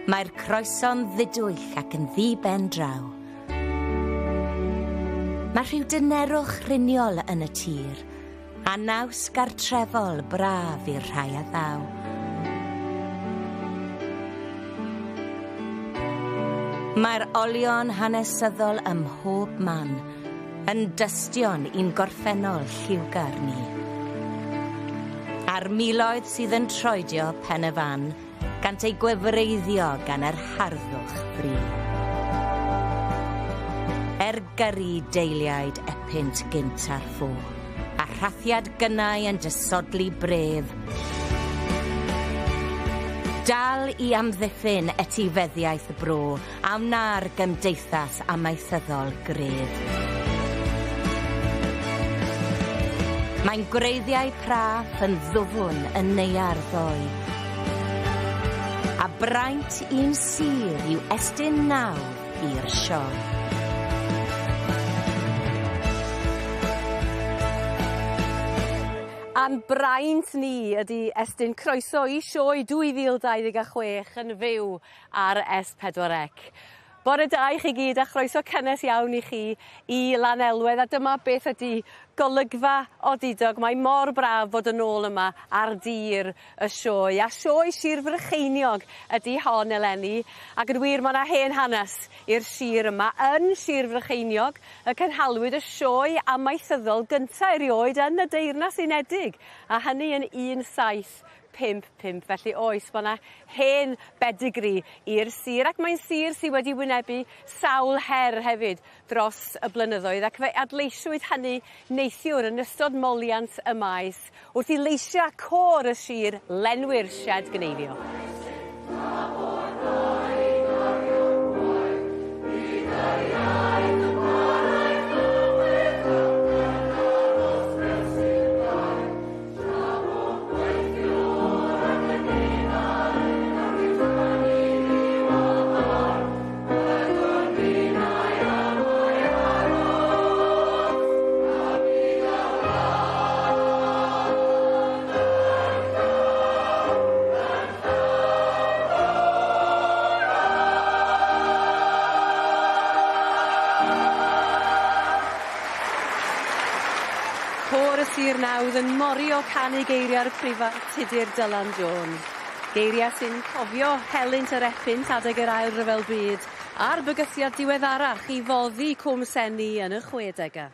Mae'r croeso'n ddidwyll ac yn ddi-ben draw. Mae rhyw dynerwch rhiniol yn y tir, a naws gartrefol braf i'r rhai a ddaw. Mae'r olion hanesyddol ym mhob man yn dystion i'n gorffennol lliwgar ni. A'r miloedd sydd yn troedio pen y fan, gant ei gwefreiddio gan yr harddwch fri. Gyrru deiliaid epynt gynt ar ffô, a rhathiad gynnau yn dysodlu bref. Dal i amddiffyn etifeddiaeth y bro, a wna'r gymdeithas amaethyddol gref. Mae'n gwreiddiau praff yn ddwfwn yn neua'r ddoe. A braint un sir yw estyn nawdd i'r sioe. A'n braint ni ydy estyn croeso I sioe 2026 yn fyw ar S4C. Bore da I chi gyd a chroeso cynnes iawn I chi I Llun a dyma beth ydy golygfa o Didog. Mae mor braf fod yn ôl yma ar dir y sioe. A sioe Sir Frycheiniog ydy hon eleni. Ac yn wir mae yna hen hanes i'r sir yma. Yn Sir Frycheiniog y cynhalwyd y sioe amaethyddol gyntaf erioed yn y Deyrnas Unedig. A hynny yn 1755, felly oes, mae yna hen pedigree i'r sir, ac mae'n sir sydd wedi wynebu sawl her hefyd dros y blynyddoedd, ac fe adleisiwyd hynny neithiwr yn ystod moliant y maes, wrth I leisia côr y sir lenwi'r sied gneifio. Sir nawdd yn morio canu geiriau'r Prifat Tudur Dylan Jones. Geiriau sy'n cofio helynt yr epynt adeg yr ail ryfel byd a'r bygythiad diweddarach I foddi Cwm Senni yn y 60au.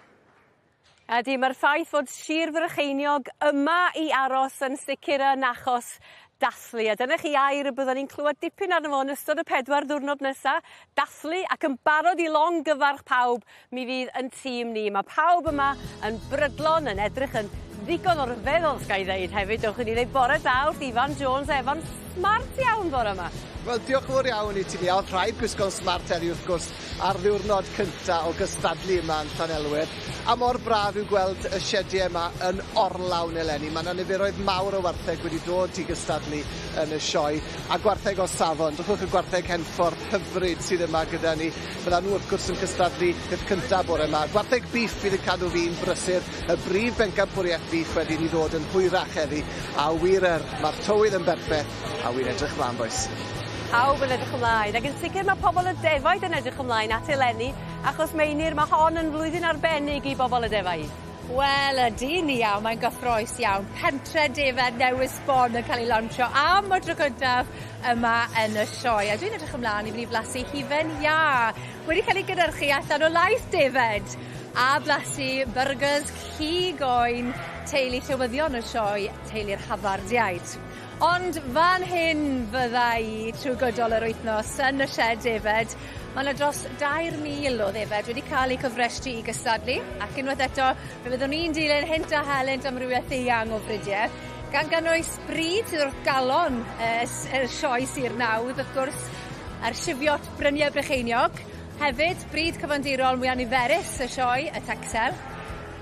Ydy, mae'r ffaith fod Sir Frycheiniog yma I aros yn sicr yn achos dathlu, a dyna chi air y byddwn ni'n clywed dipyn arno fo yn ystod y 4 diwrnod nesa, dathlu ac yn barod I longyfarch pawb mi fydd yn tîm ni. Mae pawb yma yn brydlon, yn edrych yn ddigon o'r feddwl, sga I ddeud hefyd. Dewch I ni ddeud bore da wrth Ifan Jones Evan, smart iawn bore yma. Wel, diolch yn fawr iawn I ti ni. Oedd rhaid gwisgo'n smart heddi wrth gwrs ar ddiwrnod cynta o gystadlu yma yn Llanelwyr. A mor braf i'w gweld y siediau yma yn orlawn eleni. Mae yna niferoedd mawr o wartheg wedi dod I gystadlu yn y sioe. A gwartheg o safon. Dychwch y gwartheg Henffordd hyfryd sydd yma gyda ni. Bydda nhw wrth gwrs yn cystadlu peth cyntaf bore yma. Gwartheg beef fydd yn cadw fi'n brysur. Y brif bencampwriaeth beef wedi ni ddod yn hwyrach heddi. A wir mae'r tywydd yn berffaith. A wir edrych mlaen, boes. Pawb yn edrych ymlaen, ac yn sicr mae pobl y defaid yn edrych ymlaen at eleni, achos Meinir mae hon yn flwyddyn arbennig I bobl y defaid. Wel, ydy'n iawn, mae'n gyffroes iawn. Pentre defed newydd sbon yn cael ei lansio am y tro cyntaf yma yn y sioe. A dwi'n edrych ymlaen I fynd I blasu hufen ia. Wedi cael ei gynhyrchu allan o laeth defed. A blasu burgers cig oen teulu llywyddion y sioe, teulu'r hafardiaid. Ond fan hyn fydda I trwy gydol yr wythnos yn y sied defed. Mae yna dros 2,000 o ddefed wedi cael eu cyfrestru I gystadlu, ac unwaith eto, fe fyddwn ni'n dilyn hynt a helynt amrywiaeth eang o fridiau, gan gynnwys bryd sydd wrth galon y sioe Sir Nawdd, wrth gwrs, yr sifiot bryniau Brycheiniog, hefyd bryd cyfandirol mwy niferus y sioe, y Texel,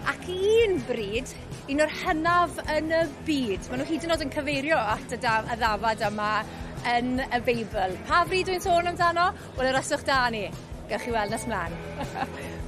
ac un bryd, un o'r hynaf yn y byd. Maen nhw hyd yn oed yn cyfeirio at y ddafad yma yn y Beibl. Pa bryd dwi'n sôn amdano? Wel, yr yswch da ni. Gewch chi weld nes mlaen.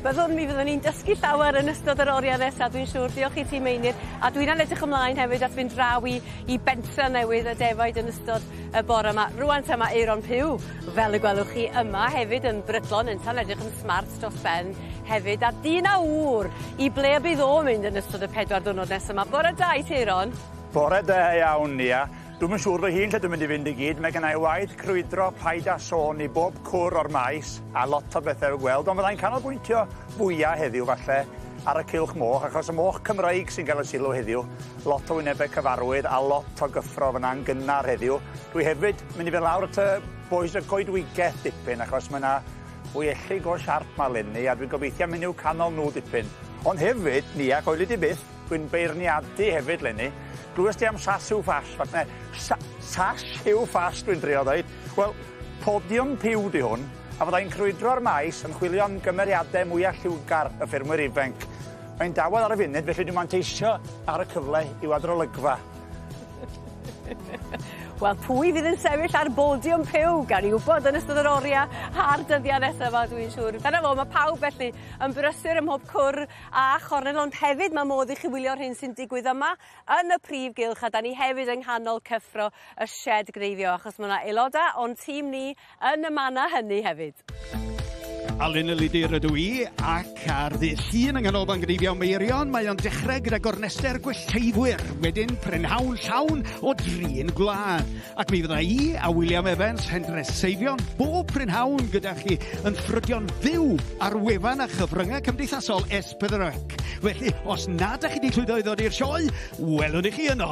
Byddwn ni'n dysgu llawer yn ystod yr oriau nesaf, dwi'n siŵr. Diolch I ti Meinir. A dwi'n edrych ymlaen hefyd at fynd draw I bentra newydd y defaid yn ystod y bore yma. Rwan te mae Eiron Piw, fel y gwelwch chi yma, hefyd yn brydlon, yn tan edrych yn smart dros ben hefyd. A dyn a wr i ble bydd o mynd yn ystod y 4 diwrnod nesaf yma. Bore da i ti, Eiron? Bore da iawn, Nia. Dwi'm yn siŵr fy hun lle dwi'n mynd i fynd i gyd. Mae gennau waith crwydro paid a sôn i bob cwr o'r maes a lot o bethau i'w gweld. Ond fyddai'n canolbwyntio fwyaf heddiw falle ar y Cylch Moch, achos y moch Cymreig sy'n cael y sylw heddiw. Lot o wynebau cyfarwydd a lot o gyffro fyna'n gynnar heddiw. Dwi hefyd mynd i fynd lawr at y boes y goedwigaeth dipyn, achos mae yna wyellig o siarp ma leni, a dwi'n gobeithio mynd i'w canol nhw dipyn. Ond hefyd, Nia, coeli di byth, dwi'n beirniadu hefyd leni. Glwys di am sas yw ffast, fath sas yw ffast dwi'n trio dweud. Wel, podiwm piw di hwn, a fyddai'n crwydro'r maes yn chwilio am gymeriadau mwyaf lliwgar y ffermwyr ifanc. Mae'n dawod ar y funud, felly dwi'n manteisio ar y cyfle i'w adrolygfa. Wel, pwy fydd yn sefyll ar bodiwm piw gan i wybod yn ystod yr oriau a'r dyddiau nesaf yma, dwi'n siŵr. Dyna fo, mae pawb felly yn brysur ym mhob cwr a chornel, ond hefyd mae modd i chi wylio'r hyn sy'n digwydd yma yn y Prif Gylch, a da ni hefyd yng nghanol cyffro y shed greiddio, achos mae yna aelodau o'n tîm ni yn y manna hynny hefyd. Llun y lidir ydw i, ac ar ddydd Llun yng nghanolfan greiddio Meirion, mae o'n dechrau gyda gornester gwellteifwyr, wedyn prynhawn llawn o drin gwlad. Ac mi fydda i a William Evans, Hendreseifion, bob prynhawn gyda chi yn ffrydio'n fyw ar wefan a chyfryngau cymdeithasol S4C. Felly, os nad ydych chi wedi llwyddo i ddod i'r sioe, welwn i chi yno.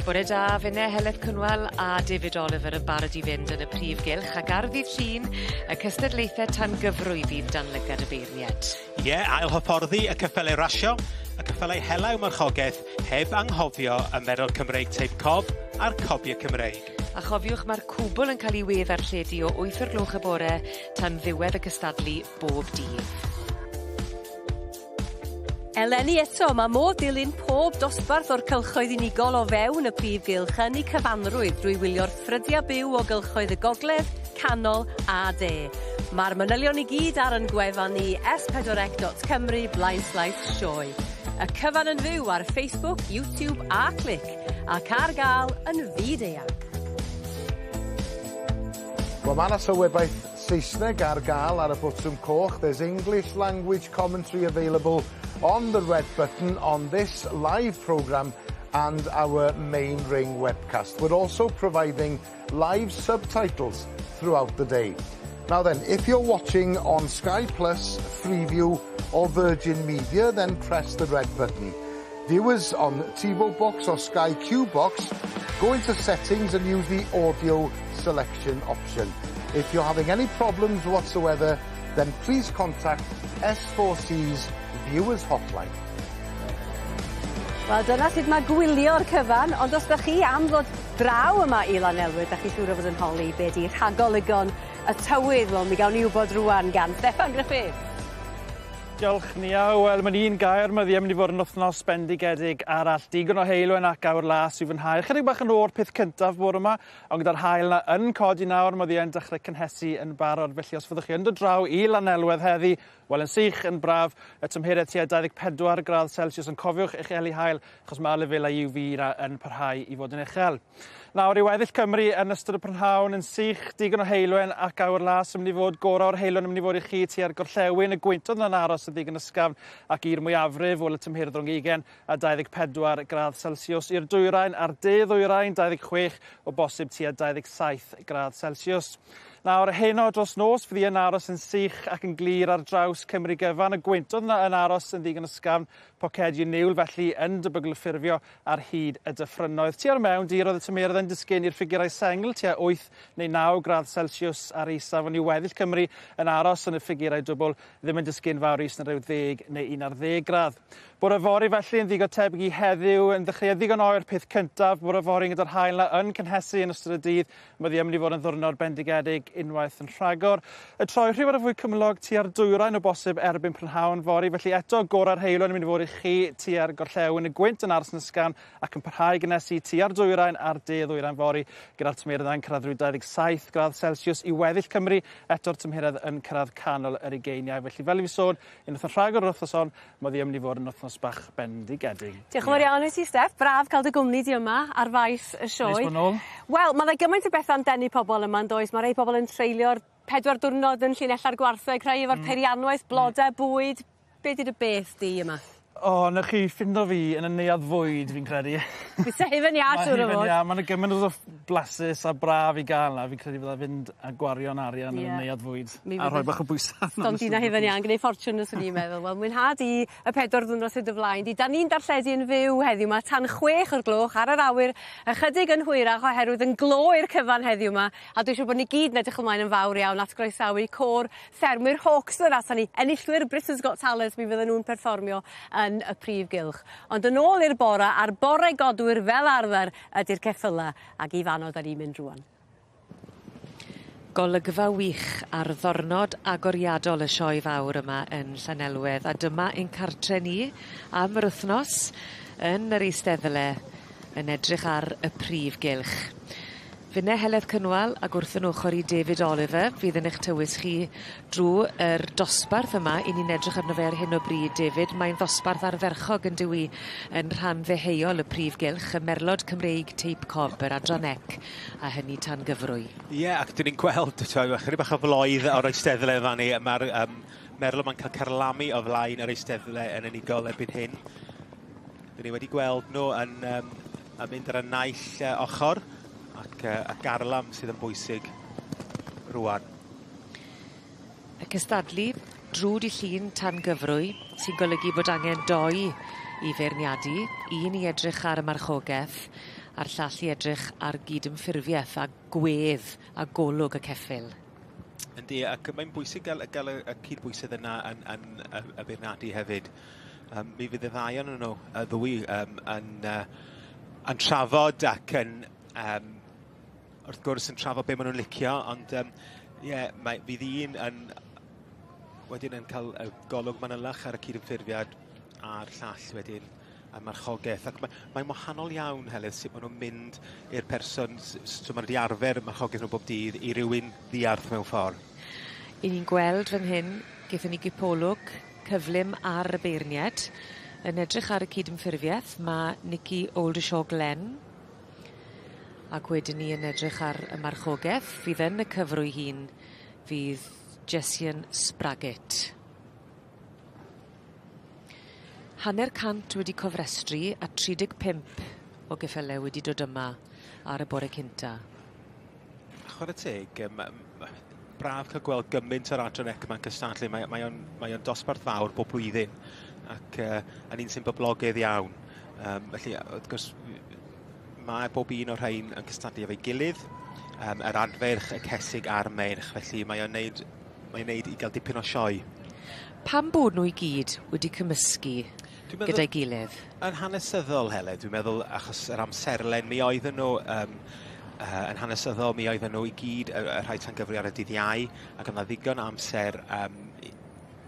Bore da, finne Heledd Cwnwal a David Oliver yn barod i fynd yn y Prif Gylch, ac ar ddydd Llun, y cystadlaethau tan gyfrwy fydd dan lygad y beirniad. Ie, ail hyfforddi y cyffelau rasio, y cyffelau helaw marchogaeth, heb anghofio y medal Cymreig teip cob a'r cobiau Cymreig. A chofiwch mae'r cwbl yn cael ei wedd ar lledu o 8 o'r gloch y bore tan ddiwedd y cystadlu bob dydd. Eleni eto, mae modd dilyn pob dosbarth o'r cylchoedd unigol o fewn y Prif Gylch yn ei cyfanrwydd drwy wylio'r ffrydiau byw o gylchoedd y gogledd, canol a de. Mae'r manylion i gyd ar yn gwefan ni s4c.cymru/Sioe. Y cyfan yn fyw ar Facebook, YouTube a Clic, ac ar gael yn fyd-eang. Wel, mae yna sylwebaeth Saesneg ar gael ar y botwm coch. There's English language commentary available on the red button on this live programme and our main ring webcast. We're also providing live subtitles throughout the day. Now then, if you're watching on Sky Plus, Freeview or Virgin Media, then press the red button. Viewers on TiVo Box or Sky Q Box, go into settings and use the audio selection option. If you're having any problems whatsoever, then please contact S4C's Viewers Hotline. Wel, dyna sut mae gwylio'r cyfan, ond os ydych chi am ddod draw yma i Llanelwy, ydych chi siŵr o fod yn holi be di rhagolygon y tywydd. Wel, mi gawn ni wybod rwan gan Steffan Griffith. Diolch, Nia. Wel, mae'n un gair, mae ddim wedi bod yn wythnos bendigedig arall. Digon o heilwen ac awr las i'w fynhau. Chydig bach yn o'r peth cyntaf bore yma, ond gyda'r haul yna yn codi nawr, mae ddi'n dechrau cynhesu yn barod. Felly, os fyddwch chi yn dod draw i Llanelwedd heddi, wel, yn sych, yn braf, y tymheredd tua 24 gradd Celsius, yn cofiwch eich heli hael, achos mae lefelau UV yn parhau i fod yn uchel. Nawr, i weddill Cymru yn ystod y prynhawn yn sych, digon o heilwen ac awr las yn mynd i fod gorau o'r heilwen yn mynd i fod i chi tua'r gorllewin, y gwyntoedd yn aros y digon ysgafn ac i'r mwyafrif, wel y tymheredd rhwng 20 a 24 gradd Celsius. I'r dwyrain a'r de-ddwyrain, 26 o bosib tua 27 gradd Celsius. Nawr, heno dros nos, fydd yn aros yn sych ac yn glir ar draws Cymru gyfan. Y gwyntoedd yn aros yn ddigon ysgafn, pocedi niwl, felly yn debygol ffurfio ar hyd y dyffrynnoedd. Tua'r mewn, roedd y tymheredd yn disgyn i'r ffigurau sengl, tua 8 neu 9 gradd Celsius ar isaf, ond i weddill Cymru yn aros yn y ffigurau dwbl, ddim yn disgyn fawr is na rhyw 10 neu 11 gradd. Bore fori felly yn ddigon tebyg i heddiw, yn dechrau ddigon oer peth cyntaf, bore fori gyda'r haul yna yn cynhesu yn ystod y dydd, mae ddim yn mynd i fod yn ddwrnod bendigedig unwaith yn rhagor. Y troi rhywbeth fwy cymlog tua'r dwyrain o bosib erbyn prynhawn fori, felly eto gorau'r heilwen yn mynd i fod i chi tua'r gorllewin y gwynt yn ars ysgan ac yn parhau gynesu tua'r dwyrain a'r de ddwyrain fori gyda'r tymereddau'n cyrraedd rhyw 27 gradd Celsius i weddill Cymru, eto'r tymheredd yn cyrraedd canol yr ugeiniau. Felly fel i fi sôn, unwaith yn rhagor yr wythnos hon, mae ddi yn mynd i fod yn wythnos bach bendigedig. Diolch yn fawr iawn i ti, Steff. Braf cael dy gwmni di yma ar faes y sioe. Wel, mae gymaint o bethau am denu pobl yma yn does. Mae rhai pobl yn treulio'r 4 diwrnod yn llinellar gwartheg, rhai efo'r peirianwaith, blodau, bwyd. Be di dy beth di yma? O, na chi ffindo fi yn y neuadd fwyd, fi'n credu. Bydd hyfen ia, siwr o fod. Mae'n gymaint o blasus a braf i gael na. Fi'n credu fydda fynd a gwario'n arian yn y neuadd fwyd. A rhoi bach o bwysau. Stond dina hyfen iawn, gwneud ffortiwn os o'n i'n meddwl. Wel, mwynhad i y 4 diwrnod sydd y flaen. Da ni'n darlledu yn fyw heddiw yma tan 6 o'r gloch ar yr awyr. Ychydig yn hwyrach oherwydd yn glo i'r cyfan heddiw yma. A dwi'n siŵr bod ni gyd yn edrych ymlaen yn fawr iawn at groesawu côr ffermwyr Hawkster a ni enillwyr Britain's Got Talent mi fydden nhw'n perfformio yn y Prif Gylch. Ond yn ôl i'r bore, a'r bore godwyr fel arfer ydy'r ceffyla ac i fanno da ni'n mynd rwan. Golygfa wych ar ddornod agoriadol y sioe fawr yma yn Llanelwedd, a dyma ein cartre ni am yr wythnos yn yr eisteddle yn edrych ar y Prif Gylch. Finne heledd cynwal ac wrth yn ochr i David Oliver fydd yn eich tywys chi drwy yr dosbarth yma i ni'n edrych arno fe ar hyn o bryd. David, mae'n ddosbarth arferchog yn dywi yn rhan ddeheuol y Prif Gylch, y merlod Cymreig teip cob, yr adranec, a hynny tan gyfrwy. Ie, ac dyn ni'n gweld, chydig bach o floedd o'r eisteddle fan ni. Mae'r merlod mae'n cael carlamu o flaen yr eisteddle yn unigol erbyn hyn. Dyn ni wedi gweld nhw yn mynd ar y naill ochr, ac y garlam sydd yn bwysig rwan. Y cystadlu drwd i llun tan gyfrwy sy'n golygu bod angen 2 i feirniadu, un i edrych ar y marchogaeth a'r llall i edrych ar gydymffurfiaeth a gwedd a golwg y ceffyl. Yndi, ac mae'n bwysig gael y cydbwysedd yna yn y beirniadu hefyd. Mi fydd y ddau yn nhw, y ddwy, yn trafod ac yn wrth gwrs yn trafod be maen nhw'n licio, ond fydd un wedyn yn cael y golwg manylach ar y cydymffurfiad a'r llall wedyn y marchogaeth. Ac mae'n wahanol iawn, Heledd, sut maen nhw'n mynd i'r person, so maen nhw wedi arfer marchogaeth nhw bob dydd i rywun ddiarth mewn ffordd. I ni'n gweld fan hyn, gaethon ni gipolwg cyflym ar y beirniad. Yn edrych ar y cydymffurfiaeth, mae Nicky Oldershaw-Glenn, ac wedyn ni yn edrych ar y marchogaeth. Fydd yn y cyfrwy hun, fydd Jessian Spraggett. 100 wedi cofrestru a 35 o geffylau wedi dod yma ar y bore cynta. Chwarae teg, braf cael gweld gymaint o'r adranec yma'n cystadlu. Mae o'n dosbarth fawr bob blwyddyn, ac yn un sy'n boblogaidd iawn. Felly, wrth gwrs, mae bob un o'r rhain yn cystadlu efo'i gilydd, yr adferch, y cesig a'r mench, felly mae'n neud i gael dipyn o sioe. Pam bod nhw i gyd wedi cymysgu gyda'i gilydd? Yn hanesyddol, Heledd, dwi'n meddwl, achos yr amserlen, mi oedden nhw yn hanesyddol, mi oedden nhw i gyd y rhai tan gyfri ar y dydd Iau, ac yna ddigon amser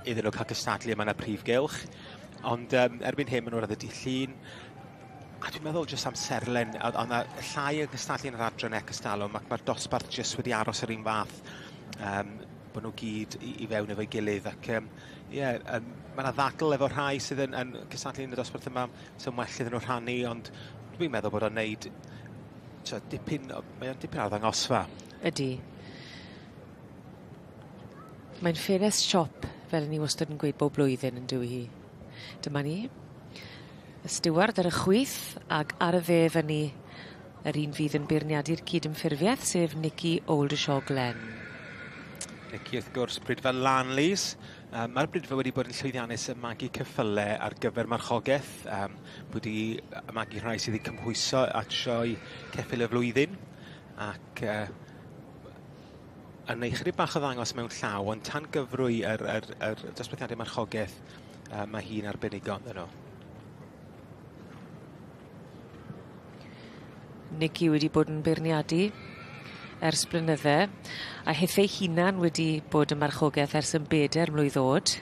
iddyn nhw cael cystadlu yma yn y Prif Gylch, ond erbyn hyn maen nhw'n rhaid y dydd Llun. A dwi'n meddwl jyst amserlen, ond yna llai yn cystadlu yn yr adranec ystalwm, ac mae'r dosbarth jyst wedi aros yr un fath, bod nhw gyd i fewn efo'i gilydd. Ac mae yna ddadl efo rhai sydd yn cystadlu yn y dosbarth yma, sy'n well iddyn nhw rhannu, ond dwi'n meddwl bod o'n neud dipyn arddangosfa. Ydy. Mae'n ffenest siop, fel ni wastad yn gweud bob blwyddyn yn dywi hi. Dyma ni. Y stiward ar y chwith, ac ar y fe fyny yr un fydd yn beirniadu'r cydymffurfiaeth, sef Nicky Oldershaw-Glenn. Nicky, wrth gwrs, brydfa Lanleys. Mae'r brydfa wedi bod yn llwyddiannus y magu cyffylau ar gyfer marchogaeth. Wedi magu rhai sydd wedi cymhwyso at sioe ceffyl y flwyddyn. Ac yn neu chydig bach o ddangos mewn llaw, ond tan gyfrwy yr dosbarthiadau marchogaeth, mae hi'n arbenigo yn nhw. Nicky wedi bod yn beirniadu ers blynydde, a hithau hunan wedi bod yn marchogaeth ers yn 4 mlwydd oed,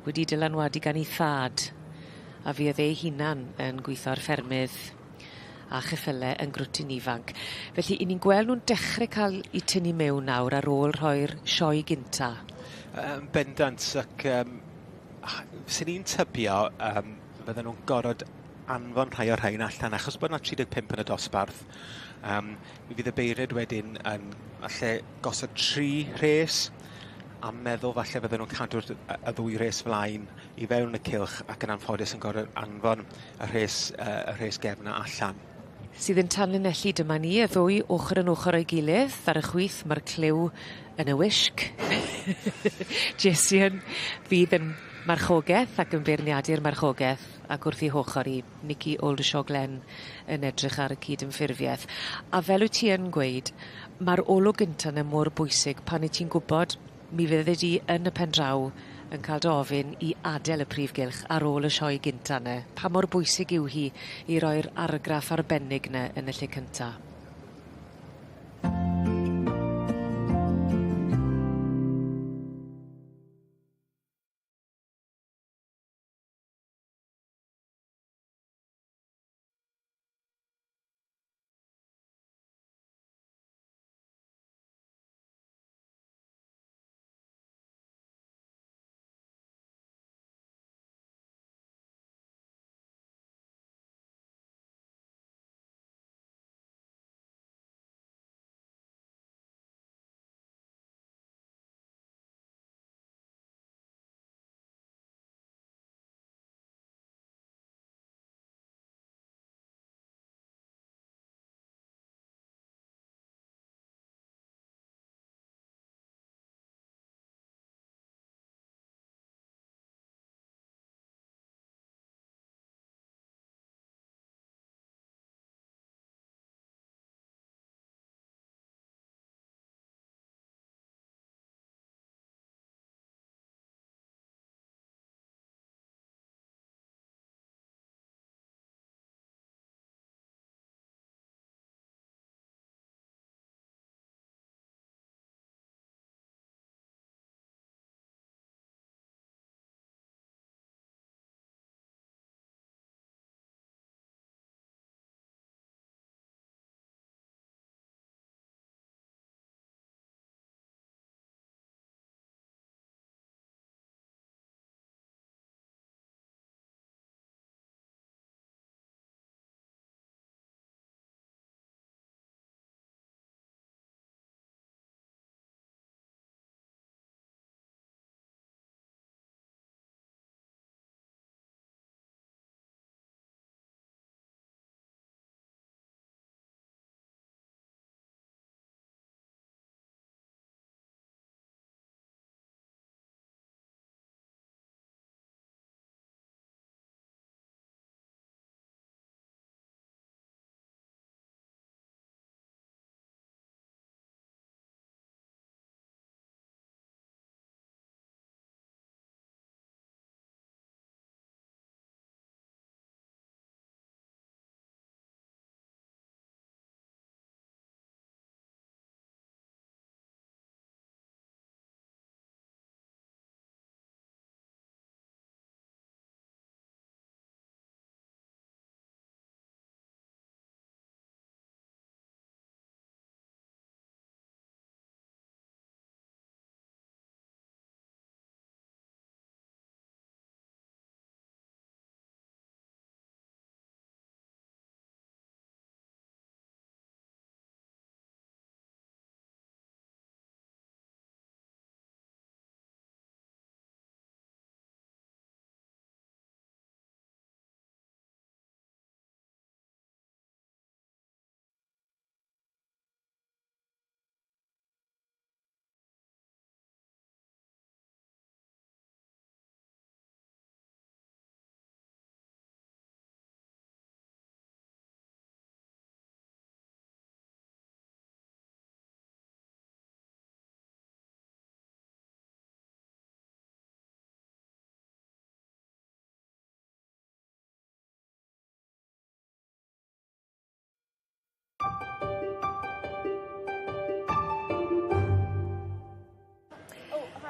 wedi dylanwadu gan ei thad, a fydd ei hunan yn gweithio ar ffermydd a cheffylau yn grwtyn ifanc. Felly, i ni'n gweld nhw'n dechrau cael eu tynnu mewn nawr ar ôl rhoi'r sioe gynta. Bendant, ac sy'n ni'n tybio, bydden nhw'n gorfod anfon rhai o'r rhain allan, achos bod yna 35 yn y dosbarth. Mi fydd y beirniad wedyn yn falle gosod 3 res, a meddwl falle bydden nhw'n cadw'r y 2 res flaen i fewn y cylch, ac yn anffodus yn gorfod anfon y res gefna allan. Sydd yn tanlinellu dyma ni, y 2 ochr yn ochr o'i gilydd, ar y chwith mae'r cliw yn y wisg. Jessie fydd yn marchogaeth ac yn beirniadu'r marchogaeth, ac wrth ei ochr i, Nicky Oldershaw-Glenn yn edrych ar y cydymffurfiaeth. A fel wyt ti yn gweud, mae'r olwg gyntaf yn mor bwysig pan wyt ti'n gwybod mi fydde di yn y pen draw yn cael dy ofyn i adael y prif gylch ar ôl y sioe gyntaf yna. Pa mor bwysig yw hi i roi'r argraff arbennig yna yn y lle cyntaf?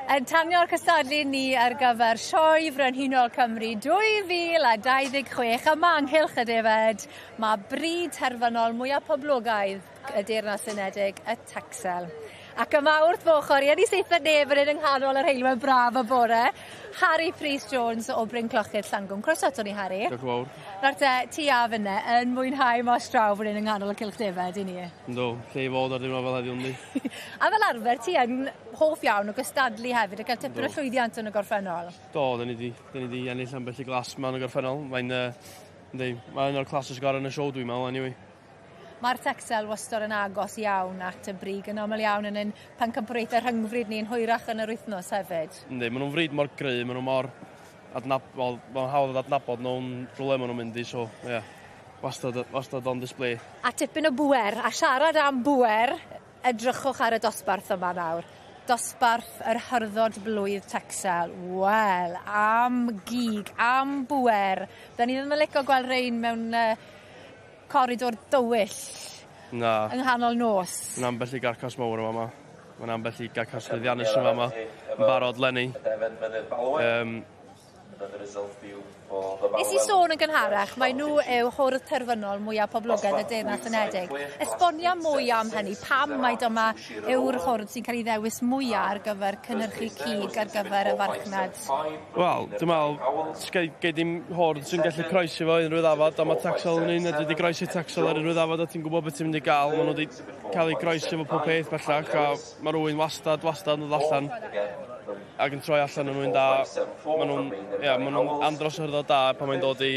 Yn tanio'r cystadlu ni ar gyfer Sioe Frenhinol Cymru 2026 yma ynghylch y Dydd. Mae bryd terfynol mwyaf poblogaidd y Deyrnas Unedig, y Taxel. Ac yma wrth fy ochr i, ydi seithfed neb yn yng nghanol yr heilwen braf y bore, Harry Prif Jones o Bryn Clochyd Llangwm. Croeso ato ni, Harry. Diolch yn fawr. Nawr te, ti a fyna yn mwynhau mas draw fan hyn yng nghanol y cylch Dyfed, i ni? Ynddo, lle i fod ar ddim fel heddiw yndi. A fel arfer, ti yn hoff iawn o gystadlu hefyd, a cael tipyn o llwyddiant yn y gorffennol? Do, dyn ni di ennill am bell i glas yma yn y gorffennol. Mae'n un o'r classes gorau yn y siow dwi'n meddwl, anyway. Mae'r Taxel wastad yn agos iawn at y brig, yn aml iawn yn un pencampwraethau rhyngfryd ni'n hwyrach yn yr wythnos hefyd. Ynddi, maen nhw'n fryd mor gry, maen nhw mor mae'n hawdd adnabod nhw'n rhywle maen nhw'n mynd i, so, ie, wastad on display. A tipyn o bwer, a siarad am bwer, edrychwch ar y dosbarth yma nawr. Dosbarth yr hyrdod blwydd Taxel. Wel, am gig, am bwer. Da ni ddim yn licio gweld rein mewn coridor dywyll yng nghanol nos. Mae'n ambell i garcas mawr yma. Mae'n ambell i garcas llwyddiannus yma. Yn barod leni. Nes i sôn yn gynharach, mae nhw yw hwrdd terfynol mwyaf poblogaidd y Deyrnas Unedig. Esbonia mwy am hynny, pam mae dyma yw'r hwrdd sy'n cael ei ddewis mwyaf ar gyfer cynnyrchu cig ar gyfer y farchnad? Wel, dwi'n meddwl, gei dim hwrdd sy'n gallu croesi fo unrhyw ddafod, a mae Taxel yn un, a dwi wedi croesi Taxel ar unrhyw ddafod, a ti'n gwybod beth ti'n mynd i gael. Maen nhw wedi cael ei croesi efo pob peth bellach, a mae rhywun wastad yn dod allan ac yn troi allan yn nhw'n da. Maen nhw'n andros o hyrddo da pan mae'n dod i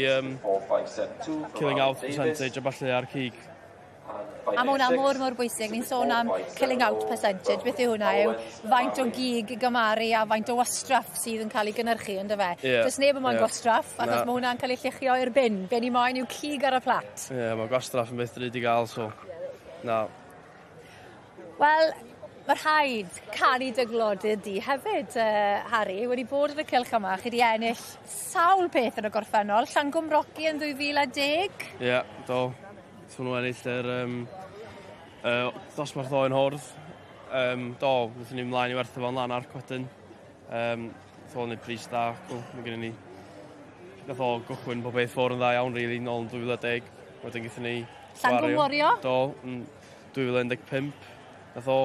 killing out percentage a falle ar cig. A mae hwnna mor bwysig. Ni'n sôn am killing out percentage. Beth yw hwnna yw faint o gig gymaru a faint o wastraff sydd yn cael ei gynhyrchu, ynddo fe? Does neb yn moyn gwastraff, achos mae hwnna'n cael ei lluchio i'r bin. Be ni moyn yw cig ar y plat. Ie, mae gwastraff yn beth rydw i gael, so na. Wel, mae'r rhaid canu dyglodydd di hefyd, Harry, wedi bod yn y cylch yma. Chi wedi ennill sawl peth yn y gorffennol. Llangwm Roci yn 2010. Ie, do. Thwn nhw ennill dosbarth o'n hwrdd. Do, wnaethon ni ymlaen i werthu fo'n lan arc wedyn. Thwn ni'n pris da. Mae gen ni... Nath o gychwyn pob beth ffwrdd yn dda iawn, rili, nôl yn 2010. Wedyn gyda ni... Llangwm Wario? Do, yn 2015. Nath o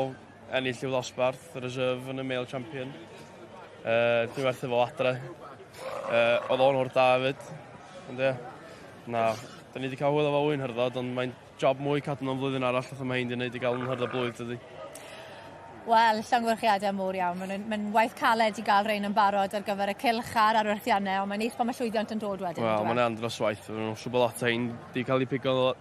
ennill i'w ddosbarth, y reserve yn y male champion. Dwi'n werthu fo adre. Oedd o'n hwrdd da hefyd. Ond ie, na, da ni wedi cael hwyl o fo wyn hyrdod, ond mae'n job mwy cadw nhw'n flwyddyn arall, oedd mae hyn wedi gwneud i gael yn hyrdod blwydd ydy. Wel, llongwyrchiadau mowr iawn. Mae'n waith caled i gael rein yn barod ar gyfer y cylch a'r werthiannau, ond mae'n neis pan mae llwyddiant yn dod wedyn. Wel, mae'n andros waith. Mae'n siwr bod lot o hyn wedi cael ei pigo,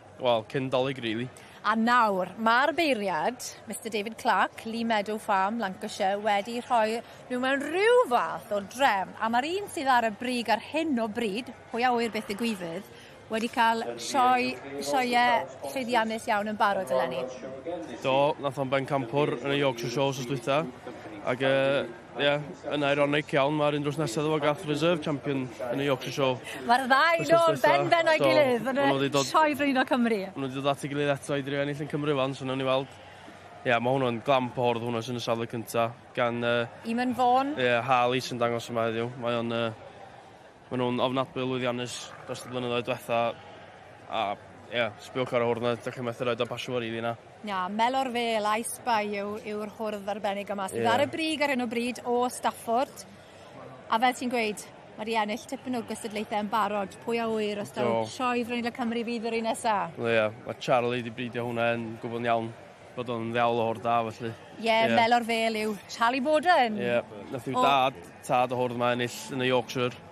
cyn dolyg, rili. A nawr, mae'r beiriad, Mr David Clark, Lee Meadow Farm, Lancashire, wedi rhoi nhw mewn rhyw fath o drefn. A mae'r un sydd ar y brig ar hyn o bryd, pwy a wyr beth y gwifydd, wedi cael sioe llwyddiannus iawn yn barod eleni. Do, nath o'n ben campwr yn y Yorkshire Shows os dwyta. Ac yn ironic iawn, mae'r un drws nesaf o gath reserve champion yn y Yorkshire Show. Mae'r ddau nhw'n ben o'i gilydd yn y Sioe Frenhinol Cymru. Maen nhw wedi dod at ei gilydd eto i drio ennill yn Cymru fan, so nawn ni weld. Ie, mae hwnnw'n glamp o hwrdd hwnnw sy'n y safle cyntaf. Gan... Iman Fawn. Ie, Harley sy'n dangos yma heddiw. Maen nhw'n ofnadwy o lwyddiannus dros y blynyddoedd diwetha. A sbiwch ar y hwrdd yna, dych chi'n methu roed o'n pasio o'r ili yna. Ia, Melor Fel, Ice Spy yw'r hwrdd arbennig yma. Sydd ar y brig ar hyn o bryd o Stafford. A fel ti'n gweud, mae di ennill tipyn o gystadlaethau yn barod. Pwy a wyr os daw Sioe Frenhinol Cymru fydd yr un nesaf? Ie, mae Charlie wedi bridio hwnna yn gwybod iawn bod o'n ddiawl o hwrdd da, felly. Ie, Melor Fel yw Charlie Bowden. Ie, nath yw tad o hwrdd yma ennill yn y Yorkshire.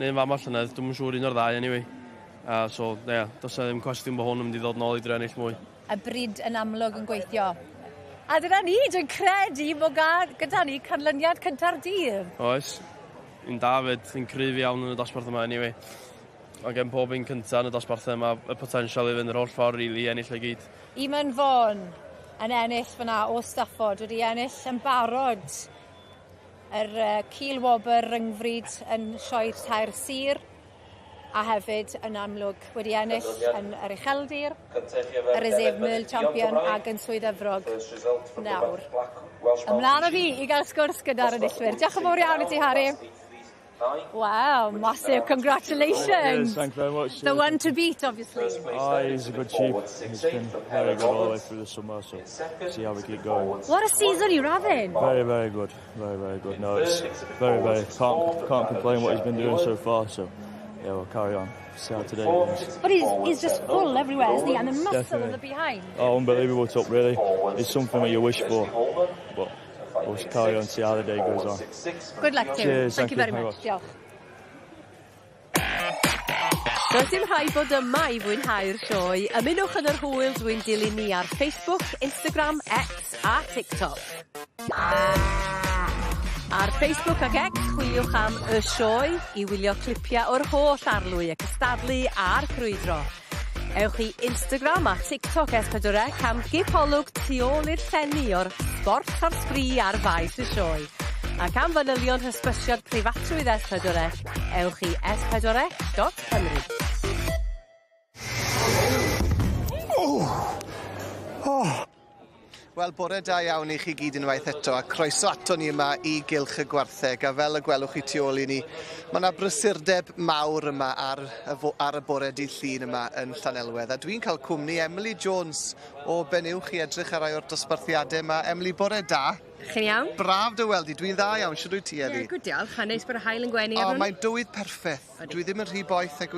Neu'n fam allynedd, dwi'n siŵr un o'r ddau, anyway. So, does e ddim cwestiwn bod hwn yn mynd i ddod nôl i drio ennill mwy. Y bryd yn amlwg yn gweithio. A dyna ni, dwi'n credu bod gyda ni canlyniad cynta'r dydd. Oes. Un David, yn cryf iawn yn y dosbarth yma, anyway. Ac gen pob un cyntaf yn y dosbarth yma, y potensial i fynd yr holl ffordd, rili, ennill ei gyd. Iman Fawn yn ennill fyna o Stafford, wedi ennill yn barod yr Ceel Wobber ryngfryd yn Sioe Tair Sir. a hefyd yn amlwg wedi ennill yn yr ucheldir, yr Reserve Champion ac yn Swydd-Efrog nawr. Ymlaen o fi i gael sgwrs gyda'r enillwyr. Diolch yn fawr iawn i ti, Harry. Wow, massive congratulations. Yes, thank you very much. The one to beat, obviously. He's a good chief. He's been very good all the way through the summer, so see how we keep going. What a season you're having. Very, very good. Very, very good. No, it's very, very... Can't complain what he's been doing so far, so yeah, we'll carry on. See how today goes. But he's just full everywhere, isn't he? And the muscle Definitely. in the behind. Oh, unbelievable top, really. It's something that you wish for, but we'll carry on, see how the day goes on. Good luck to you. Cheers, Thank you very much. Diolch. Does dim rhaid bod yma i fwynhau'r sioe. Ymunwch yn yr hwyl dwi'n dilyn ni ar Facebook, Instagram, X a TikTok. Ar Facebook ac X, chwiliwch am y sioe i wylio clipiau o'r holl arlwy y cystadlu a'r crwydro. Ewch i Instagram a TikTok S4C am gipolwg tu ôl i'r llenni o'r sport ar sgri ar faes y sioe. Ac am fanylion hysbysiad preifatrwydd S4C, ewch i s4c.cymru. Wel, bore da iawn i chi gyd unwaith eto, a croeso ato ni yma i Gylch y Gwartheg, a fel y gwelwch chi tu ôl i ni, mae yna brysurdeb mawr yma ar y bore dydd Llun yma yn Llanelwedd, a dwi'n cael cwmni Emily Jones o Benuwch i edrych ar rai o'r dosbarthiadau yma. Emily, bore da. Chi'n iawn? Braf dy weld i, dwi'n dda iawn, siwr wyt ti eddi? Good diolch, a neis bod y hael yn gwenu ar hwn. Mae'n dywydd perffaith. Dwi ddim yn rhy boeth ag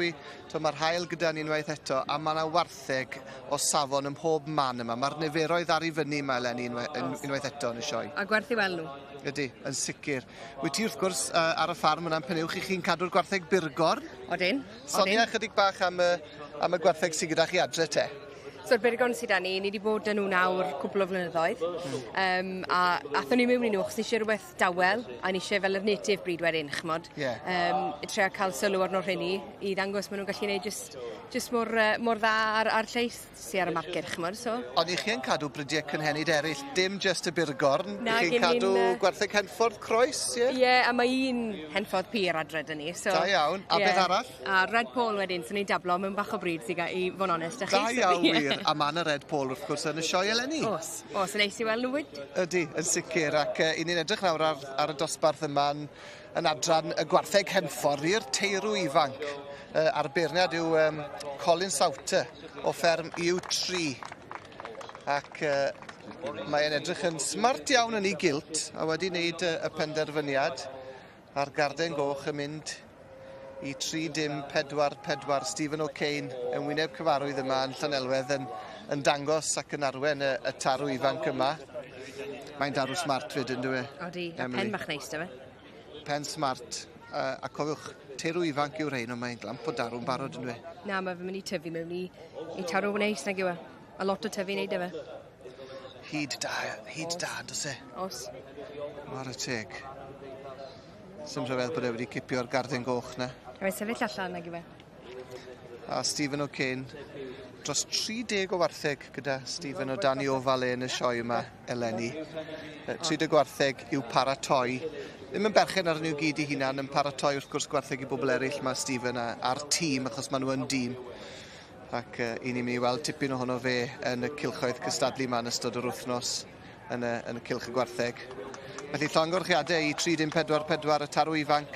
mae'r hael gyda ni unwaith eto, a mae yna wartheg o safon ym mhob man yma. Mae'r niferoedd ar ei fyny yma eleni unwaith eto yn y sioe. A gwerth i weld nhw. Ydy, yn sicr. Wyt ti wrth gwrs ar y ffarm yna'n Penuwch i chi'n cadw'r gwartheg Burgorn? Odyn. Sonia chydig bach am y gwartheg sydd gyda chi adre te. So'r Burgorn sydd â ni wedi bod yn nhw nawr cwbl o flynyddoedd. A athon ni mewn i nhw, chos ni eisiau rhywbeth dawel, a ni eisiau fel yr native breed wedyn, chymod. I trio cael sylw arno rhenni, i ddangos maen nhw'n gallu gwneud just mor dda ar lleis sydd ar y marced, chymod. Ond i chi'n cadw brydiau cynhenid eraill, dim just y Burgorn. Chi'n cadw gwartheg Henffordd Croes, ie? Ie, a mae un Henffordd Pyr adre dyn ni. Da iawn. A beth arall? A Red Paul wedyn, so ni'n dablo mewn bach o bryd sydd i fod yn onest. Da iawn wir. A mae yna Red Paul wrth gwrs yn y sioe eleni. Os, yn neis i weld nhw wyd. Ydy, yn sicr, ac i ni'n edrych nawr ar y dosbarth yma yn adran y gwartheg Henffordd i'r teirw ifanc. A'r beirniad yw Colin Sauter o fferm U3. Ac mae'n edrych yn smart iawn yn ei gilt, a wedi wneud y penderfyniad a'r garden goch yn mynd i 3-4-4. Stephen O'Kane yn wyneb cyfarwydd yma yn Llanelwedd yn dangos ac yn arwen y tarw ifanc yma. Mae'n darw smart fyd yn dwi. Odi, a pen bach neis dy fe? Pen smart. A cofiwch, teirw ifanc yw'r ein, ond mae'n glamp o darw'n barod yn dwi. Na, mae fe mynd i tyfu mewn i tarw neis nag yw e. A lot o tyfu wneud dy fe. Hyd da, dys e? Os. Mar y teg. Sym rhyfedd bod e wedi cipio'r garden goch na. A mae'n sefyll allan nag yw e. A Stephen O'Kane, dros 30 o wartheg gyda Stephen o Dani Ofal yn y sioe yma eleni. 30 gwartheg i'w paratoi. Ddim yn berchen ar nhw gyd i hunan, yn paratoi wrth gwrs gwartheg i bobl eraill mae Stephen a'r tîm, achos maen nhw yn dîm. Ac i ni'n mynd i weld tipyn ohono fe yn y cilchoedd cystadlu yma yn ystod yr wythnos yn y cilch y gwartheg. Felly llongorchiadau i 3-4-4 y tarw ifanc,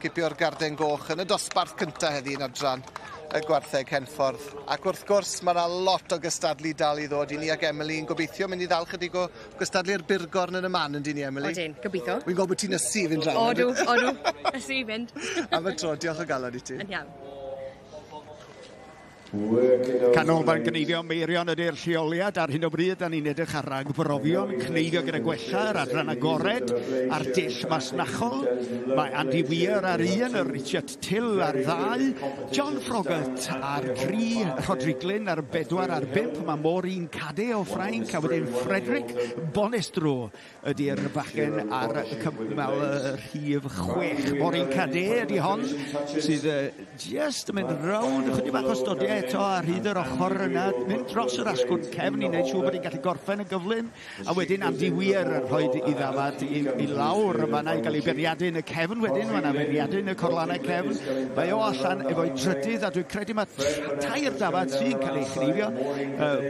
cipio'r garden goch yn y dosbarth cyntaf heddi yn adran y gwartheg Henffordd. Ac wrth gwrs, mae yna lot o gystadlu dal i ddod i ni ac Emily yn gobeithio mynd i ddal chydig o gystadlu'r Burgorn yn y man yn di ni, Emily. Odyn, gobeithio. Wy'n gwybod bod ti'n ysu fynd rhan. Odw, ysu fynd. Am y tro, diolch o galon i ti. Yn iawn. Canolfan gneifio meirion ydy'r lleoliad. Ar hyn o bryd, da ni'n edrych ar ragbrofion cneifio gyda gwella, yr adran agored, a'r dill masnachol. Mae Andy Weir ar un, yr Richard Till ar 2, John Froggatt ar 3, Rodri Glyn ar 4 ar 5, mae Maureen Cade o Ffrainc, a wedyn Frederick Bonestro ydy'r bachgen ar cymal rhif 6. Maureen Cade ydy hon, sydd just yn mynd round ychydig bach o stodiau eto ar hyd yr ochr yna, mynd dros yr asgwrn cefn i wneud siŵr bod hi'n gallu gorffen y gyflym, a wedyn Andy Wir yn rhoi i ddafad i lawr, mae yna i gael ei beriadu yn y cefn wedyn, mae yna beriadu yn y corlannau cefn, mae o allan efo'i trydydd, a dwi'n credu mae tair dafad sy'n cael ei chrifio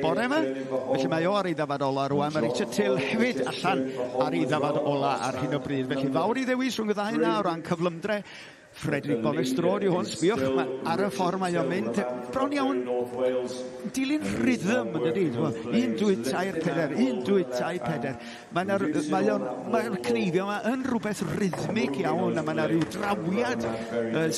bore yma, felly mae o ar ei ddafad ola rwan, mae Richard Till hefyd allan ar ei ddafad ola ar hyn o bryd, felly fawr i ddewis rhwng y ddau yna o ran cyflymdre. Frederick Bonestro, hwn, sbiwch, ar y ffordd mae o'n mynd, bron iawn, dilyn rhythm yn ydy, 1, 2, 3, 4, 1, 2, 3, 4. Mae'r cneifio yma yn rhywbeth rhythmic iawn, a mae yna rhyw drawiad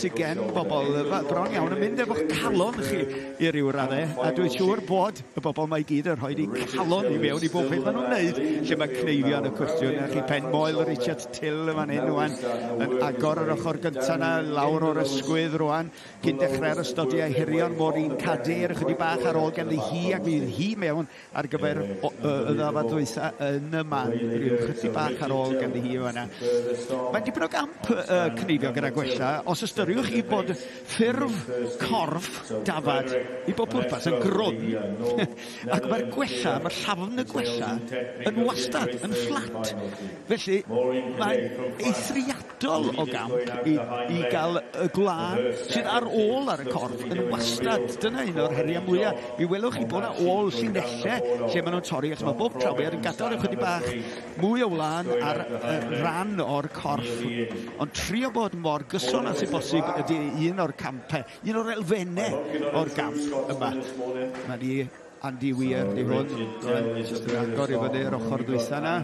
sydd gen bobl bron iawn yn mynd efo'ch calon chi i ryw raddau, a dwi'n siŵr bod y bobl mae gyd yn rhoi calon i mewn i bob beth maen nhw'n neud, lle mae cneifio yn y cwestiwn, a chi pen moel Richard Till yn fan hyn rwan, yn agor yr ochr gyntaf lawr o'r ysgwydd rwan, cyn dechrau'r ystodiau hirion, mor un cadur chydig bach ar ôl ganddi hi, ac bydd hi mewn ar gyfer y ddafad ddwytha yn y man, rhyw chydig bach ar ôl ganddi hi yna. Mae'n dipyn o gamp cnifio gyda gwella, os ystyriwch chi bod ffurf corff dafad i bob pwrpas yn grwn, ac mae'r gwella, mae'r llafn y gwella yn wastad, yn fflat. Felly, mae'n eithriadol o gamp i gael y glân sydd ar ôl ar y corff yn wastad. Dyna un o'r heriau mwyaf. Mi welwch chi bod yna ôl llinellau lle maen nhw'n torri, achos mae bob trawiad yn gadael ychydig bach mwy o wlân ar ran o'r corff. Ond trio bod mor gyson as i bosib ydy un o'r campau, un o'r elfennau o'r gamp yma. Mae ni Andy Wir di hwn, yn agor i fyny'r ochr dwytha yna.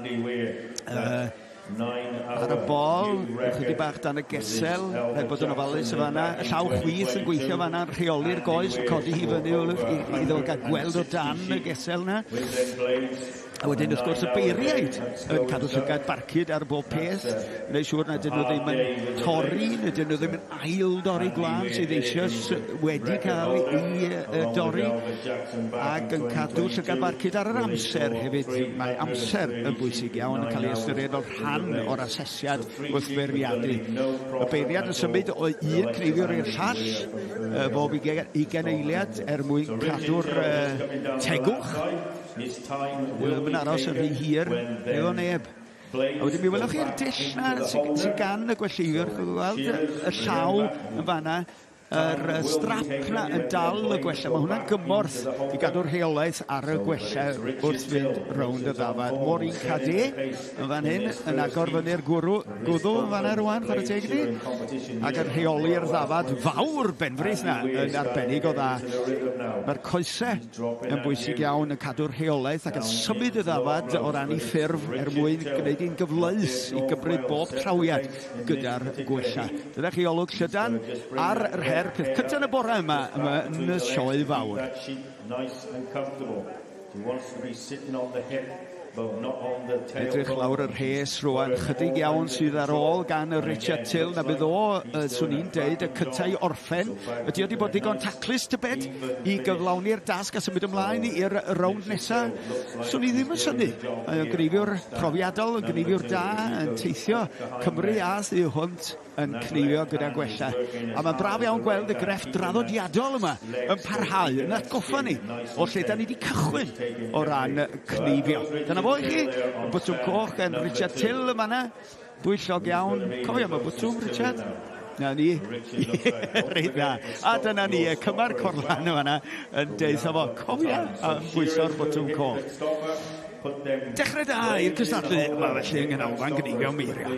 Ar y bol, chydig bach dan y gesel, rhaid bod yn ofalus o fanna. Y llaw chwith yn gweithio fanna, rheoli'r goes, yn codi hi fyny i ddod gael gweld o dan y gesel yna. A wedyn, wrth gwrs, y beiriaid yn cadw llygad barcud ar bob peth, neu siŵr na dyn nhw ddim yn torri, neu dyn nhw ddim yn ail dorri glân sydd eisoes wedi cael ei dorri, ac yn cadw llygad barcud ar yr amser hefyd. Mae amser yn bwysig iawn yn cael ei ystyried o'r rhan o'r asesiad wrth beiriadu. Y beiriad yn symud o un cneifiwr i'r llall, bob 20 eiliad mwyn cadw'r tegwch. Ddim yn aros yn rhy hir, efo neb. A wedyn mi welwch chi'r dull na sy'n gan y gwellifwr, gweld y llaw yn fanna, yr strap na yn dal y gwella. Mae hwnna'n gymorth i gadw'r rheolaeth ar y gwella wrth fynd rownd y ddafad. Mor un cadu yn fan hyn, yn agor fyny'r gwddw yn fanna rwan, chwarae teg ni. Ac yn rheoli'r ddafad fawr benfrith na yn arbennig o dda. Mae'r coesau yn bwysig iawn yn cadw'r rheolaeth ac yn symud y ddafad o ran ei ffurf mwyn gwneud i'n gyfleus i gymryd bob trawiad gyda'r gwella. Dyna chi olwg llydan ar yr her peth cyntaf yn y bore yma yn y sioe fawr. Edrych lawr yr rhes rwan, chydig iawn sydd ar ôl gan y Richard Till, na bydd o, swn i'n deud, y cyntaf i orffen. Ydy wedi bod digon taclus tybed i gyflawni'r dasg a symud ymlaen i'r rownd nesaf? Swn i ddim yn synnu. Mae'n greifiwr profiadol, yn greifiwr da, yn teithio Cymru a Ddu Hwnt yn cneifio gyda gwella. A mae'n braf iawn gweld y grefft draddodiadol yma yn parhau, yn atgoffa ni o lle da ni wedi cychwyn o ran cneifio. Dyna fo i chi, bwtwm coch gan Richard Till yma na, bwyllog iawn. Cofio yma bwtwm, Richard? Na ni, reit dda. A dyna ni, y cymar corlan yma na, yn deitha fo, cofio, a bwyso'r bwtwm coch. Dechrau da i'r cystadlu yma felly yng Nghanolfan Gneifio Meirio.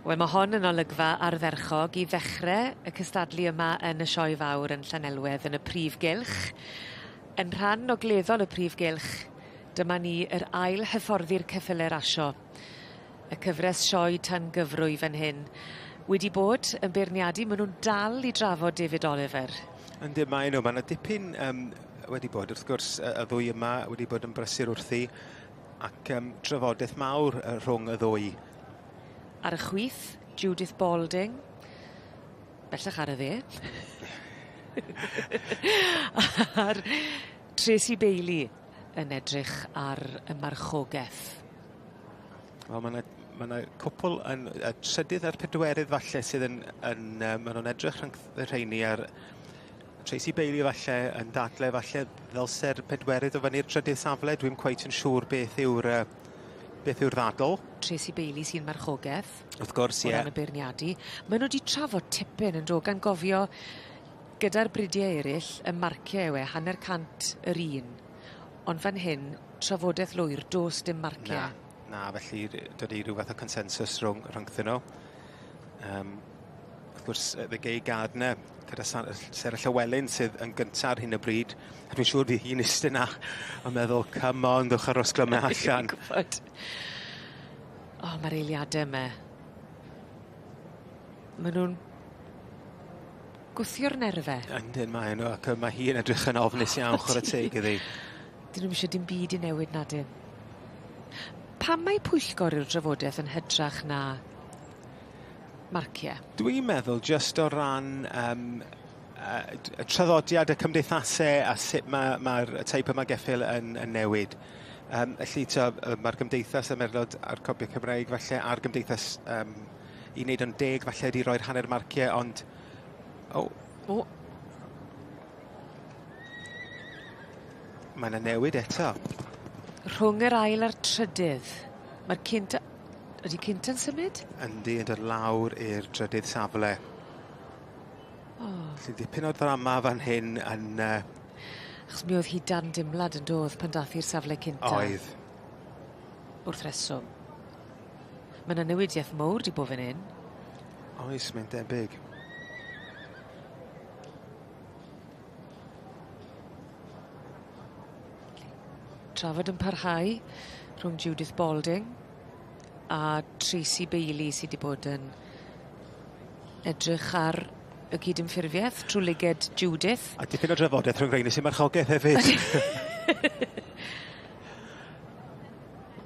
Wel, mae hon yn olygfa ardderchog I ddechrau y cystadlu yma yn y sioe fawr yn Llanelwedd yn y Prif Gylch. Yn rhan o gleddol y Prif Gylch, dyma ni yr ail hyfforddi'r ceffylau rasio. Y cyfres sioe tan gyfrwy fan hyn. Wedi bod yn beirniadu, maen nhw'n dal I drafod David Oliver. Yndi, mae nhw. Mae yna dipyn wedi bod, wrth gwrs, y ddwy yma wedi bod yn brysur wrthi, ac trafodaeth mawr rhwng y ddwy. Ar y chwith, Judith Balding, bellach ar y dde. A'r Tracy Bailey yn edrych ar y marchogaeth. Wel, mae yna cwpl yn trydydd a'r pedwerydd falle sydd maen nhw'n edrych rhwng y rheini ar Tracy Bailey falle yn dadle falle ddylse'r pedwerydd o fyny'r trydydd safle. Dwi'n cweit yn siŵr beth yw'r ddadl. Tracy Bailey sy'n marchogaeth. Wrth gwrs, ie. O ran y beirniadu. Maen nhw wedi trafod tipyn yn dod gan gofio gyda'r bridiau eraill y marciau yw hanner cant yr un. Ond fan hyn, trafodaeth lwyr, dos dim marciau. Na, felly dod I rhyw fath o consensus rhwngthyn nhw. Wrth gwrs, the Gay Gardner, gyda Sarah Llywelyn sydd yn gyntaf ar hyn o bryd. A dwi'n siŵr bydd hi'n ystod yna a meddwl, come on, dwch ar osglymau allan. O, mae'r eiliadau yma. Maen nhw'n gwthio'r nerfau. Yndyn, mae nhw, ac mae hi yn edrych yn ofnus iawn chwarae teg iddi. Dyn nhw'n eisiau dim byd I newid nadyn. Pam mae pwyllgor yw'r drafodaeth yn hytrach na marciau? Dwi'n meddwl just o ran y traddodiad y cymdeithasau a sut mae'r teip yma geffyl yn newid. Felly mae'r gymdeithas y merlod a'r Copiau Cymraeg falle a'r gymdeithas I wneud yn deg falle wedi rhoi'r hanner marciau, ond... Mae yna newid eto. Rhwng yr ail a'r trydydd, mae'r cynt... Ydy cynt yn symud? Yndi, yn dod lawr i'r drydydd safle. Felly dipyn o ddrama fan hyn yn... Achos mi oedd hi dan dimlad yn doedd pan dath i'r safle cynta. Oedd. Wrth reswm. Mae yna newidiaeth mawr Di bod fan hyn. Oes, mae'n debyg. Trafod yn parhau rhwng Judith Balding a Tracy Bailey sydd wedi bod yn edrych ar y cydymffurfiaeth trwy liged Judith. A dipyn o drafodaeth rhwng rheini sy'n marchogaeth hefyd.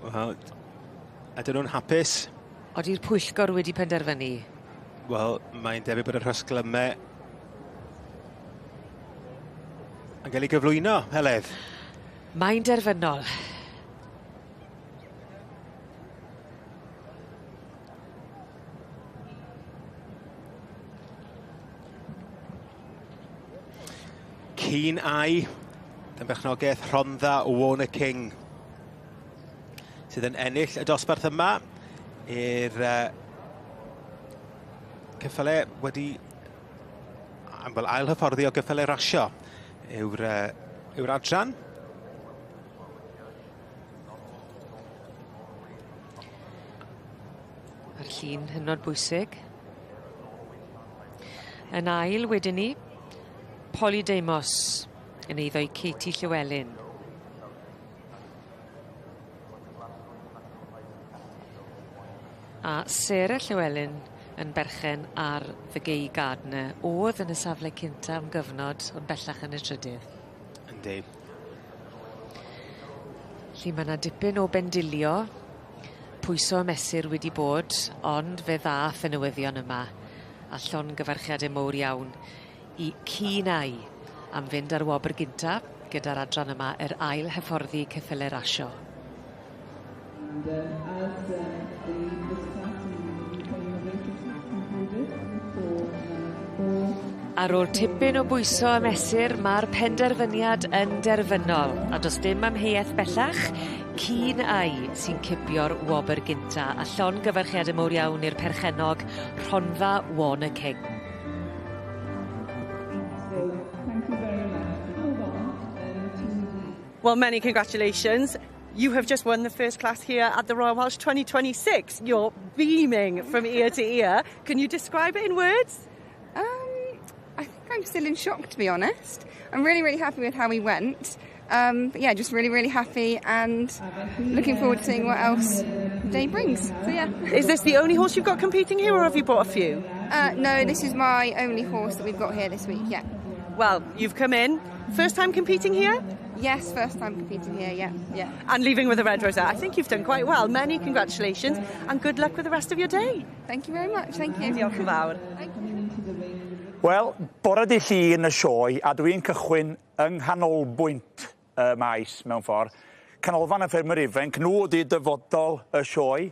Wel, ydyn nhw'n hapus? Oedi'r pwyllgor wedi penderfynu? Wel, mae'n debyg bod y rhosglymau yn cael ei gyflwyno, Heledd. Mae'n derfynol. Keen Eye, yn bechnogaeth Rhondda Warner King, sydd yn ennill y dosbarth yma i'r ceffylau wedi ail hyfforddi o geffylau rasio yw'r adran. A'r llun hynod bwysig. Yn ail wedyn ni, Polly Damos yn eiddo I Katie Llywelyn. A Sarah Llywelyn yn berchen ar The Gay Gardner oedd yn y safle cynta am gyfnod ond bellach yn y trydydd. Yndi. Lle mae yna dipyn o bendilio, pwyso y mesur wedi bod, ond fe ddath y newyddion yma a llongyfarchiadau mawr iawn I Keen Eye am fynd ar wobr gynta gyda'r adran yma yr ail hyfforddi ceffylau rasio. Ar ôl tipyn o bwyso y mesur, mae'r penderfyniad yn derfynol, a does dim amheuaeth bellach, Keen Eye sy'n cipio'r wobr gynta, a llongyfarchiadau mawr iawn i'r perchenog Rhondda Warner King. Well, many congratulations. You have just won the first class here at the Royal Welsh 2026. You're beaming from ear to ear. Can you describe it in words? I think I'm still in shock, to be honest. I'm really, really happy with how we went. But yeah, just really, really happy and looking forward to seeing what else the day brings. So yeah. Is this the only horse you've got competing here, or have you brought a few? No, this is my only horse that we've got here this week, yeah. Well, you've come in. First time competing here? Yes, first time competing here, yeah. And leaving with a red rosette. I think you've done quite well. Many congratulations and good luck with the rest of your day. Thank you very much, thank you. Diolch yn fawr. Wel, bore di Llun y sioe, a dwi'n cychwyn yng nghanolbwynt y maes mewn ffordd. Canolfan y ffermwyr ifanc, nhw ydi dyfodol y sioe.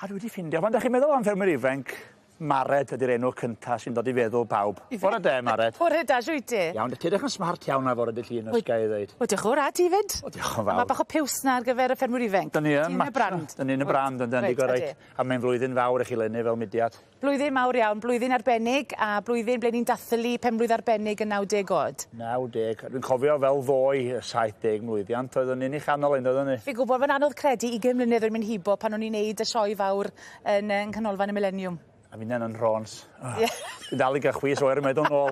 A dwi wedi ffindio, pan ydych chi'n meddwl am ffermwyr ifanc, Mared ydy'r enw cynta sy'n dod i feddwl pawb. Bore de, Mared. Bore da, siwy ti. Iawn, ti edrych yn smart iawn a fore di Llun os gai ddweud. O, diolch o'r a ti fyd. O, diolch yn fawr. Mae bach o piws na ar gyfer y ffermwyr ifanc. Dyn ni yn brand. Dyn ni'n y brand, yn dyn reit. A mae'n flwyddyn fawr i chi lenni fel mudiad. Blwyddyn mawr iawn, blwyddyn arbennig, a blwyddyn ble ni'n dathlu penblwydd arbennig yn 90 oed. 90. Dwi'n cofio fel ddoi 70 mlwyddiant, oeddwn ni'n ei chanol un, oeddwn ni. Fi gwybod fe'n anodd credu 20 mlynedd o'n mynd hibo pan o'n i'n neud y sioe fawr yn canolfan y Millennium. A fi'n yn rhons. Dwi'n dal i gychwys oer yn meddwl nôl.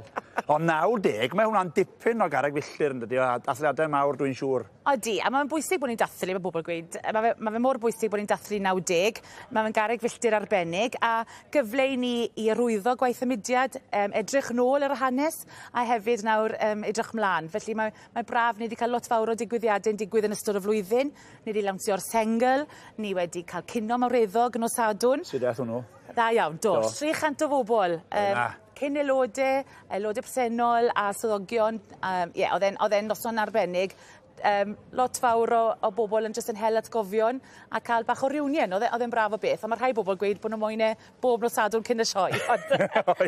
O 90, mae hwnna'n dipyn o garreg filltir yn dydi, o dathliadau mawr dwi'n siŵr. Odi, a mae'n bwysig bod ni'n dathlu, mae bobl gweud. Mae fe mor bwysig bod ni'n dathlu 90, mae'n garreg filltir arbennig, a gyfle i ni i arwyddo gwaith y mudiad, edrych nôl ar y hanes, a hefyd nawr edrych mlaen. Felly mae braf ni wedi cael lot fawr o digwyddiadau'n digwydd yn ystod y flwyddyn. Ni wedi lawntio'r sengl, ni wedi cael cino mawreddog yn o Sadwn. Sut eith hwnnw? Da iawn, do. 300 o bobl. Cyn aelodau presennol a swyddogion. Oedd e'n noson arbennig. Lot fawr o bobl yn jyst yn hel atgofion a cael bach o reunion. Oedd e'n braf o beth. A mae rhai bobl gweud bod nhw'n moyn bob nos Sadwn cyn y sioe.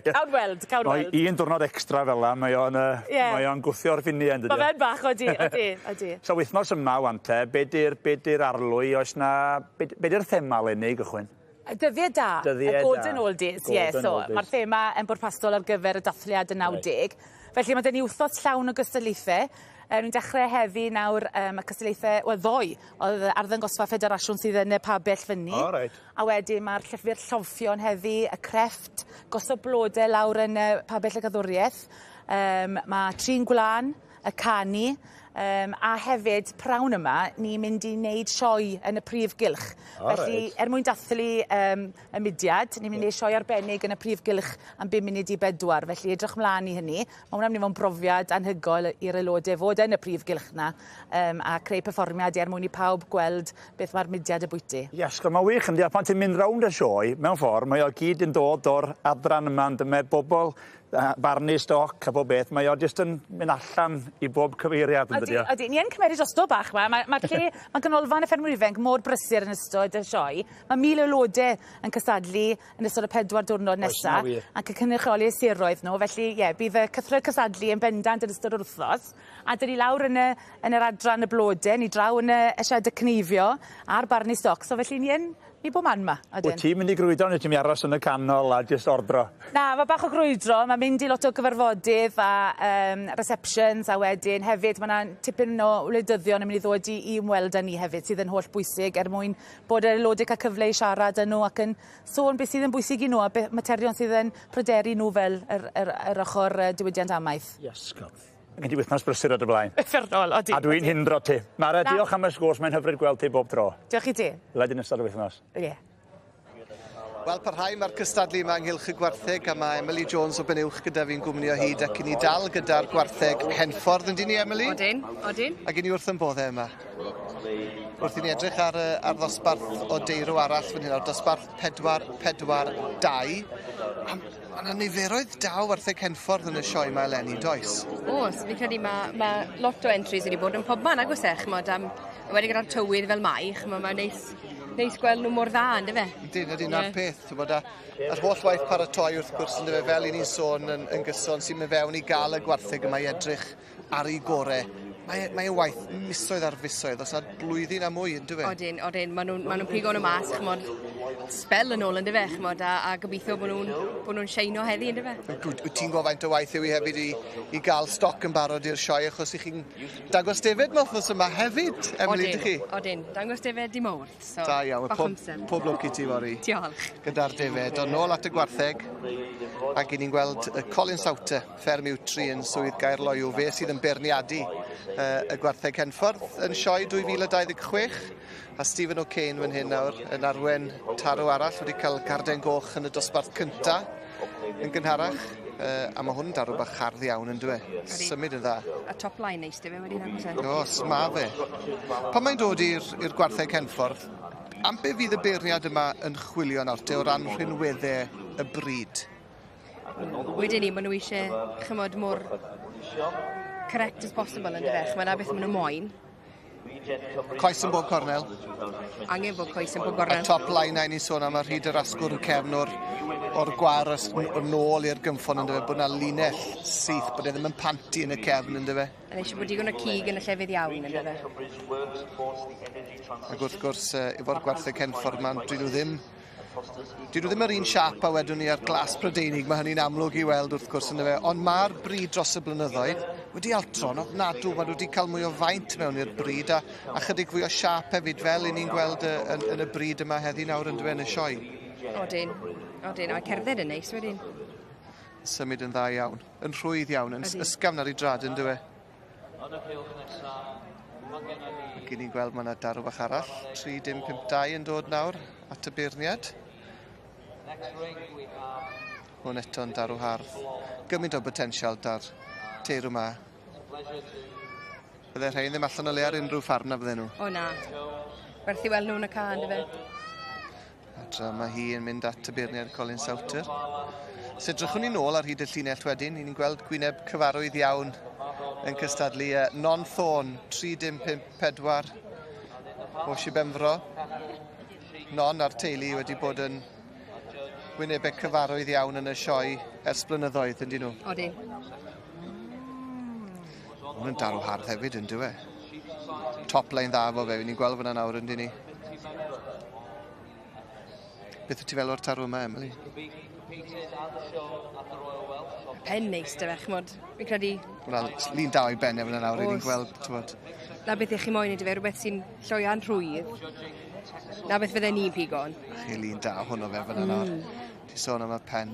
Cawn weld. Un diwrnod extra fel la, mae o'n gwthio'r ffini yn dydi. Mae fe'n bach, odi. So wythnos yma, wante, be di'r arlwy, oes na, be di'r thema lenni gychwyn? Dyddiau da, y Golden Old Days, mae'r thema yn bwrpasol ar gyfer y dathliad y 90. Felly mae dyn ni wthnos llawn o gystadlaethau. Ni'n dechrau heddi nawr y cystadlaethau, wel ddoi, oedd arddangosfa ffederasiwn sydd yn y pabell fyny. A wedyn mae'r llyfr lloffion heddi, y crefft, gosod blodau lawr yn y pabell y gaddwriaeth. Mae trin gwlan, y canu, a hefyd, prawn yma, ni'n mynd i wneud sioe yn y Prif Gylch. Felly, mwyn dathlu y mudiad, ni'n mynd i wneud sioe arbennig yn y Prif Gylch am 5 munud i 4. Felly, edrych mlaen i hynny. Mae hwnna'n mynd i fod yn brofiad anhygoel i'r aelodau fod yn y Prif Gylch na a creu perfformiad mwyn i pawb gweld beth mae'r mudiad y bwyty. Iasgo, mae wych yn di, a pan ti'n mynd rownd y sioe, mewn ffordd, mae o gyd yn dod o'r adran yma yn dyma bobl barnu stoc a bob beth, mae o jyst yn mynd allan i bob cyfeiriad yn dydi o. Ydy, ni yn cymeriad drosto bach yma. Mae canolfan y ffermwyr ifanc mor brysur yn ystod y sioe. Mae 1000 aelodau yn cystadlu yn ystod y 4 diwrnod nesaf ac yn cynrychioli siroedd nhw. Felly, bydd y cythro cystadlu yn bendant yn ystod yr wythnos. A dyn ni lawr yn yr adran y blodau, ni draw yn y sied y cnifio a'r barnu stoc. So felly ni bob man yma. Wyt ti'n mynd i grwydro neu ti'n mynd i aros yn y canol a jyst ordro? Na, mae bach o grwydro. Mae'n mynd i lot o gyfarfodydd a receptions a wedyn hefyd mae yna tipyn o wleidyddion yn mynd i ddod i ymweld â ni hefyd sydd yn holl bwysig mwyn bod yr aelodau cael cyfle i siarad â nhw ac yn sôn beth sydd yn bwysig i nhw a materion sydd yn pryderu nhw fel yr ochr diwydiant amaeth. Iasgo. Gen ti wythnos brysur ar y blaen. Uffernol, odi. A dwi'n hindro ti. Mare, diolch am y sgwrs, mae'n hyfryd gweld ti bob tro. Diolch i ti. Led yn ystod y wythnos. Wel, parhau mae'r cystadlu yma ynghylch y gwartheg a mae Emily Jones o Benuwch gyda fi'n gwmni o hyd ac i ni dal gyda'r gwartheg Henffordd yn dyn ni, Emily? Odyn. Ac i ni wrth yn boddau yma. Wrth i ni edrych ar ddosbarth o deirw arall fan hyn, o'r dosbarth 4-4-2. Mae yna niferoedd da o wartheg Henffordd yn y sioe yma eleni, does? Oes, fi'n credu mae lot o entries wedi bod yn pob man agos wedi gyda'r tywydd fel mai, mae'n neis gweld nhw mor dda, ynddo fe? Ydy, na'r peth. Yr holl waith paratoi wrth gwrs, ynddo fe, fel i ni'n sôn yn gyson sy'n mynd fewn i gael y gwartheg yma i edrych ar ei gorau Mae waith misoedd ar fusoedd, os nad blwyddyn a mwy, yn dwi? Odyn. Maen nhw'n pigo nhw mas, chymod, spel yn ôl yn dyfe, chymod, a gobeithio bod nhw'n sheino heddi yn dyfe. Wyt ti'n gwybod faint o waith yw i hefyd i gael stoc yn barod i'r sioe, achos i chi'n dangos defyd mewn wthnos yma hefyd, Emily, ydych chi? Odyn, dangos defyd dim mawr, so da iawn, bach amser. Pob lwc i ti fori. Diolch. Gyda'r defyd, ond nôl at y gwartheg, ac i ni'n gweld Colin Sauter, fferm Iwtri yn swydd Gaerloyw, fe sydd yn beirniadu y gwartheg Henffordd yn sioe 2026, a Stephen O'Kane fan hyn nawr yn arwen tarw arall wedi cael garden goch yn y dosbarth cynta yn gynharach, a mae hwn yn darw bach hardd iawn yn dwi. Symud yn dda. A top line neis dyfe wedi ddangos e. Os, ma fe. Pan mae'n dod i'r gwartheg Henffordd, am be fydd y beirniad yma yn chwilio nawr te o ran rhinweddau y bryd? Wedyn ni, maen nhw eisiau chymod mor correct as possible yn dyfech. Mae'n beth maen nhw moyn. Coes yn bob cornel. Angen bod coes yn bob cornel. A top line ni'n sôn am ar hyd yr asgwr yn cefn o'r gwar o'r nôl i'r gymffon yn dyfe, bod yna linell syth, bod e ddim yn panti yn y cefn yn dyfe. Yn eisiau bod digon o cig yn y llefydd iawn yn dyfe. Ac wrth gwrs, efo'r gwartheg Henffordd ma'n dyn nhw ddim yr un siap a wedwn ni ar glas Prydeinig, mae hynny'n amlwg i weld wrth gwrs yn dyfe, ond mae'r bryd dros y blynyddoedd wedi altron ofnadw, mae nhw wedi cael mwy o faint mewn i'r bryd a chydig fwy o siap hefyd fel i ni'n gweld yn y bryd yma heddi nawr yn dyfe yn y sioe. Odyn, a cerdded yn neis wedyn. Symud yn dda iawn, yn rhwydd iawn, yn ysgafn ar ei drad yn dyfe. Ac i ni'n gweld mae yna darw bach arall, 3.52 yn dod nawr at y beirniad. Hwn eto'n darw hardd. Gymaint o potensial dar teirw yma. Bydde rhain ddim allan o le ar unrhyw ffarm na bydde nhw. O na. Werth i weld nhw'n y can, dyfe. A dra mae hi yn mynd at y beirniad Colin Sauter. So edrychwn ni nôl ar hyd y llinell wedyn, ni'n gweld gwyneb cyfarwydd iawn yn cystadlu non-thorn 3.54 o Sibenfro. Non a'r teulu wedi bod yn wynebau cyfarwydd iawn yn y sioe ers blynyddoedd, yn dyn nhw? Odyn. Hwn yn darw hardd hefyd, yn dywe. Top line dda fo fe, ni'n gweld fyna nawr, yn dyn ni. Beth wyt ti fel o'r tarw yma, Emily? Pen neis, dyfe, chymod. Fi'n credu... Wel, lun daw i benne fyna nawr, ni'n gweld, tywod. Na beth eich chi moyn i dyfe, rhywbeth sy'n lloia'n rhwydd. Na beth fydde ni'n pigon. Chi lun da hwnnw fe fyna nawr. Ti sôn am y pen.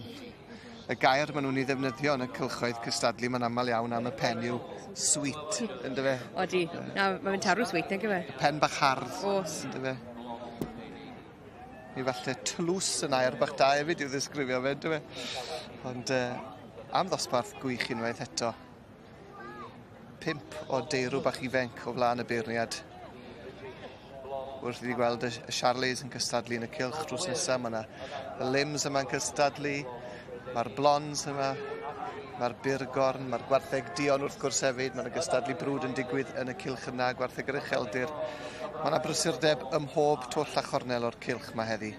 Y gair maen nhw'n ei ddefnyddio yn y cylchoedd cystadlu, mae'n aml iawn am y pen yw sweet, yn dyfe? Odi, na, mae'n tarw sweet, nag yfe? Pen bach hardd, yn dyfe? Ni falle tlws yn air bach da hefyd i'w ddisgrifio fe, yn dyfe? Ond am ddosbarth gwych unwaith eto. 5 o deirw bach ifenc o flaen y beirniad. Wrth i ni gweld y Charlies yn cystadlu yn y cylch drws nesaf, mae yna y limbs yma'n cystadlu, mae'r blonds yma, mae'r burgorn, mae'r gwartheg dion wrth gwrs hefyd, mae'n y gystadlu brwd yn digwydd yn y cylch yna, gwartheg yr ucheldir. Mae yna brysurdeb ym mhob twll a chornel o'r cylch yma heddi.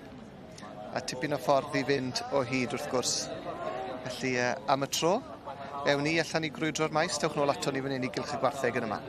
A tipyn o ffordd i fynd o hyd wrth gwrs. Felly am y tro, ewn ni allan i grwydro'r maes, dewch nôl ato ni fan hyn i gylch y gwartheg yn yma.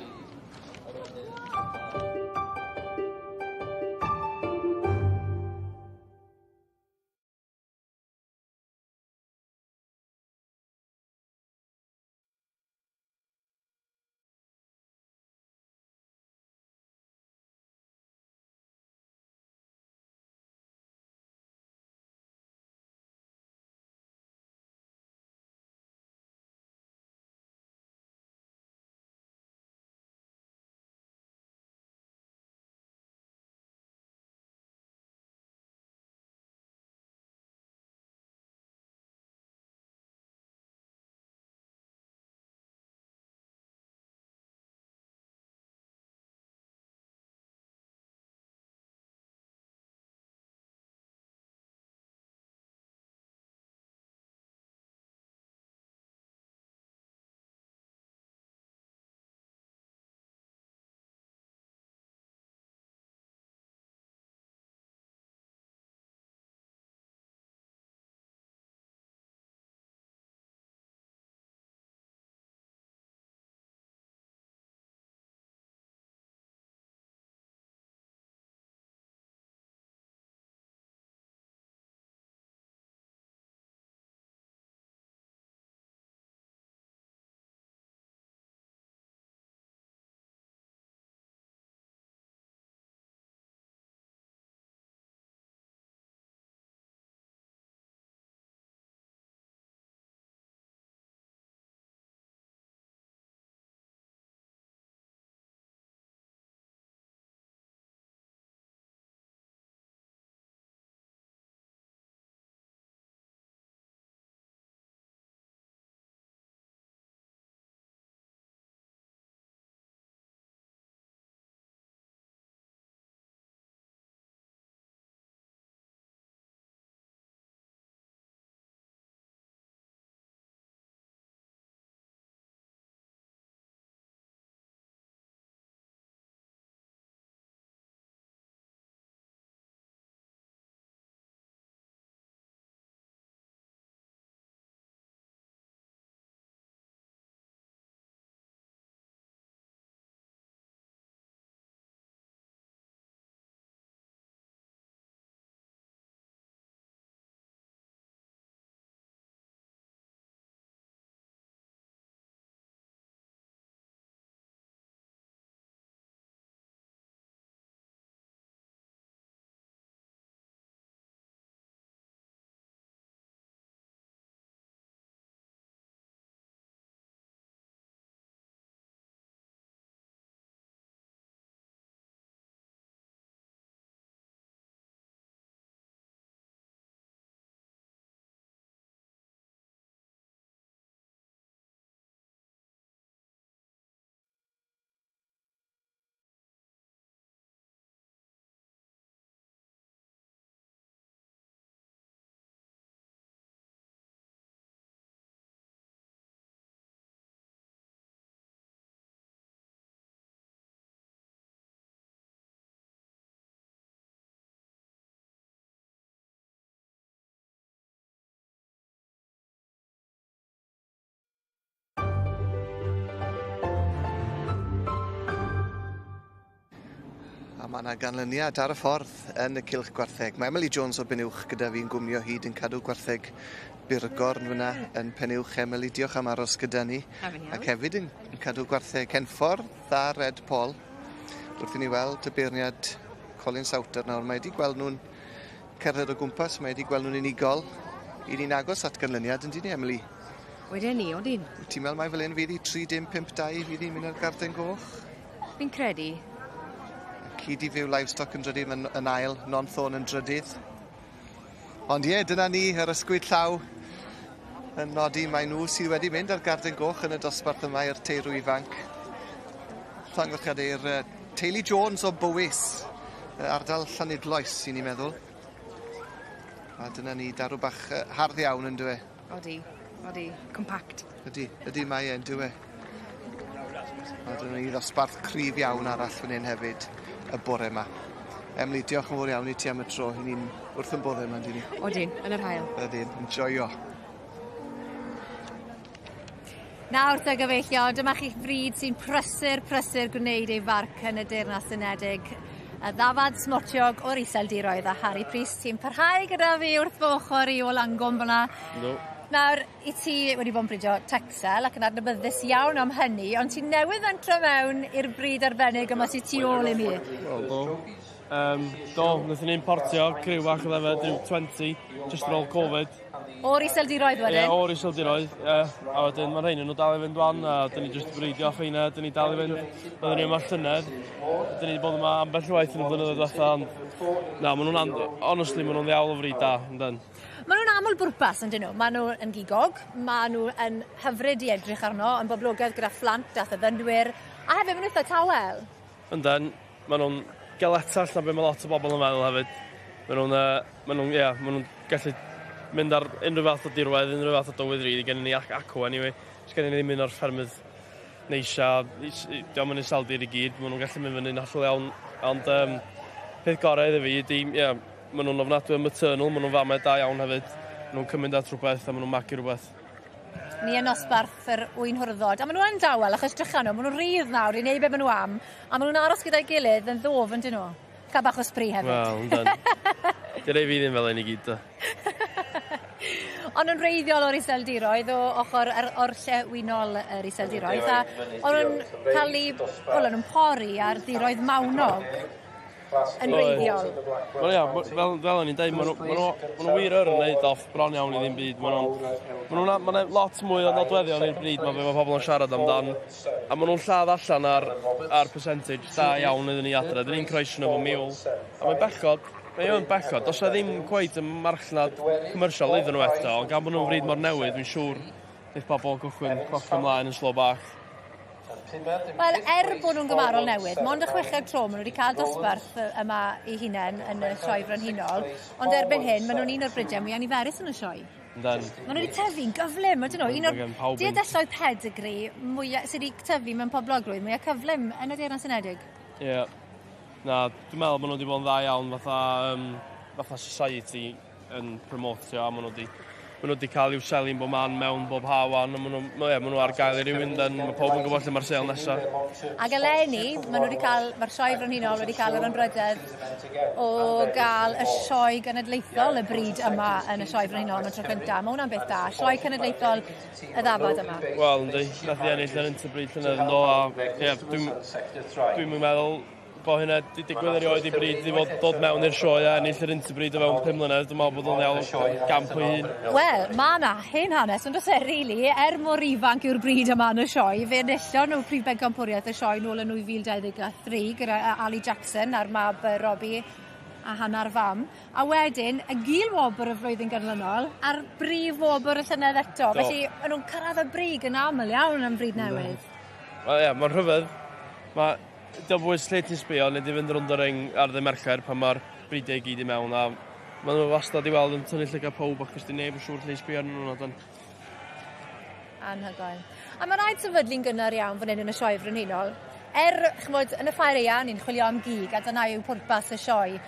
mae yna ganlyniad ar y ffordd yn y Gylch gwartheg. Mae Emily Jones o Benuwch gyda fi'n gwmnio hyd yn cadw gwartheg Burgorn fyna yn Penuwch. Emily, diolch am aros gyda ni. Ac hefyd yn cadw gwartheg Henffordd a Red Paul. Wrth i ni weld y beirniad Colin Sauter nawr. Mae wedi gweld nhw'n cerdded o gwmpas, mae wedi gweld nhw'n unigol. I ni'n agos at ganlyniad yn dyn ni, Emily? Wedyn ni, odyn. Ti'n meddwl mai fel un fydd i 3-5-2 fydd i'n mynd ar garden goch? Fi'n credu. Cyd i fyw livestock yn drydydd yn ail, non-thorn yn drydydd. Ond ie, dyna ni, yr ysgwyd llaw yn nodi. Mae nhw sydd wedi mynd ar garden goch yn y dosbarth yma i'r teirw ifanc. Llongyfarchiad i'r teulu Jones o Bowys, ardal Llanidloes, sy'n ni'n meddwl. A dyna ni, darw bach hardd iawn yn dwi. Odi, compact. Ydy mae e'n dwi. A dyna ni ddosbarth cryf iawn arall fan hyn hefyd y bore yma. Emily, diolch yn fawr iawn i ti am y tro. I ni'n wrth yn bodde yma, dyn ni. Odyn, yn yr hael. Ydyn, enjoyo. Nawr te gyfeillio, dyma chi'ch bryd sy'n prysur gwneud ei farc yn y Deyrnas Unedig. Y ddafad smotiog o'r Iseldiroedd a Harry Prif sy'n parhau gyda fi wrth fy ochr i o Langwm fyna. Nawr, i ti wedi bod yn bridio Texel ac yn adnabyddus iawn am hynny, ond ti'n newydd entro mewn i'r bryd arbennig yma sy'n tu ôl i mi. Do, wnaethon ni'n portio criw bach o ddefed ryw 20, just ar ôl Covid. O'r Iseldiroedd wedyn? Ie, o'r Iseldiroedd, a wedyn mae'r rhain yn nhw dal i fynd wan, a dyn ni jyst breidio ffeina, dyn ni dal i fynd, byddwn ni yma llynedd, dyn ni wedi bod yma ambell waith yn y blynyddoedd fatha, ond na, honestly, maen nhw'n ddiawl o frid da, yndyn. Maen nhw'n aml bwrpas, yndyn nhw. Maen nhw yn gigog, maen nhw yn hyfryd i edrych arno, yn boblogaidd gyda phlant a thyddyndwyr, a hefyd maen nhw'n eitha tawel. Yndyn, maen nhw'n geletach na be mae lot o bobl yn meddwl hefyd. Maen nhw'n gallu mynd ar unrhyw fath o dirwedd, unrhyw fath o dywydd ryd, gen ni acw anyway. Gen ni ddim mynd ar ffermydd neisia, diolch yn iseldir i gyd, maen nhw'n gallu mynd fyny'n hollol iawn, ond peth gorau iddo fi, maen nhw'n ofnadwy yn maternal, maen nhw'n famau da iawn hefyd, maen nhw'n cymryd at rhywbeth a maen nhw'n magu rhywbeth. Ni yn osbarth yr wyn hwrddod, a maen nhw'n dawel achos drychan nhw, maen nhw'n rhydd nawr i wneud be maen nhw am, a maen nhw'n aros gyda'i gilydd yn ddof yn dyn nhw. Ca bach o sbri hefyd. Wel, yndan. Di rei fi ddim fel ein i gyd, da. Ond yn reiddiol o'r Iseldiroedd o ochr o'r lle winol yr Iseldiroedd, a o'n nhw'n pori ar ddiroedd mawnog yn reiddiol. Fel o'n i'n dweud, maen nhw wir yn gwneud off bron iawn i ddim byd. Maen nhw'n lot mwy o nodweddion i'r bryd mae pobl yn siarad amdan, a maen nhw'n lladd allan ar percentage da iawn iddyn ni adre. Dyn ni'n croesio nhw fo miwl, a mae'n bechod. Mae yw'n bechod, os oedd ddim gweith yn marchnad commercial iddyn nhw eto, ond gan bod nhw'n bryd mor newydd, dwi'n siŵr beth pobl cychwyn ymlaen yn slo bach. Wel, bod nhw'n gymarol newydd, mond y 6 tro maen nhw wedi cael dosbarth yma i hunain yn y sioe frenhinol, ond erbyn hyn, maen nhw'n un o'r brydiau mwy aniferus yn y sioe. Maen nhw wedi tyfu'n gyflym, ydyn nhw, un o'r diadelloedd pedigree sydd wedi tyfu mewn poblogrwydd mwy cyflym yn y Deyrnas Unedig. Ie. Na, dwi'n meddwl bod nhw wedi bod yn dda iawn fatha society yn promotio, a maen nhw wedi cael i'w selin bob man mewn bob hawan, a maen nhw ar gael i rywun, mae pob yn gwybod lle mae'r sale nesaf. Ac eleni, mae'r sioe frenhinol wedi cael yr ymrydedd o gael y sioe genedlaethol y bryd yma yn y sioe frenhinol yn y tro cyntaf. Mae hwnna'n beth da, sioe genedlaethol y ddafod yma. Wel, ynddi, nath i ennill yn Interbryd llynedd yn do, a dwi'n meddwl bod hynna wedi digwydd erioed i bryd i fod dod mewn i'r sioe a ennill yr Interbryd o fewn 5 mlynedd. Dwi'n meddwl bod o'n iawn gamp o hun. Wel, mae yna hen hanes, ond os rili, mor ifanc yw'r bryd yma yn y sioe, fe enillon nhw prif bencampwriaeth y sioe nôl yn 2023 gyda Ali Jackson a'r mab Robbie a hannar fam. A wedyn, y gil wobr y flwyddyn ganlynol a'r brif wobr y llynedd eto. Felly, maen nhw'n cyrraedd y brig yn aml iawn am bryd newydd. Wel, ie, mae'n rhyfedd. Dwi'n bwys lle ti'n sbio, nid i fynd rwnd o'r ring ar dde Mercher pan mae'r bridiau i gyd i mewn, a maen nhw wastad i weld yn tynnu llygau pob ac os di neb yn siŵr lle i sbio arnyn nhw'n adon. Anhygoel. A mae rhaid sefydlu'n gynnar iawn fan hyn yn y sioe frenhinol. Chymod, yn y ffair eia, ni'n chwilio am gig, a dyna yw pwrpas y sioe,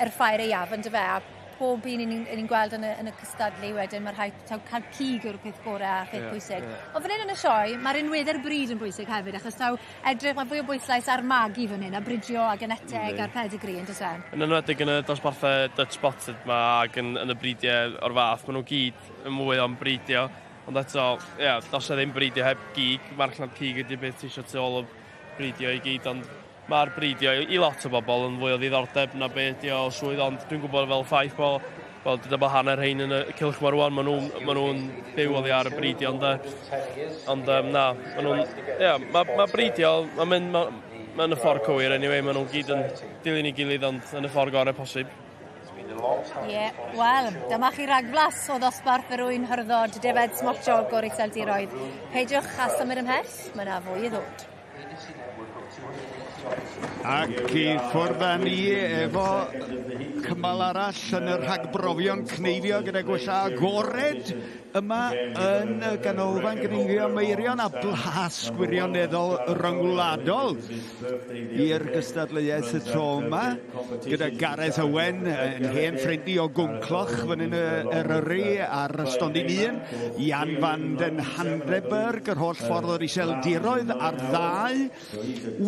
yr ffair eiaf, yn dyfe, a pob un ni'n gweld yn y cystadlu wedyn, mae rhaid cael cig yw'r peth gorau a peth pwysig. Ond fan hyn yn y sioe, mae'r unwedau'r bryd yn bwysig hefyd, achos taw edrych mae fwy o bwyslais ar magu fan hyn, a bridio a geneteg a'r pedigree yn dysau. Yn enwedig yn y dosbarthau Dutch Spotted ma ac yn y bridiau o'r fath, maen nhw gyd yn mwy o'n bridio. Ond eto, dos e ddim bridio heb gig, marchnad cig ydy beth ti eisiau tu ôl o bridio i gyd, ond mae'r bridio i lot o bobl yn fwy o ddiddordeb na beth ydi o swydd, ond dwi'n gwybod fel ffaith bo, wel, dyda bo hanner hein yn y Gylch ma rwan, maen nhw'n byw oddi ar y bridio, ond na, mae bridio, mae'n y ffordd cywir, anyway, maen nhw'n gyd yn dilyn i gilydd, ond yn y ffordd gorau posib. Wel, dyma chi ragflas o ddosbarth fy rwy'n hyrdod Dydd smotiol o'r Iseldiroedd. Peidiwch a symud ymhell, mae yna fwy i ddod. Ac i ffwrdd â ni efo cymal arall yn y rhagbrofion cneifio gyda gwella agored yma yn y ganolfan gneifio Meirion a blas gwirioneddol ryngwladol i'r gystadleuaeth y tro yma gyda Gareth Owen yn hen ffrindu o Gwncloch fan yn y Eryri ar stondin 1, Jan van den Handleberg yr holl ffordd o'r Iseldiroedd ar 2,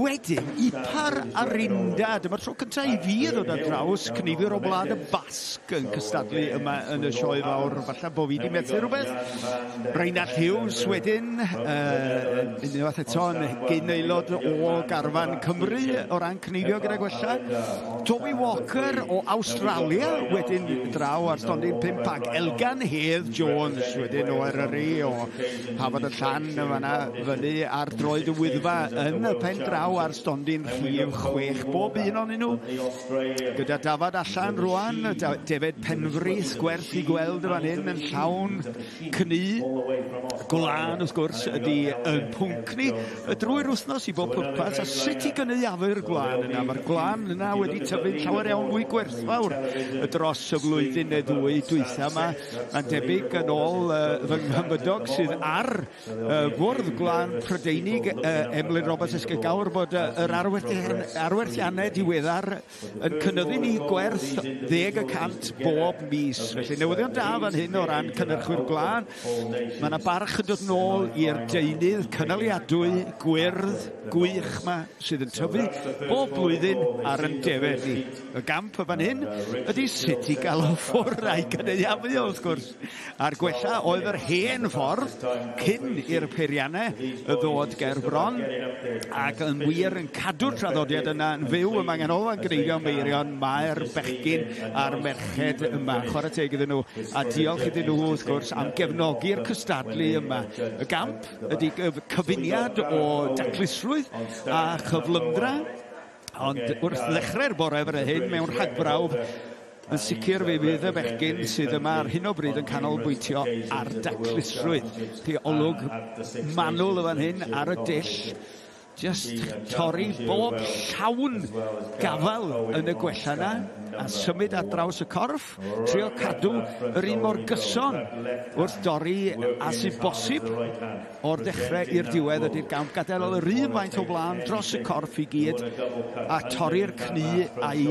wedyn Ipar Arinda, dyma'r tro cyntaf i fi ddod ar draws cneifwyr o Wlad y Basg yn cystadlu yma yn y sioe fawr, falle bo fi wedi methu rhywbeth. Reinald Hughes wedyn, unwaith eto yn gyn aelod o Garfan Cymru o ran cneifio gyda gwella. Toby Walker o Australia wedyn draw ar stondin 5 ag Elgan Hedd Jones wedyn o Eryri o Hafod y Llan yma fyny ar droed y Wyddfa yn y pen draw ar stondin rhif 6, bob un o'n nhw. Gyda Dafad allan rwan, Defed Penfrith, gwerth i gweld y fan hyn yn llawn cnu. Gwlan, wrth gwrs, ydy yn pwnc ni. Drwy'r wythnos i bob pwrpas, a sut i gynaeafu'r gwlan yna? Mae'r gwlan yna wedi tyfu'n llawer iawn fwy gwerthfawr dros y flwyddyn neu ddwy dwytha yma. Mae'n debyg yn ôl fy nghymydog sydd ar bwrdd gwlan Prydeinig, Emlyn Roberts Esgygawr, bod yr arwerthiannau diweddar yn cynyddu ni gwerth 10% bob mis. Felly newyddion da fan hyn o ran cynnyrchwyr gwlan. Mae yna barch yn dod nôl i'r deunydd cynaliadwy gwyrdd gwych yma sydd yn tyfu bob blwyddyn ar yn defed ni. Y gamp y fan hyn ydy sut i gael o ffwrdd a'i gynaeafu wrth gwrs. A'r gwella oedd yr hen ffordd cyn i'r peiriannau y ddod ger bron ac yn wir yn cadw'r traddodiad yna yn fyw yma ganolfan gneifio Meirion. Mae'r bechgyn a'r merched yma, chwarae teg iddyn nhw, a diolch iddyn nhw wrth gwrs am gefnogi'r cystadlu yma. Y gamp ydy cyfuniad o daclusrwydd a chyflymdra, ond wrth ddechrau'r bore fyr hyn mewn rhagbrawf yn sicr fe fydd y bechgyn sydd yma ar hyn o bryd yn canolbwyntio ar daclusrwydd. Chi olwg manwl y fan hyn ar y dull, just torri bob llawn gafal yn y gwella yna a symud ar draws y corff, trio cadw yr un mor gyson wrth dorri a sydd bosib o'r dechrau i'r diwedd ydy'r gamp gadael yr un faint o blaen dros y corff i gyd a torri'r cnu a'i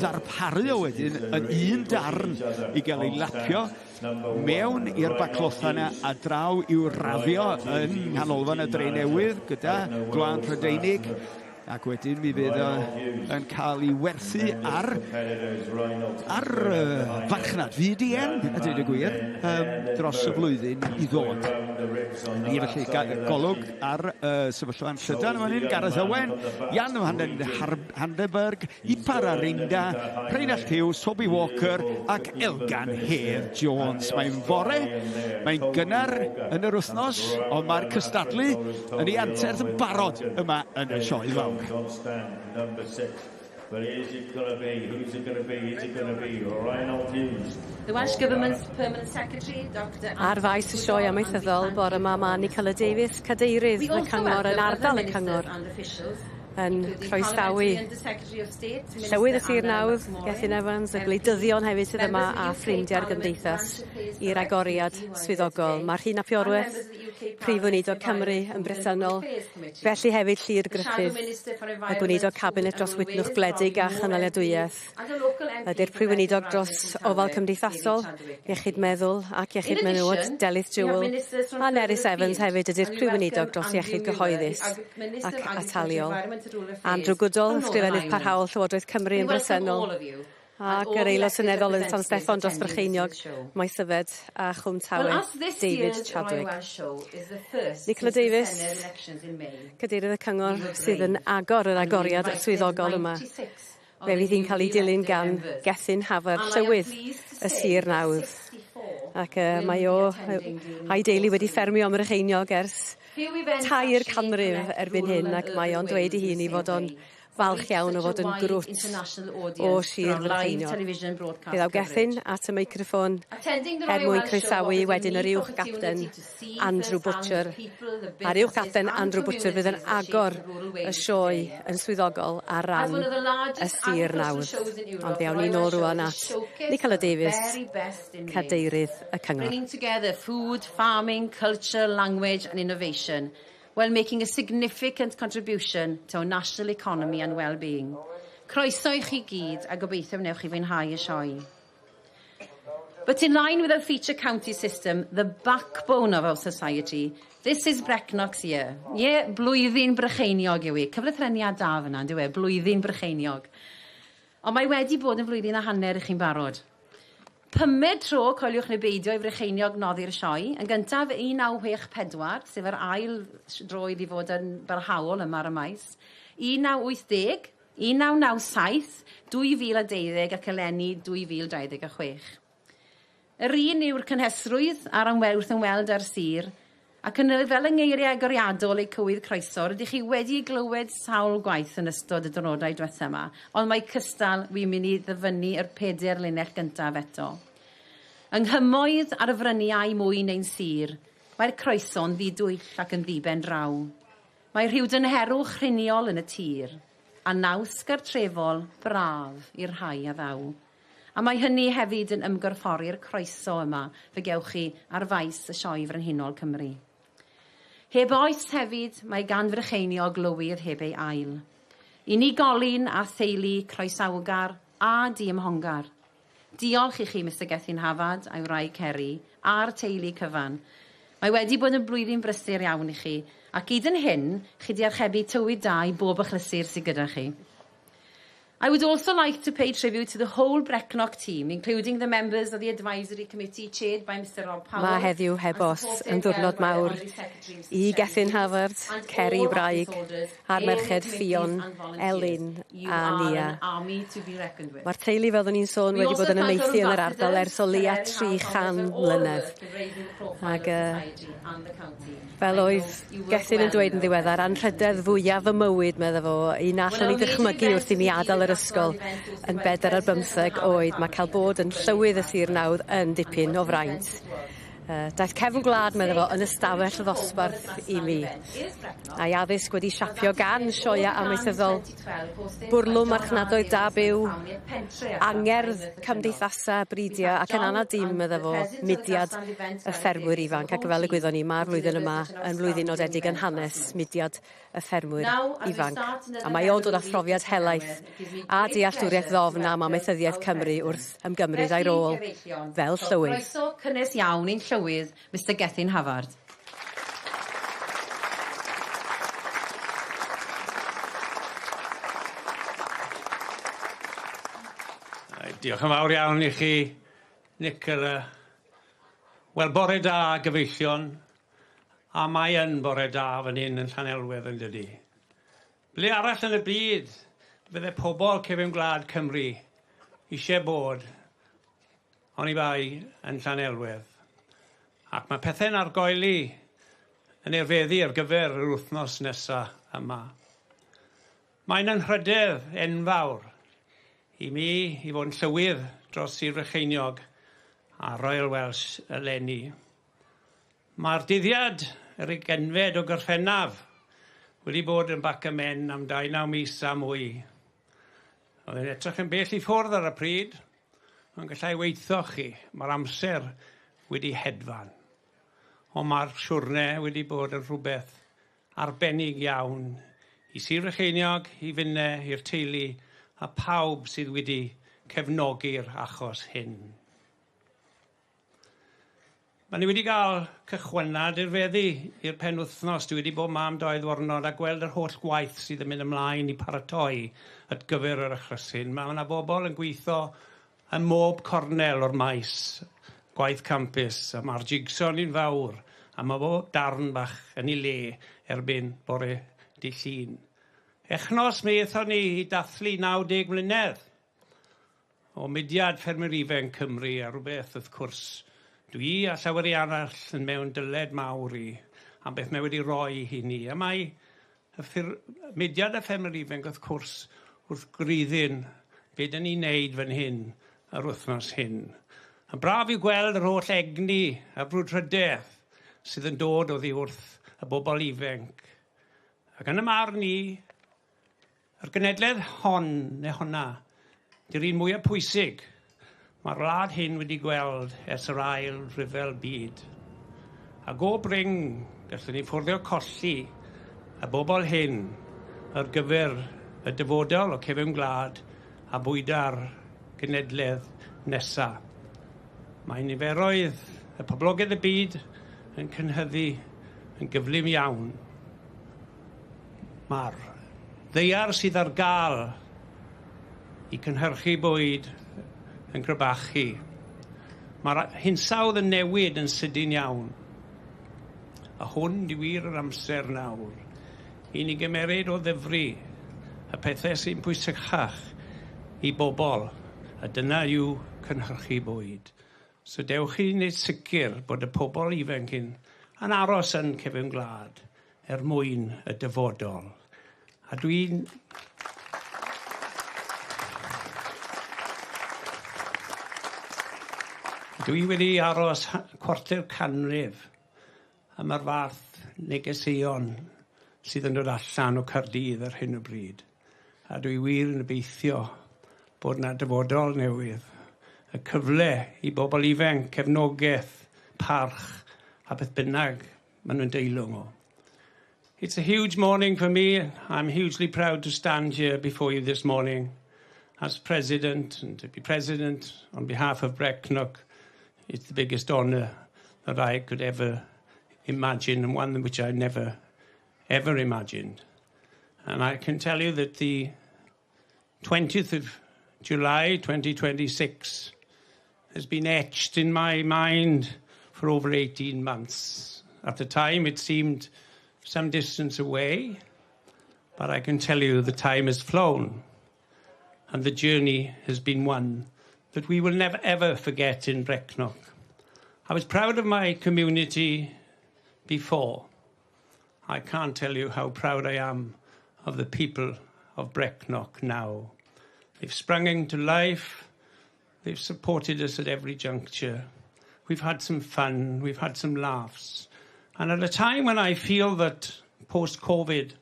ddarparu o wedyn yn un darn i gael ei lapio mewn i'r baclotha yna a draw i'w raddio yn nghanolfan y Dre Newydd gyda Gwlan Prydeinig ac wedyn mi fydd yn cael ei werthu ar farchnad fyd-eang, a dweud y gwir, dros y flwyddyn i ddod. Ni felly golwg ar sefyllfa'n Llydan yma hyn, Gareth Owen, Jan van den Handleberg, Ipar Arinda, Reinald Hughes, Toby Walker ac Elgan Hedd Jones. Mae'n fore, mae'n gynnar yn yr wythnos, ond mae'r cystadlu yn ei anterth yn barod yma yn y sioe fawr. Number 6. But is it going to be? Who's it going to be? Is it going to be Reinald Hughes? The Welsh Government's Permanent Secretary, Dr. Ar faes y sioe amaethyddol, bore yma mae Nicola Davies, cadeirydd y cyngor yn ardal y cyngor, yn croesawu Llywydd y Sir Nawdd, Gethin Evans, y gwleidyddion hefyd sydd yma a ffrindiau'r gymdeithas i'r agoriad swyddogol. Mae'r hun a Piorweth Prif Weinidog Cymru yn bresennol, felly hefyd Llyr Gruffydd, a Gweinidog Cabinet dros Wydnwch Gwledig a Chynaliadwyeth. Ydy'r Prif Weinidog dros Ofal Cymdeithasol, Iechyd Meddwl ac Iechyd Menywod Delyth Jewel, a Nerys Evans hefyd ydy'r Prif Weinidog dros Iechyd Gyhoeddus ac Ataliol. Andrew Goodall, ysgrifennydd parhaol Llywodraeth Cymru yn bresennol, ac yr aelod seneddol yn San Steffan dros Brycheiniog, Maes Yfed a Chwm Tawe, David Chadwick. Nicola Davies, cadeirydd y cyngor sydd yn agor yr agoriad swyddogol yma. Fe fydd hi'n cael ei dilyn gan Gethin Hafar Llywydd, y Sir Nawdd. Ac mae a'i deulu wedi ffermio am Brycheiniog ers tair canrif erbyn hyn, ac mae o'n dweud i hun i fod o'n falch iawn o fod yn grwt o Sir Brycheiniog. Fe ddaw Gethin at y meicroffon mwyn croesawu wedyn yr uwch gapten Andrew Butcher. A'r uwch gapten Andrew Butcher fydd yn agor y sioe yn swyddogol ar ran y Sir Nawdd. Ond fe awn ni nôl rwan at Nicola Davies, cadeirydd y cyngor. Bringing together food, farming, culture, language and innovation, while making a significant contribution to our national economy and well-being. Croeso I chi gyd a gobeithio wnewch chi fwynhau y sioe. But in line with our feature county system, the backbone of our society, this is Brecknock's year. Blwyddyn Brycheiniog yw i. Cyfrifreniad da fyna, yw e? Blwyddyn Brycheiniog. Ond mae wedi bod yn flwyddyn a hanner I chi'n barod. 5 tro coeliwch neu beidio I Frycheiniog noddi'r sioe. Yn gyntaf 1964, sef yr ail droed I fod yn barhaol yma ar y maes. 1980, 1997, 2012 ac eleni 2026. Yr un yw'r cynhesrwydd ar ymwelwth yn weld ar sir, ac yn fel yng ngeiriau agoriadol eu cywydd croeso, rydych chi wedi glywed sawl gwaith yn ystod y diwrnodau diwethaf yma, ond mae cystal wi'n mynd I ddyfynnu yr 4 linell gyntaf eto. Yng nghymoedd ar y fryniau mwy neu'n sir, mae'r croeso'n ddidwyll ac yn ddiben draw. Mae rhyw dynherwch rhiniol yn y tir, a naws gartrefol braf i'r rhai a ddaw. A mae hynny hefyd yn ymgorffori'r croeso yma fe gewch chi ar faes y sioe Frenhinol Cymru. Heb oes hefyd, mae gan Frycheiniog lywydd heb ei ail. Unigolyn a theulu croesawgar a diymhongar. Diolch I chi, Mr Gethin Hafad a'i wraig Ceri, a'r teulu cyfan. Mae wedi bod yn blwyddyn brysur iawn I chi, ac hyd yn hyn, chi di archebu tywyd da I bob achlysur sydd gyda chi. I would also like to pay tribute to the whole Brecknock team, including the members of the advisory committee chaired by Mr Rob Powell. Mae heddiw heb os yn diwrnod mawr I Gethin Hafard, Ceri Wraig, a'r merched Ffion, Elin a Nia. Mae'r teulu fel ni'n sôn wedi bod yn ymeithi yn yr ardal ers o leia 300 mlynedd. Ac fel oedd Gethin yn dweud yn ddiweddar, anrhydedd fwyaf y mywyd, medda fo, un allwn ni ddychmygu wrth I ni adael yr ysgol yn 4 ar 15 oed, mae cael bod yn llywydd y Sir Nawdd yn dipyn o fraint. Daeth cefn gwlad, medda fo, yn ystafell y ddosbarth I mi. A'i addysg wedi siapio gan sioia amaethyddol, bwrlwm marchnadoedd da byw, angerdd cymdeithasa, bridia, ac yn anadym, medda fo, mudiad y ffermwyr ifanc. Ac fel y gwyddon ni, mae'r flwyddyn yma yn flwyddyn nodedig yn hanes mudiad y ffermwyr ifanc. A mae o'n dod â phrofiad helaeth a dealltwriaeth ddofn am amaethyddiaeth Cymru wrth ymgymryd a'i rôl fel llywydd. Croeso cynnes iawn i'n llywydd, Mr Gethin Hafard. Diolch yn fawr iawn I chi, Nicola. Wel, bore da gyfeillion, a mae yn bore da fan hyn yn Llanelwedd yn dydi. Ble arall yn y byd bydde pobl cefn gwlad Cymru eisiau bod oni bai yn Llanelwedd. Ac mae pethau'n argoeli yn erfeddu ar gyfer yr wythnos nesaf yma. Mae'n anrhydedd enfawr I mi I fod yn llywydd dros Sir Frycheiniog a Royal Welsh eleni. Mae'r dyddiad yr 20 o Gorffennaf wedi bod yn bac ymen am 29 mis a mwy. Oedd yn edrych yn bell I ffwrdd ar y pryd, ond gallai weithio chi, mae'r amser wedi hedfan. ond mae'r siwrne wedi bod yn rhywbeth arbennig iawn i Sir Frycheiniog, i Finnau, i'r teulu, a pawb sydd wedi cefnogi'r achos hyn. Mae ni wedi cael cychwynnad i'r feddi i'r penwythnos. Dwi wedi bod yma am 2 ddiwrnod a gweld yr holl gwaith sydd yn mynd ymlaen i paratoi at gyfer yr achos hyn. Mae yna bobl yn gweithio ym mob cornel o'r maes, gwaith campus, a mae'r jigsaw ni'n fawr, a mae bob darn bach yn ei le erbyn bore dydd Llun. Echnos mi eithon ni i dathlu 90 mlynedd o mudiad ffermwyr ifanc Cymru, a rhywbeth wrth gwrs dwi a llawer i arall yn mewn dyled mawr i am beth mae wedi roi i ni. A mae mudiad y ffermwyr ifanc wrth gwrs wrth gryddyn be dyn ni'n neud fan hyn yr wythnos hyn. A braf i gweld yr holl egni a brwdfrydedd sydd yn dod oddi wrth y bobl ifanc. Ac yn y marn ni, yr genedledd honna, di'r un mwyaf pwysig mae'r wlad hyn wedi gweld ers yr ail rhyfel byd. Ac o bring, gallwn ni ffwrddio colli y bobl hyn ar gyfer y dyfodol o cefn gwlad a bwyda'r genedledd nesaf. Mae niferoedd y poblogaidd y byd yn cynhyddu yn gyflym iawn. Mae'r ddeiar sydd ar gael i cynhyrchu bwyd yn grybachu. Mae'r hinsawdd yn newid yn sydyn iawn. A hwn di wir yr amser nawr i ni gymeryd o ddifri y pethau sy'n pwysicach i bobl, a dyna yw cynhyrchu bwyd. So dewch i wneud sicr bod y pobl ifanc yn aros yn cefn gwlad mwyn y dyfodol. A dwi'n Dwi wedi aros 25 canrif am yr fath negeseuon sydd yn dod allan o Caerdydd ar hyn o bryd. A dwi wir yn obeithio bod yna dyfodol newydd, y cyfle i bobl ifanc, cefnogaeth, parch a beth bynnag maen nhw'n deilwng o. It's a huge morning for me. I'm hugely proud to stand here before you this morning as president, and to be president on behalf of Brecknock. It's the biggest honour that I could ever imagine, and one which I never, ever imagined. And I can tell you that the 20th of July 2026 has been etched in my mind for over 18 months. At the time, it seemed some distance away, but I can tell you the time has flown, and the journey has been one that we will never ever forget in Brecknock. I was proud of my community before. I can't tell you how proud I am of the people of Brecknock now. They've sprung into life. They've supported us at every juncture. We've had some fun. We've had some laughs. And at a time when I feel that post-COVID,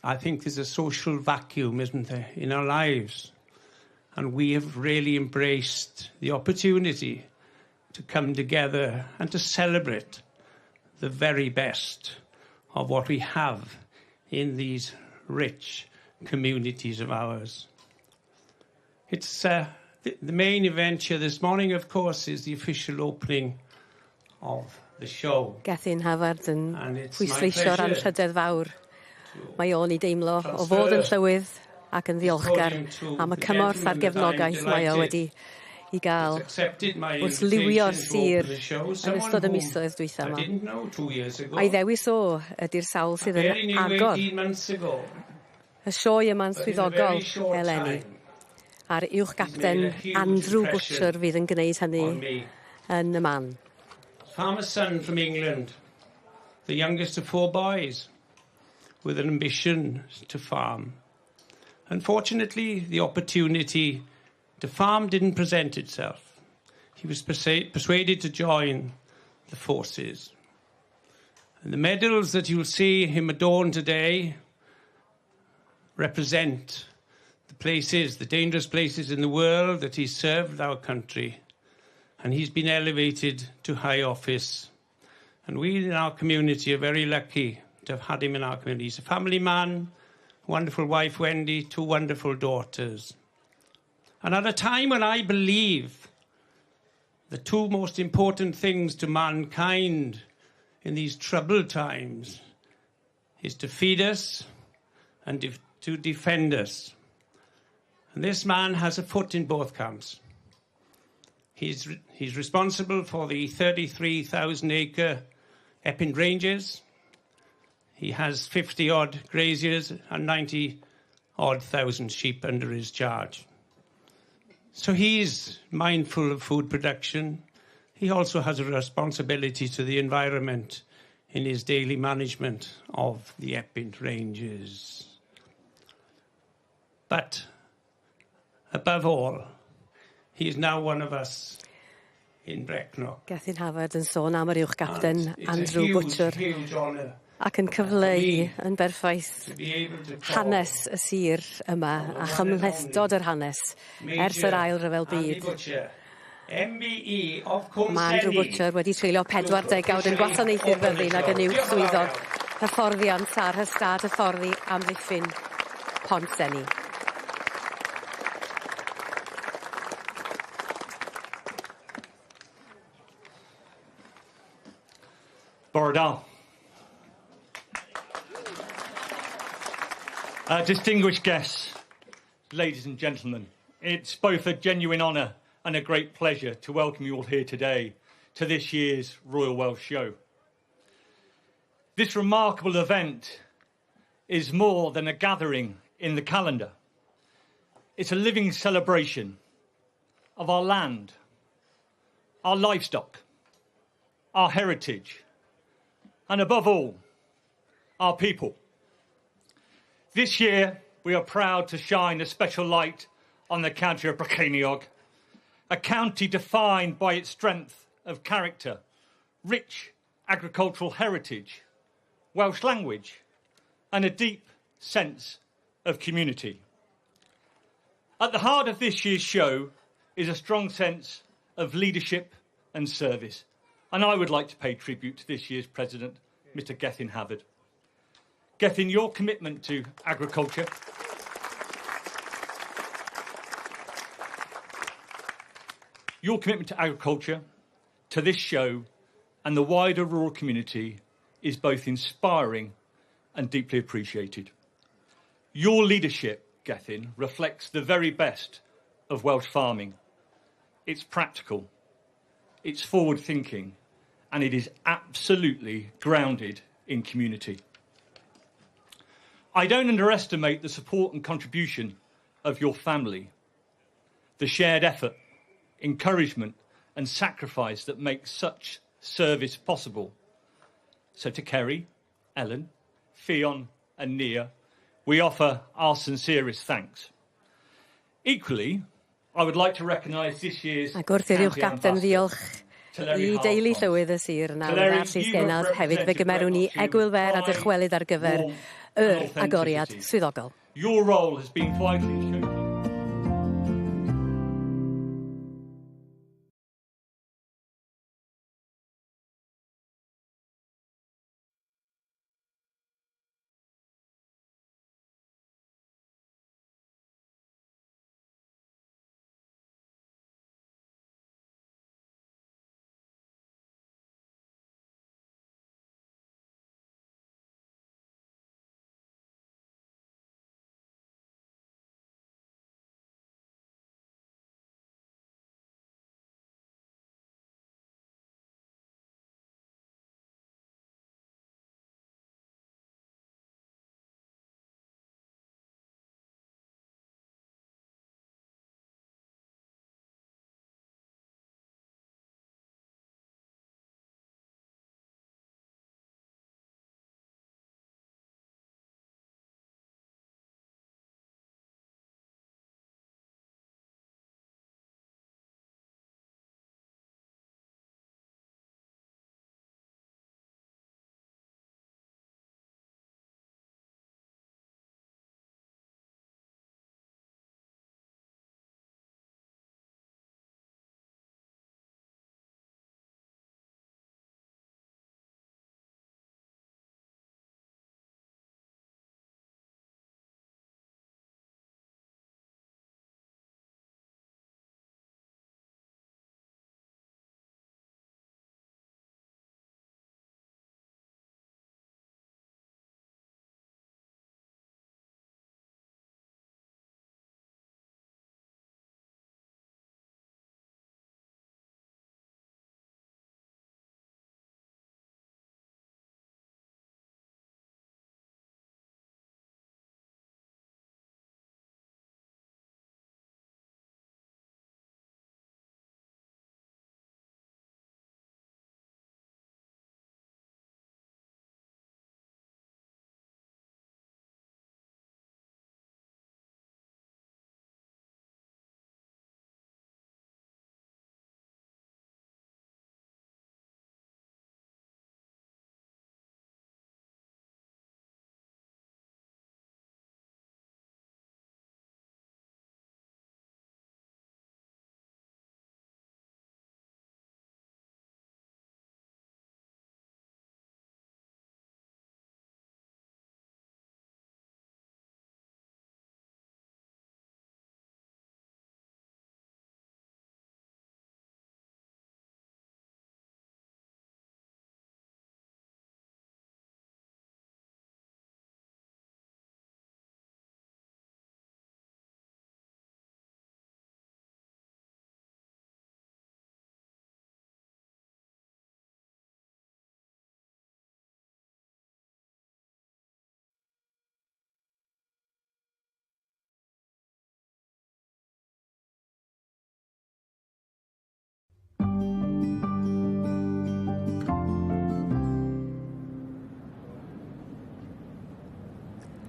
I think there's a social vacuum, isn't there, in our lives. And we have really embraced the opportunity to come together and to celebrate the very best of what we have in these rich communities of ours. It's the main event here this morning, of course, is the official opening of the show. Gethin Havard yn pwysleisio'r anrhydedd fawr. Mae o'n i deimlo o fod yn llywydd ac yn ddiolchgar am y cymorth a'r gefnogaeth mae o wedi i gael wrth liwio'r sir yn ystod y misoedd dwytha yma. A'i ddewis o ydy'r sawl sydd yn agor. Y sioe yma'n swyddogol eleni. A'r uwch gapten Andrew Butcher fydd yn gwneud hynny yn y man. Farmer's son from England, the youngest of 4 boys, with an ambition to farm. Unfortunately, the opportunity to farm didn't present itself. He was persuaded to join the forces. And the medals that you'll see him adorn today represent the places, the dangerous places in the world that he's served our country. And he's been elevated to high office And we in our community are very lucky to have had him in our community. He's a family man, wonderful wife Wendy, 2 wonderful daughters. And at a time when I believe the 2 most important things to mankind in these troubled times is to feed us and to defend us. And this man has a foot in both camps. He's responsible for the 33,000-acre Epping Ranges. He has 50-odd graziers and 90-odd thousand sheep under his charge. So he's mindful of food production. He also has a responsibility to the environment in his daily management of the Epping Ranges. But above all, he is now one of us in Brecknock. Gethin Hafod yn sôn am yr uwchgapten Andrew Butcher. Huge honour. Ac yn cyfleu yn berffaith hanes y sir yma a chymhlethdod yr hanes ers yr ail ryfel byd. MBE of Mae Andrew Butcher wedi treulio 40 yn gwasanaethu'r fyddin ac yn uwch swyddog hyfforddiant ar hystad hyfforddi amddiffyn Pont-Seni. Borodal. Distinguished guests, ladies and gentlemen, it's both a genuine honour and a great pleasure to welcome you all here today to this year's Royal Welsh Show. This remarkable event is more than a gathering in the calendar. It's a living celebration of our land, our livestock, our heritage, and above all, our people. This year, we are proud to shine a special light on the county of Brycheiniog, a county defined by its strength of character, rich agricultural heritage, Welsh language, and a deep sense of community. At the heart of this year's show is a strong sense of leadership and service, and I would like to pay tribute to this year's president, Mr. Gethin Hafod. Gethin, your commitment to agriculture to this show and the wider rural community is both inspiring and deeply appreciated. Your leadership, Gethin, reflects the very best of Welsh farming. It's practical, it's forward-thinking, and it is absolutely grounded in community. I don't underestimate the support and contribution of your family, the shared effort, encouragement and sacrifice that makes such service possible. So to Kerry, Ellen, Ffion and Nia, we offer our sincerest thanks. Equally, I would like to recognise this year's Ac wrth i'r uwchgapten ddiolch i deulu Llywydd y Sir nawr ar Llysgennad hefyd fe gymerwn ni egwylfer a dychwelyd ar gyfer y agoriad swyddogol. Your role has been vitally shown.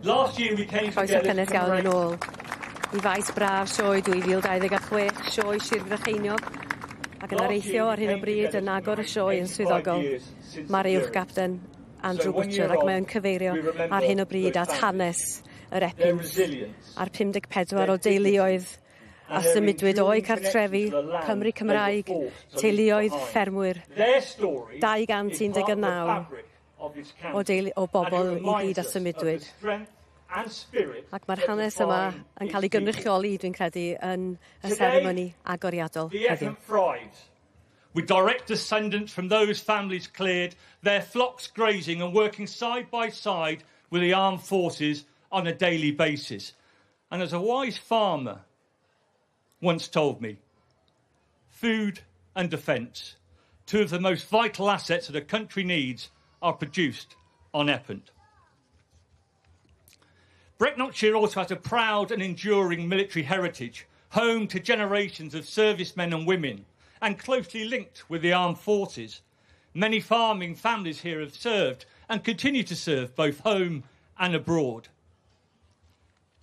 Last year we came Croeso together cynnes to iawn yn commemorate ôl i faes braf Sioe 2026, Sioe Sir Frycheiniog, ac yn areithio ar hyn o bryd yn agor y Sioe yn swyddogol. Mae'r uwch-gapten Andrew Butcher ac mae'n cyfeirio ar hyn o bryd at hanes yr epynt a'r 54 o deuluoedd a symudwyd o'i cartrefi Cymru Cymraeg, teuluoedd ffermwyr, 219 o bobl i gyd a symudwyd. Ac mae'r hanes yma yn cael ei gynrychioli, dwi'n credu, yn y seremoni agoriadol heddiw. With direct descendants from those families cleared, their flocks grazing and working side by side with the armed forces on a daily basis. And as a wise farmer once told me, food and defence, two of the most vital assets that a country needs, are produced on Epynt. Brecknockshire also has a proud and enduring military heritage, home to generations of servicemen and women, and closely linked with the armed forces. Many farming families here have served and continue to serve both home and abroad.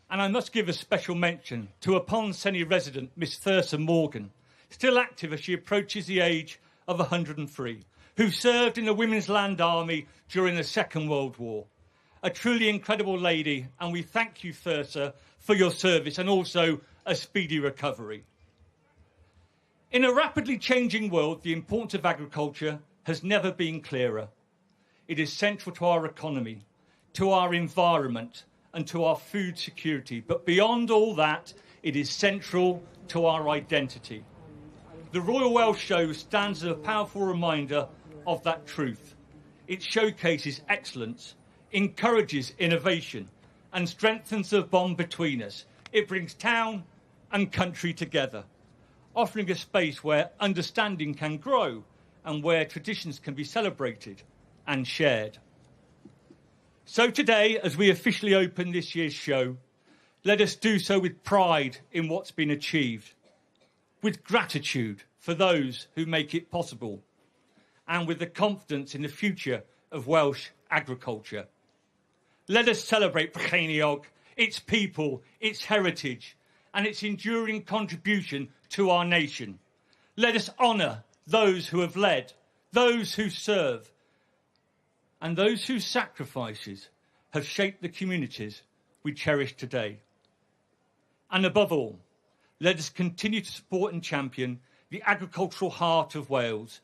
And I must give a special mention to a Ponsonby resident, Miss Thursa Morgan, still active as she approaches the age of 103, who served in the Women's Land Army during the Second World War. A truly incredible lady, and we thank you, Thursa, for your service and also a speedy recovery. In a rapidly changing world, the importance of agriculture has never been clearer. It is central to our economy, to our environment, and to our food security. But beyond all that, it is central to our identity. The Royal Welsh Show stands as a powerful reminder of that truth. It showcases excellence, encourages innovation, and strengthens the bond between us. It brings town and country together, offering a space where understanding can grow and where traditions can be celebrated and shared. So today, as we officially open this year's show, let us do so with pride in what's been achieved, with gratitude for those who make it possible, and with the confidence in the future of Welsh agriculture. Let us celebrate Frycheiniog, its people, its heritage, and its enduring contribution to our nation. Let us honour those who have led, those who serve, and those whose sacrifices have shaped the communities we cherish today. And above all, let us continue to support and champion the agricultural heart of Wales,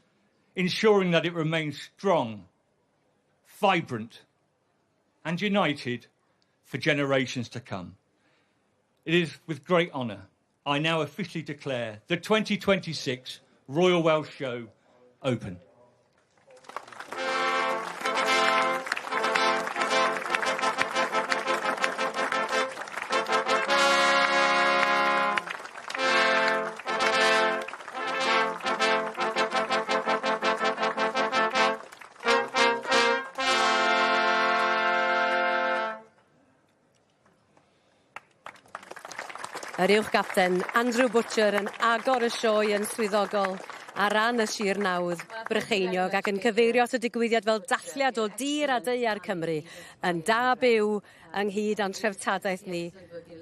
ensuring that it remains strong, vibrant, and united for generations to come. It is with great honour I now officially declare the 2026 Royal Welsh Show open. Yr uwch-gapten Andrew Butcher yn agor y sioe yn swyddogol ar ran y Sir Nawdd, Frycheiniog, ac yn cyfeirio at y digwyddiad fel dathliad o dir a deuar Cymru yn da byw ynghyd â'n treftadaeth ni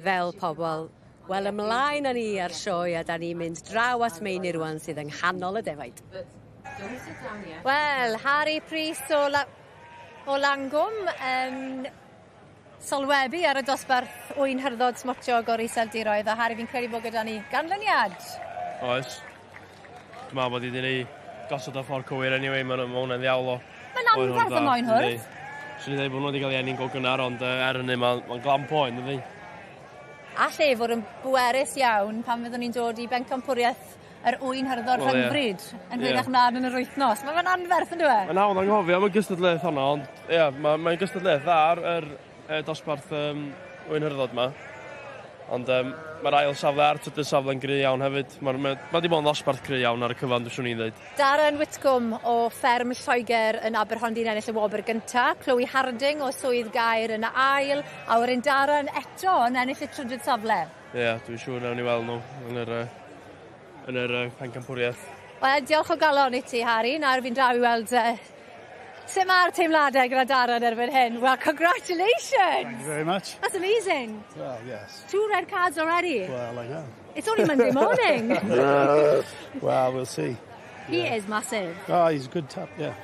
fel pobl. Wel, ymlaen â ni ar sioe a da ni'n mynd draw at Meini rwan sydd yng nghanol y defaid. Wel, Harry Prif o Langwm, sylwebu ar y dosbarth Llun Hyrddod smotio gor iseldiroedd, a Harry, fi'n credu bod gyda ni ganlyniad. Oes. Dwi'n meddwl bod i wedi gwneud gosod o ffordd cywir anyway, mae hwnna'n ddiawl o. Mae'n anferth y moyn hwrdd. Swn i ddweud bod nhw wedi cael ei enni'n go gynnar, ond hynny mae'n glam poen, ydy. A lle fod yn bwerus iawn pan fyddwn ni'n dod i bencampwriaeth yr Llun Hyrddod rhyngryd yn rhedeg mlaen yn yr wythnos. Mae'n anferth yn dweud? Mae'n hawdd anghofio am y gystadlaeth hwnna, ond mae'n gystadlaeth dda ar dosbarth Llun Hyrddod yma. Ond mae'r ail safle ar trydydd safle'n gry iawn hefyd. Mae wedi bod yn ddosbarth gry iawn ar y cyfan, dwi'n siŵr ni'n dweud. Darren Whitcomb o fferm Lloegr yn Aberhonddu'n ennill y wobr gynta. Chloe Harding o Swydd Gaer yn y ail. A wedyn Darren eto yn ennill y trydydd safle. Ie, dwi'n siŵr nawn ni weld nhw yn yr pencampwriaeth. Wel, diolch o galon i ti, Harry. Nawr fi'n draw i weld Sut mae'r teimladau gyda Darren erbyn hyn? Well, congratulations! Thank you very much. That's amazing. Well, yes. 2 red cards already. Well, I know. It's only Monday morning. Well, we'll see. He is massive. Oh, he's a good top, yeah.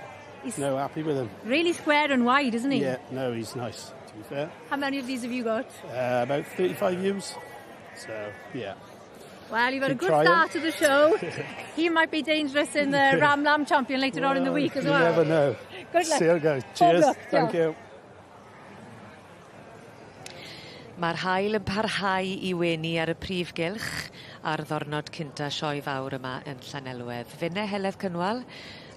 He's No, happy with him. really square and wide, isn't he? Yeah, no, he's nice, to be fair. How many of these have you got? About 35 views. So, yeah. Well, you've had a Keep good trying. start to the show. He might be dangerous in the Ram Lam Champion later on in the week as well. You never know. Good luck. See how it goes. Good Cheers. luck. Thank you. Mae'r haul yn parhau I wenu ar y prif gylch a'r ddornod cynta sioe fawr yma yn Llanelwedd. Finne Heledd Cynwal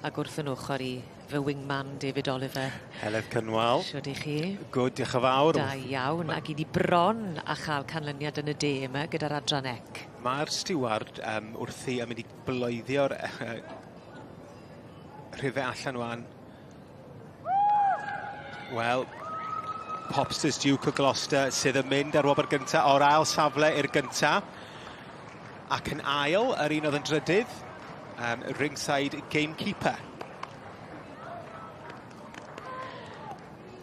ac wrth yn ochr I fy wingman David Oliver. Heledd Cynwal. Siwr I chi? Good, diolch yn fawr. Da iawn, ac I di bron a chael canlyniad yn y de yma gyda'r adran ec. Mae'r stiward wrthi yn mynd I bloeddio'r rhifau allan wan. Wel, Popsters Duke o Gloucester sydd yn mynd ar wobr gynta o'r ail safle i'r gynta. Ac yn ail, yr un oedd yn drydydd, ringside gamekeeper.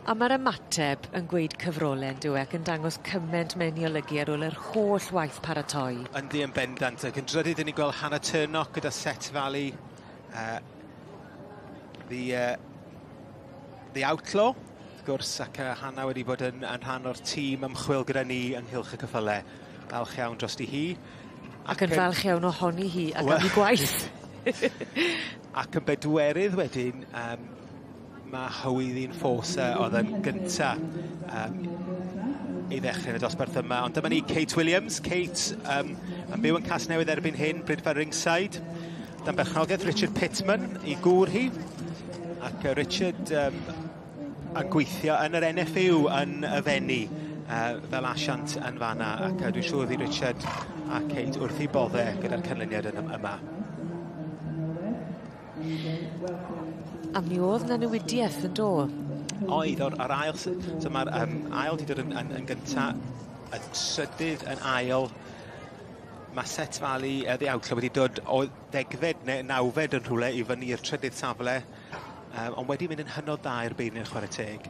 A mae'r ymateb yn gweud cyfrolen, dyw ac yn dangos cymaint mewn I olygu ar ôl yr holl waith paratoi. Yndi yn bendant, ac yn drydydd yn I gweld Hannah Turnock gyda Set Valley, the Outlaw, wrth gwrs, ac Hannah wedi bod yn rhan o'r tîm ymchwil gyda ni yn Gylch y Cyffyle. Falch iawn dros hi. Ac yn falch iawn ohoni hi ac am ei gwaith. Ac yn bedwerydd wedyn, mae Hywyddi'n Ffosa oedd yn gynta I ddechrau yn y dosbarth yma. Ond dyma ni Kate Williams. Kate yn byw yn Casnewydd erbyn hyn, Brydfa ringside. Dan berchnogaeth Richard Pittman I gŵr hi. Ac Richard yn gweithio yn yr NFU yn y fenni fel asiant yn fanna. Ac dwi'n siŵr i Richard a Kate wrth I bodde gyda'r canlyniad yma. A mi oedd na newidiaeth yn do. Oedd, o'r ail. So mae'r ail wedi dod yn gynta, y trydydd yn ail. Mae Set Valley, the Outlaw, wedi dod o 10fed neu 9fed yn rhywle I fyny i'r trydydd safle. Ond wedi mynd yn hynod dda i'r beirniau'r chwarae teg.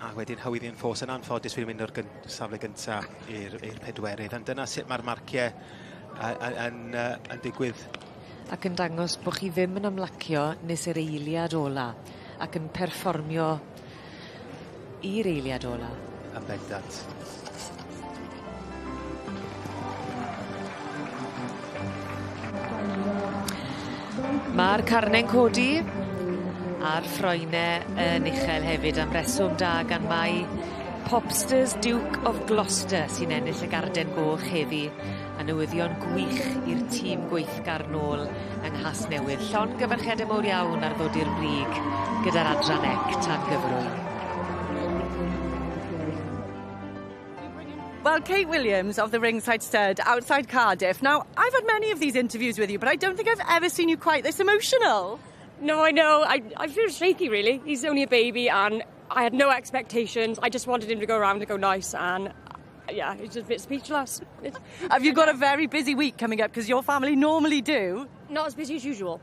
A wedyn Hywyddi'n Ffos yn anffodus wedi mynd o'r safle gynta i'r pedwerydd. Ond dyna sut mae'r marciau yn digwydd. Ac yn dangos bod chi ddim yn ymlacio nes yr eiliad ola ac yn perfformio i'r eiliad ola. Yn bendant. Mae'r carne'n codi a'r ffroenau yn uchel hefyd am reswm da gan mai Popsters Duke of Gloucester sy'n ennill y garden goch heddi a newyddion gwych i'r tîm gweithgar nôl yng Nghasnewydd. Llon gyfarchiadau mawr iawn ar ddod i'r brig gyda'r adran ec tan gyfrwy. Well, Kate Williams of the Ringside Stud outside Cardiff. Now, I've had many of these interviews with you, but I don't think I've ever seen you quite this emotional. No, I know. I feel shaky, really. He's only a baby, and I had no expectations. I just wanted him to go around and go nice, and yeah, he's just a bit speechless. Have you got a very busy week coming up? Because your family normally do. Not as busy as usual.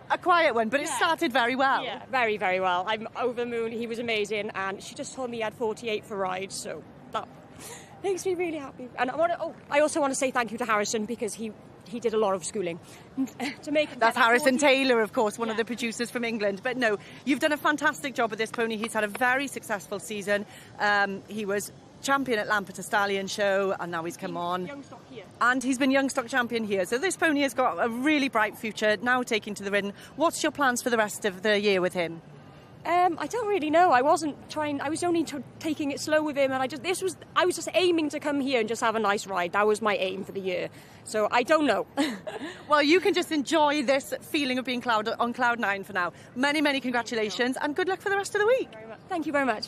A quiet one, but it started very well. Yeah, very, very well. I'm over the moon. He was amazing, and she just told me he had 48 for rides, so that makes me really happy. And I also want to say thank you to Harrison, because he did a lot of schooling to make him. That's Harrison Taylor, of course, one of the producers from England. But no, you've done a fantastic job with this pony. He's had a very successful season. He was champion at Lampeter Stallion Show, and now he's come on. And he's been young stock champion here. So this pony has got a really bright future, now taking to the ring. What's your plans for the rest of the year with him? I don't really know. I was only taking it slow with him, and I was just aiming to come here and just have a nice ride. That was my aim for the year. So I don't know. Well, you can just enjoy this feeling of being on cloud 9 for now. Many, many congratulations, and good luck for the rest of the week. Thank you very much.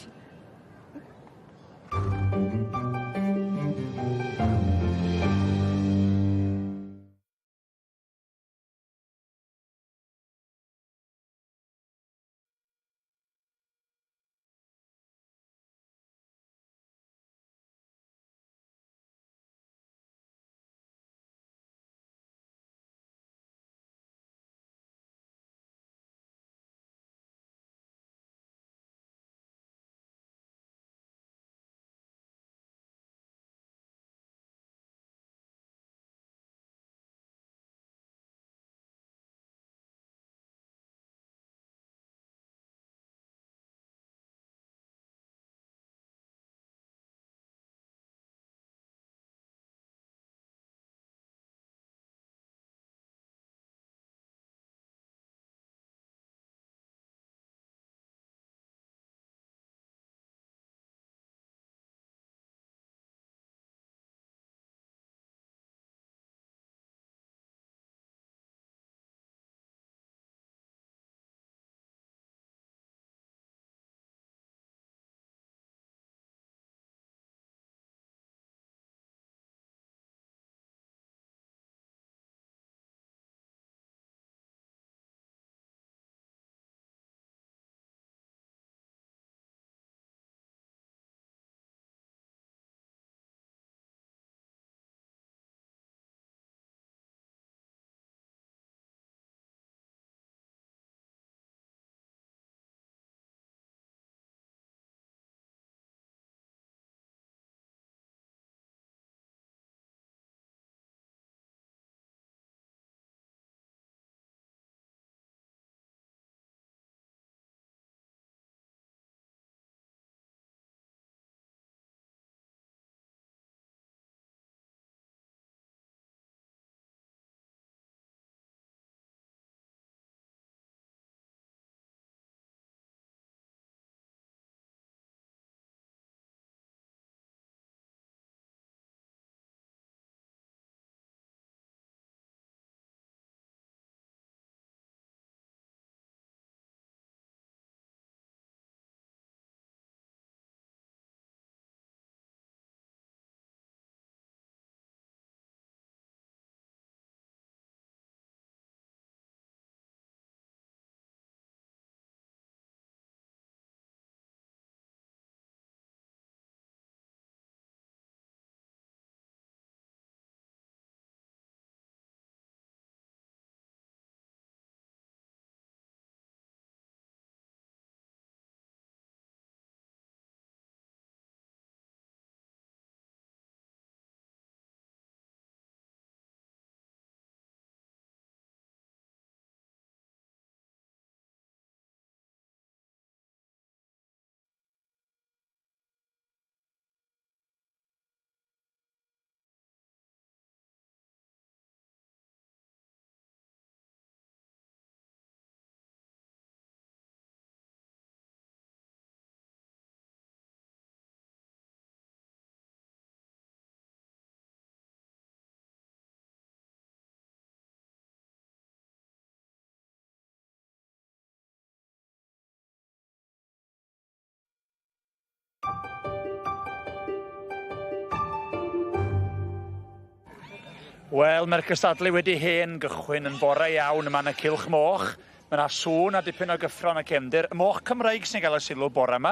Wel, mae'r gystadlu wedi hen gychwyn yn bore iawn yma yn y Cylch Moch. Mae yna sŵn a dipyn o gyffron y cefndir. Y moch Cymreig sy'n cael y sylw bore yma.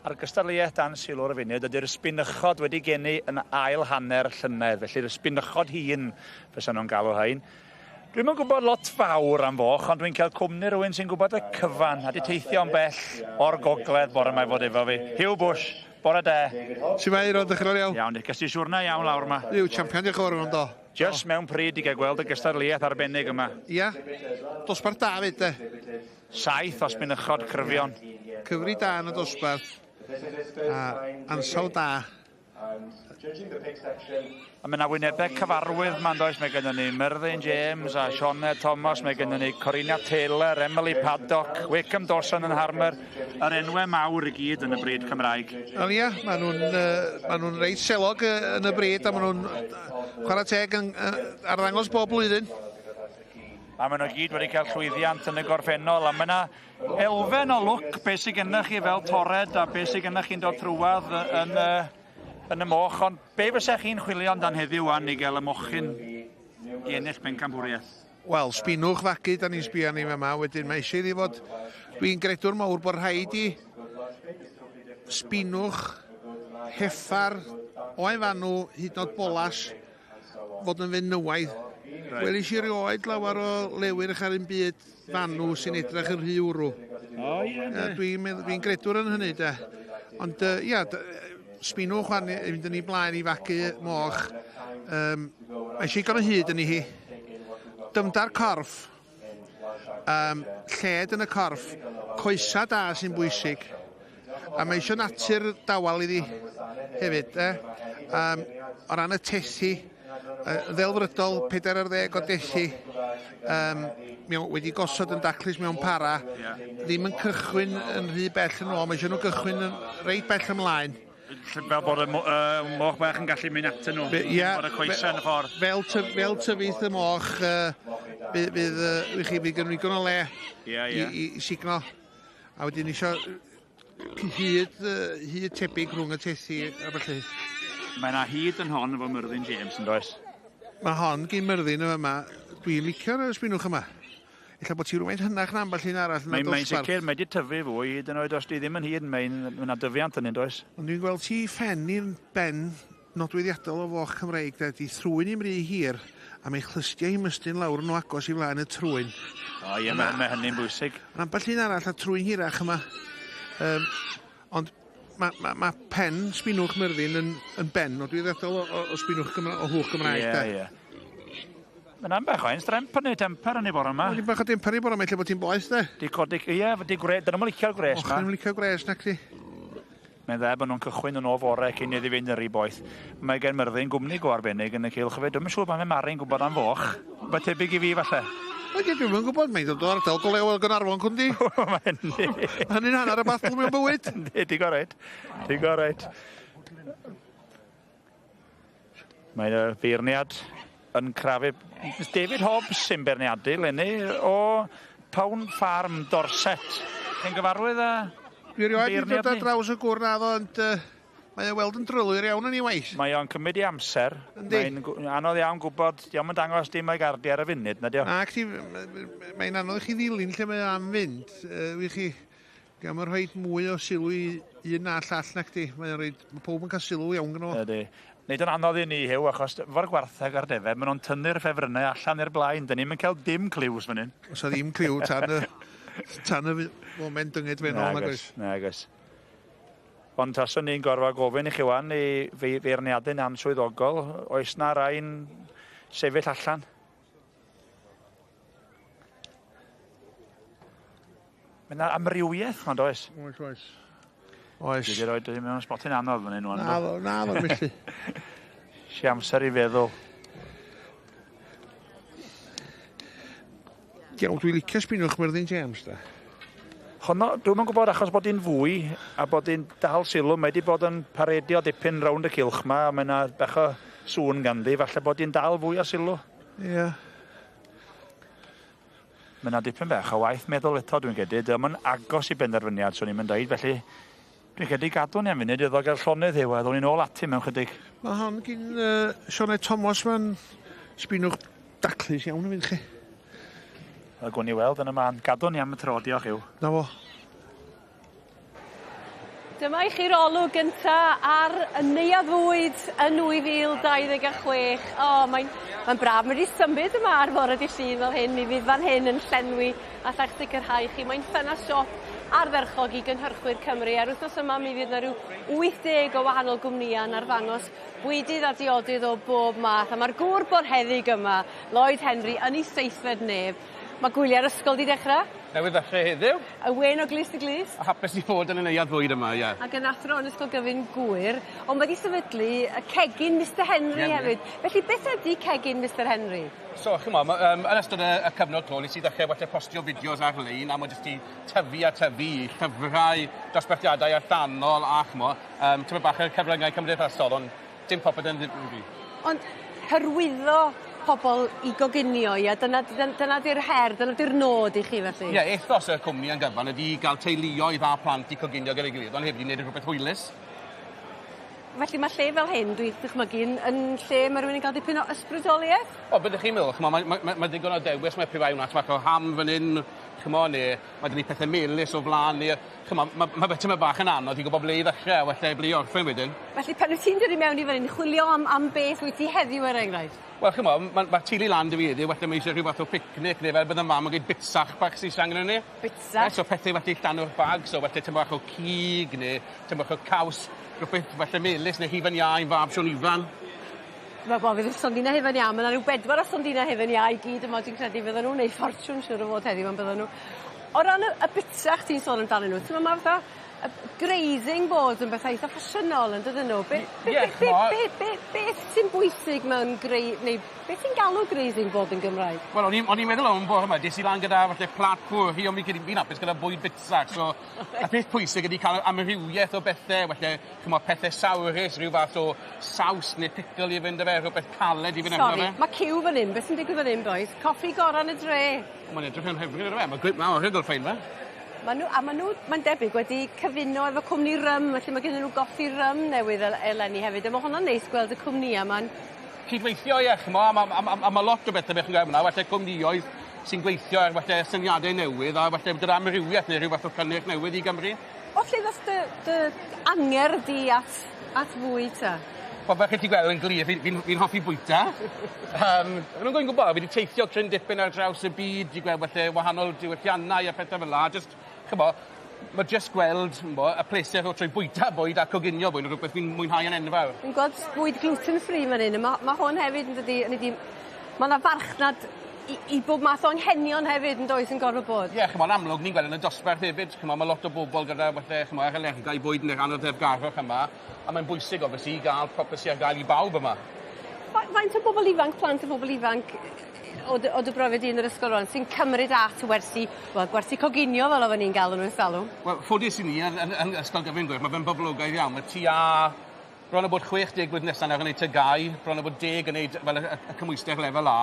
A'r gystadleuaeth dan sylw'r funud ydy'r ysbynnychod wedi geni yn ail hanner llynedd. Felly'r ysbynnychod hun fysa nhw'n galw hain. Dwi'n yn gwybod lot fawr am foch, ond dwi'n cael cwmni rhywun sy'n gwybod y cyfan a di teithio yn bell o'r gogledd bore yma i fod efo fi. Hugh Bush, bore de. Si mae roedd ddechrau iawn? Iawn, ges ti siwrna iawn lawr yma. Yw, champion diolch o'r do. Just mewn pryd i gael gweld y gystadleuaeth arbennig yma. Ia, dosbarth da fyd de. 7 os bynychod cryfion. Cyfri da yn y dosbarth. A ansawd da. A mae yna wynebau cyfarwydd ma'n does. Mae gennym ni Myrddin James a Sioned Thomas. Mae gennym ni Corina Taylor, Emily Paddock, Wickham Dawson yn Harmer. Yr enwau mawr i gyd yn y bryd Cymraeg. Wel ia, maen nhw'n reit selog yn y bryd a maen nhw'n chwarae teg arddangos bob blwyddyn. A maen nhw gyd wedi cael llwyddiant yn y gorffennol. A mae yna elfen o lwc beth sydd gennych chi fel tored a beth sydd gennych chi'n dod trwad yn y moch. Ond be fysa chi'n chwilio amdan heddiw wan i gael y mochyn i ennill bencampwriaeth? Wel, sbinwch fagu, da ni'n sbio ni yma. Wedyn mae eisiau iddi fod, dwi'n gredwr mawr bod rhaid i sbinwch heffar o'i fanw hyd nod bolas fod yn fynd nywaidd. Wel, eisiau rioed lawer o lewyr eich ar un byd fanw sy'n edrych yn rhy wrw. Dwi'n gredwr yn hynny, da. Ond, ia, sbinwch wan i fynd yn ei blaen i fagu moch. Mae eisiau gan o hyd yn ei hi. Dymda'r corff. Lled yn y corff. Coesa da sy'n bwysig. A mae eisiau natur dawal iddi hefyd. O ran y tethi. Ddelfrydol 40 o dethi. Wedi gosod yn daclus mewn para. Ddim yn cychwyn yn rhy bell yn ôl. Mae eisiau nhw gychwyn yn reit bell ymlaen. Fel bod y moch bach yn gallu mynd atyn nhw. Bod y coesa yn y ffordd. Fel tyfudd y moch, bydd gynnu digon o le i signo. A wedyn eisiau hyd tebyg rhwng y tethi a felly. Mae yna hyd yn hon efo Myrddin James yn does? Mae hon gyn Myrddin yma. Dwi'n licio'r ysbynwch yma. Ella bod ti rhywun hynach na ambell un arall yn y dosbarth. Mae'n sicr, mae wedi tyfu fwy, dyn nhw os di ddim yn hyd, mae'n dyfiant yn un, does? Ond dwi'n gweld ti ffen i'r ben nodweddiadol o foch Cymreig, di thrwyn i'n rhy hir, a mae chlystiau i mystyn lawr nhw agos i flaen y trwyn. O ie, mae hynny'n bwysig. Ambell un arall a trwyn hirach yma. Ond mae pen sbinwch Myrddin yn ben nodweddiadol o sbinwch o hwch Gymraeg. Ie. Mae'n bach o'n stremp yn ei temper yn ei bore yma. Mae'n bach o temper yn ei bore yma, lle bod ti'n boeth, de? Di codi, ie, di gres, dyn nhw'n licio'r gres yma. Dyn nhw'n licio'r gres, nac di? Mae'n dde bod nhw'n cychwyn yn o fore cyn iddi fynd yn rhy boeth. Mae gen Myrddin gwmni go arbennig yn y Cylch fe. Dwi'n siŵr bod mae Mari'n gwybod am foch. Mae tebyg i fi falle. Dwi'n yn gwybod, mae'n dod o'r ardal golew o Gaernarfon, cwn di? Hynny'n hanner y bathol mewn bywyd. Di goreit. Mae'n feirniad yn crafu. David Hobbs sy'n berniadu lenni o Pound Farm Dorset. Chi'n gyfarwydd â Dwi rioed wedi dod ar draws y gwr na ddo, ond mae e weld yn drylwyr iawn yn ei waith. Mae o'n cymryd i amser. Mae'n anodd iawn gwybod, diolch yn dangos dim o'i gardi ar y funud, na diolch. Mae'n anodd i chi ddilyn lle mae am fynd. Gan mae'n rhoi mwy o sylw i un na llall na chdi. Mae pob yn cael sylw iawn gyda fo. Nid yn anodd i ni hew, achos fo'r gwartheg ar defed, maen nhw'n tynnu'r ffefrynnau allan i'r blaen. Dyn ni'n cael dim cliws fan hyn. Os o ddim cliw tan y moment yngyd fe nôl na gos. Ond taswn ni'n gorfod gofyn i chi wan i feirniadu'n answyddogol, oes na rai'n sefyll allan? Mae yna amrywiaeth, ond oes? Oes. Dwi wedi rhoi mewn sbotyn anodd fan hyn. Na, felly. Si amser i feddwl. Iawn, dwi'n licio sbinwch Myrddin James, da. Dwi'n gwybod achos bod hi'n fwy a bod hi'n dal sylw. Mae wedi bod yn paredio dipyn rownd y Cylch ma, a mae yna bach o sŵn ganddi, falle bod hi'n dal fwy o sylw. Ie. Mae yna dipyn bach o waith meddwl eto, dwi'n gedi. Dyma'n agos i benderfyniad, so ni'n mynd dweud, felly dwi'n credu gadw ni am funud iddo gael llonydd yw, a ddwn ni'n ôl ati mewn chydig. Mae hon gyn Sioe Thomas ma'n Sbinwch daclus iawn yn fynd chi. Wel, gwn i weld yn y man. Gadwn ni am y tro, diolch yw. Na fo. Dyma i chi'r olwg gynta ar y neuadd fwyd yn 2026. O, mae'n braf. Mae wedi symud yma ar fore di llun fel hyn. Mi fydd fan hyn yn llenwi a lla'ch sicrhau chi. Mae'n ffenas siop ardderchog i gynhyrchwyr Cymru. Ar wythnos yma mi fydd na rhyw 80 o wahanol gwmnïau'n arddangos bwydydd a diodydd o bob math. A mae'r gŵr borheddig yma, Lloyd Henry, yn ei seithfed neb. Mae gwyliau'r ysgol di dechrau. Newydd ddechrau heddiw. Y wen o glist i glist. A hapus i fod yn y neuadd fwyd yma, ie. Ac yn athro yn ysgol gyfun gwyr, ond wedi sefydlu y cegin Mr Henry hefyd. Felly beth ydy cegin Mr Henry? So, chymo, yn ystod y cyfnod clo, nes i ddechrau waith postio fideos ar-lein, a mae jyst i tyfu a tyfu, llyfrau, dosbarthiadau allanol, a chymo, tyma bach yr cyfryngau cymdeithasol, ond dim popeth yn ddim fi. Ond hyrwyddo pobl i goginio, ia, dyna di'r her, dyna di'r nod i chi felly? Ie, ethos y cwmni yn gyfan ydi gael teuluoedd a plant i coginio gyda'i gilydd, ond hefyd i wneud rhywbeth hwylus. Felly mae lle fel hyn, dwi'n dychmygu, yn lle mae rhywun yn cael dipyn o ysbrydoliaeth? O, byddwch chi'n meddwl, mae digon o dewis, mae prifau hwnna, mae ham fan hyn, chymo, neu mae dyn ni pethau melus o flaen, neu mae beth yma bach yn anodd i gwybod ble i ddechrau, a wella ble i orffen wedyn. Felly pan wyt ti'n dod i mewn i fan hyn, chwilio am beth wyt ti heddiw er enghraifft? Wel, chymo, mae tili lan dy fi heddiw, wella mae eisiau rhyw fath o picnic, neu fel bydd y mam yn gweud bitsach bach sy'n siang yn ni. Bitsach? So pethau wella i llan o'r bag, so wella tym bach o cig, neu tym bach o caws, rhywbeth wella melus, neu hifan ia i'n fab Sion ifan. Fydd y sondina hefyd ia, mae yna rhyw 4 o sondina hefyd ia i gyd yma, dwi'n credu fydden nhw'n neud ffortiwn siwr o fod heddiw am bydden nhw. O ran y bitsach ti'n sôn amdanyn nhw, ti'n meddwl fatha grazing boards yn bethau eitha ffasiynol yn dydyn nhw? Beth sy'n bwysig mewn neu beth sy'n galw grazing board yn Gymraeg? Wel, o'n i'n meddwl o'n bore yma, des i lan gyda falle plat pwr, hi o'n fi'n hapus gyda bwyd bitsach, so y peth pwysig ydi cael amrywiaeth o bethau, falle pethau sawrus, rhyw fath o saws neu pickle i fynd â fe, rhywbeth caled i fynd efo fe. Sori, mae ciw fan hyn, beth sy'n digwydd fan hyn, boys? Coffi goran y dre. Mae'n edrych yn hyfryd ar y fe, mae'n grip mawr, hygol ffein fe. Mae'n debyg wedi cyfuno efo cwmni rym, felly mae gen nhw goffi rym newydd eleni hefyd. Mae hwnna'n neis gweld y cwmni yma'n... Cydweithio, ie, chymo, a mae lot o bethau beth yn gwneud yna, falle cwmnioedd sy'n gweithio ar falle syniadau newydd, a falle gyda amrywiaeth neu rhyw fath o cynnyrch newydd i Gymru. O lle ddoth dy anger di at fwyd ta? Wel, fel chi gweld yn glir, fi'n hoffi bwyta. Yn nhw'n gwybod, fi wedi teithio cryn dipyn ar draws y byd, i gweld falle wahanol diwylliannau a pethau fel la, just, chymo, mae just gweld y pleser o troi bwyta bwyd a coginio bwyd yn rhywbeth fi'n mwynhau yn enfawr. Fi'n gweld bwyd gluten-free fan hyn, mae hwn hefyd yn dydi, mae yna farchnad i bob math o anghenion hefyd yn does yn gorfod bod. Ie, chymo'n amlwg ni'n gweld yn y dosbarth hefyd, chymo, mae lot o bobl gyda falle alergau bwyd yn eich anodd garfach yma, a mae'n bwysig obviously i gael propesi ar gael i bawb yma. Faint o bobl ifanc, plant o bobl ifanc o dy brofiad i yn yr ysgol rwan sy'n cymryd at gwersi coginio fel oedden ni'n gael nhw'n salw? Wel, ffodus i ni yn ysgol gyfyn gwir, mae fe'n boblogaidd iawn. Mae tua bron o bod 60 blwyddyn nesaf yn gwneud tygau, bron o bod 10 yn gwneud fel y cymwystech lefel A,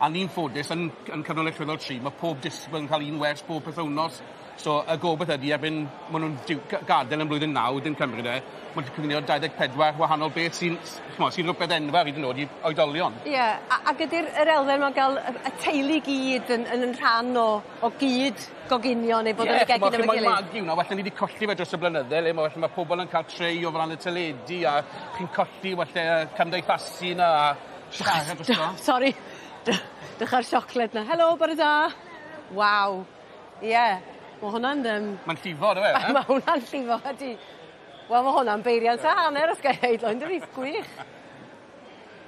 a ni'n ffodus yn cyfnod allweddol 3, mae pob disgwyl yn cael un wers pob pythownos. So y gobeith ydy erbyn maen nhw'n gadael yn blwyddyn 9 yn cymryd mae'n cyfnod 24 wahanol beth sy'n rhywbeth enfawr i dynod i oedolion. Ie, ac ydy'r elfen mae'n cael y teulu gyd yn rhan o gyd goginio neu bod yn y gegin am y gilydd? Ie, mae'n magi hwnna, felly ni wedi colli fe dros y blynydde, le mae pobl yn cael trei o flan y teledu a chi'n colli cymdeithasu yna a siarad dros o. Sori, dycha'r siocled na. Helo, bore da. Waw, ie. Mae hwnna'n... Mae'n llifo, dwi e? Mae hwnna'n llifo, ydy. Wel, mae hwnna'n beiriant a hanner os gael ei ddweud, Llun, dwi'n gwych.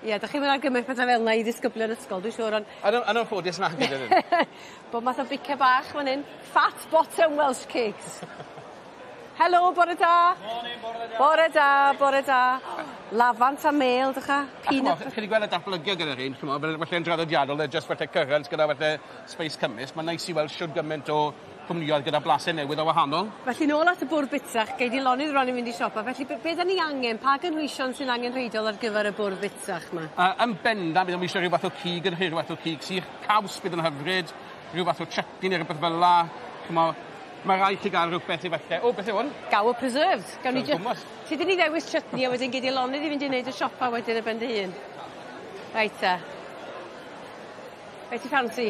Ie, da chi mynd ar gymryd pethau fel yna i ddisgyblion ysgol, dwi'n siŵr, ond... Yn o'n ffodus na gyda hyn. Bod math o bica bach fan hyn, fat bottom Welsh cakes. Helo, bore da. Morning, bore da. Bore da, bore da. Lafant a mel, dych chi? Chi wedi gweld y datblygiad gyda'r hyn, felly yn draddodiadol, just felly cyrrans gyda felly space cymys, mae'n neis i weld siwr gymaint o cwmnioedd gyda blasau newydd o wahanol. Felly nôl at y bwrdd bitsach, gei di lonydd rwan i fynd i siopa, felly beth da ni angen, pa gynhwysion sy'n angen rheidol ar gyfer y bwrdd bitsach yma? Yn benda, bydd yn eisiau rhyw fath o cig yn rhyw fath o cig sy'n caws bydd yn hyfryd, rhyw fath o chutney neu rhywbeth fel la. Mae rai chi gael rhywbeth i falle. O, beth yw hwn? Gaw o preserved. Ti di ni ddewis chutney a wedyn gei di lonydd i fynd i wneud y siopa wedyn y ben dy hun. Reit ta. Be ti ffansi?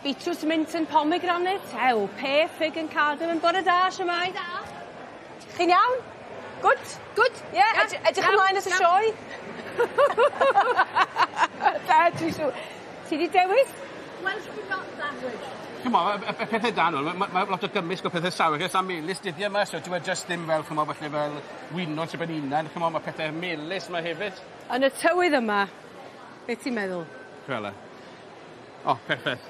Beetroot, mint and pomegranate. Ew, pear, fig and cardamom. Bore da, siamai. Da. Chi'n iawn? Good? Good? Yeah, edrych ymlaen at y sioe. Da, ti'n siw. Ti di dewis? Welsh not language. Come on, y pethau dan nhw, mae lot o gymysg o pethau sawl, gyda melys dyddiau yma, so dwi just ddim fel, come on, falle fel wynon sy'n ben unan, come on, mae pethau melys yma hefyd. Yn y tywydd yma, beth ti'n meddwl? Fel e. O, perffaith.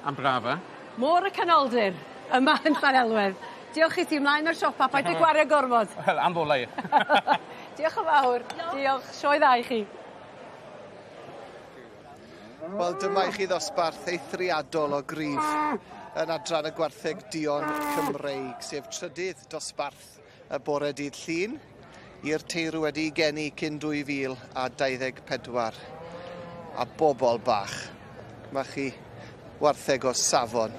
Am brafa. Môr y canoldir, yma yn Llanelwedd. Diolch i ti, ymlaen o'r siopa, paid i gwario gormod. Wel, am bolau. Diolch yn fawr. Diolch. Sioe dda i chi. Wel, dyma i chi ddosbarth eithriadol o gryf yn adran y gwartheg Dion Cymreig, sef trydydd dosbarth y bore dydd Llun i'r teirw wedi geni cyn 2024. A bobl bach, mae chi wartheg o safon,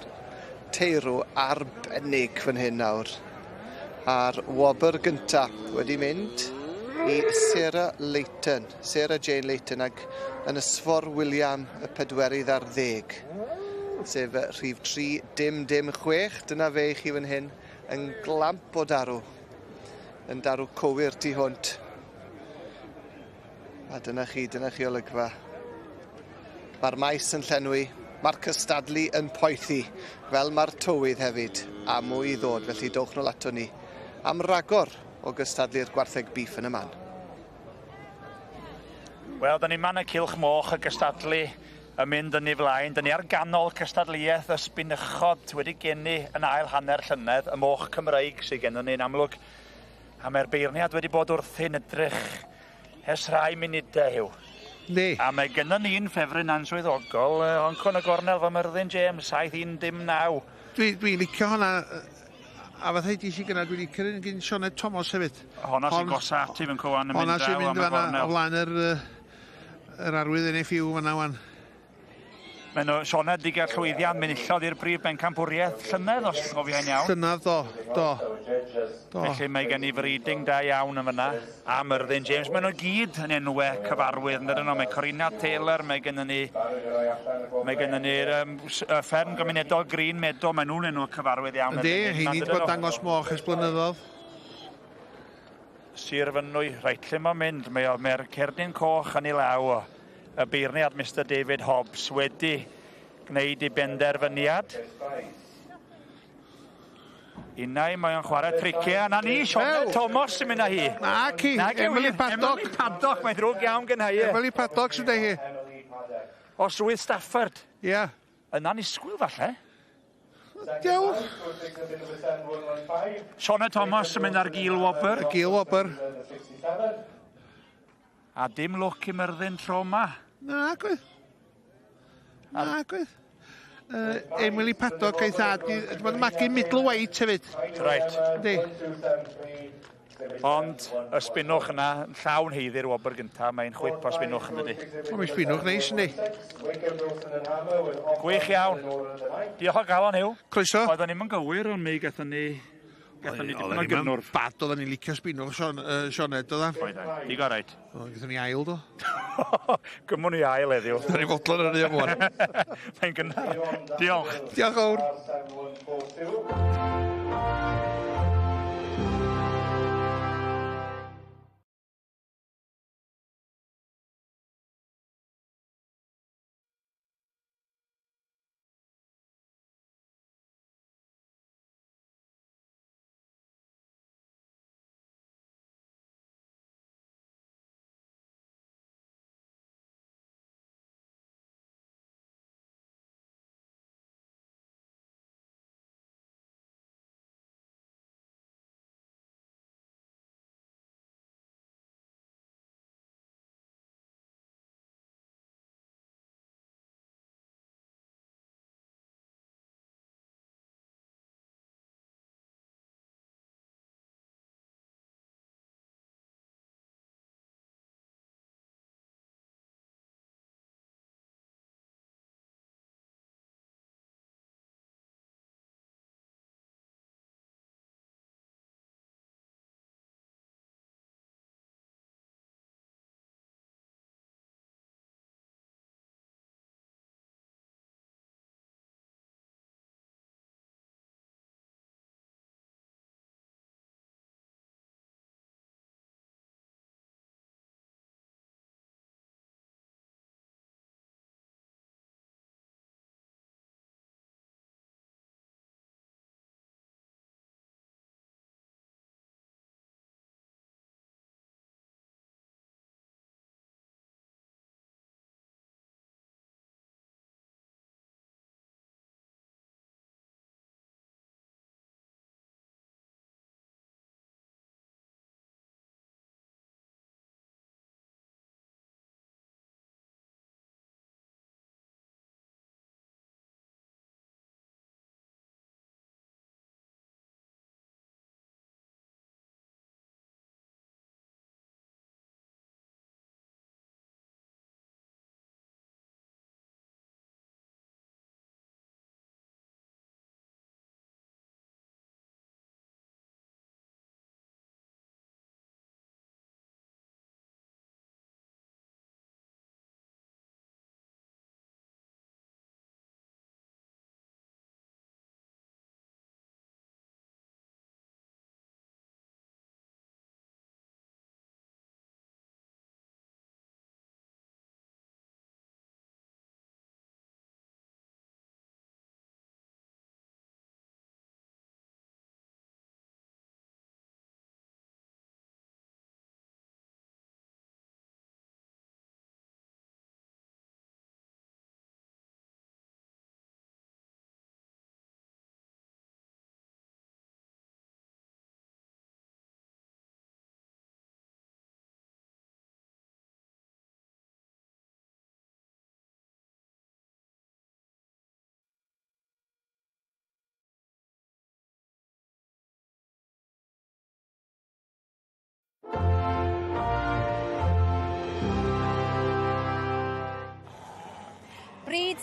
teirw arbennig fan hyn nawr. A'r wobr gyntaf wedi mynd i Sarah Jane Leighton ac yn ysfor William y 40, sef rhif 3-6. Dyna fe i chi fan hyn yn glamp o darw, yn darw cywir tu hwnt. A dyna chi olygfa. Mae'r maes yn llenwi, mae'r cystadlu yn poethi, fel mae'r tywydd hefyd, a mwy i ddod, felly dowch nôl ato ni am ragor o gystadlu'r gwartheg beef yn y man. Wel, da ni man y Gylch moch y gystadlu yn mynd yn ei flaen. Da ni ar ganol cystadleuaeth y sbynychod wedi geni yn ail hanner llynedd, y moch Cymreig sydd gennym ni'n amlwg. A mae'r beirniad wedi bod wrthi'n edrych ers rhai munudau yw. Ne. A mae gennym ni'n ffefryn answyddogol, Honcon y Gornel fy Myrddin James, 7119. Dwi'n licio hwnna. A fath eiti si gyna, dwi'n licio gyn Sioned Thomas hefyd. Honna sy'n gosa ati fy'n cwan yn mynd draw am y Gornel. Honna sy'n mynd o flaen yr arwydd yn ei ffiw fyna wan. Mae nhw Sioned di gael llwyddiant mynillodd i'r brif bencampwriaeth llynedd, os ydych chi'n iawn. Llynedd, do. Felly mae gen i friding da iawn yn fyna. A Myrddin James, mae nhw gyd yn enwau cyfarwydd. Mae Corina Taylor, mae gen ni'r fferm gymunedol Green Meadow, mae nhw'n enw cyfarwydd iawn. Ydy, hi ni bod dangos moch ys blynyddodd. Sir Fynwy, reit lle mae'n mynd. Mae'r cerdyn coch yn ei law. Y beirniad Mr David Hobbs wedi gwneud i benderfyniad. Unai mae o'n chwarae triciau. Na ni, Sioned Thomas sy'n mynd â hi. Na ci, Emily Paddock. Emily Paddock, mae'n drwg iawn gen hi. Emily Paddock sy'n dweud hi. O Swydd Stafford. Ie. Yna nisgwyl falle. Diolch. Sioned Thomas sy'n mynd ar Gil Wobr. Gil Wobr. A dim lwc i Myrddin tro yma. Na, gwydd. Emily Paddock ei thad. Mae'n magu middleweight hefyd. Right. Ydy. Ond y sbinwch yna, llawn heiddi'r wobr gyntaf, mae'n chwip o sbinwch yn dydi. O, mae'n sbinwch neis yndi. Gwych iawn. Diolch o galon hiw. Croeso. Oedden ni'n gywir ond mi gathon ni... Oedden ni'n bad, oedden ni'n licio sbinwch Sioned, oedden. Oedden, digon rhaid. Gathon ni ail, do. Gymwn ni ail heddiw. Gathon ni fodlon yn ei amwan. Mae'n gynnar. Diolch. Diolch awr.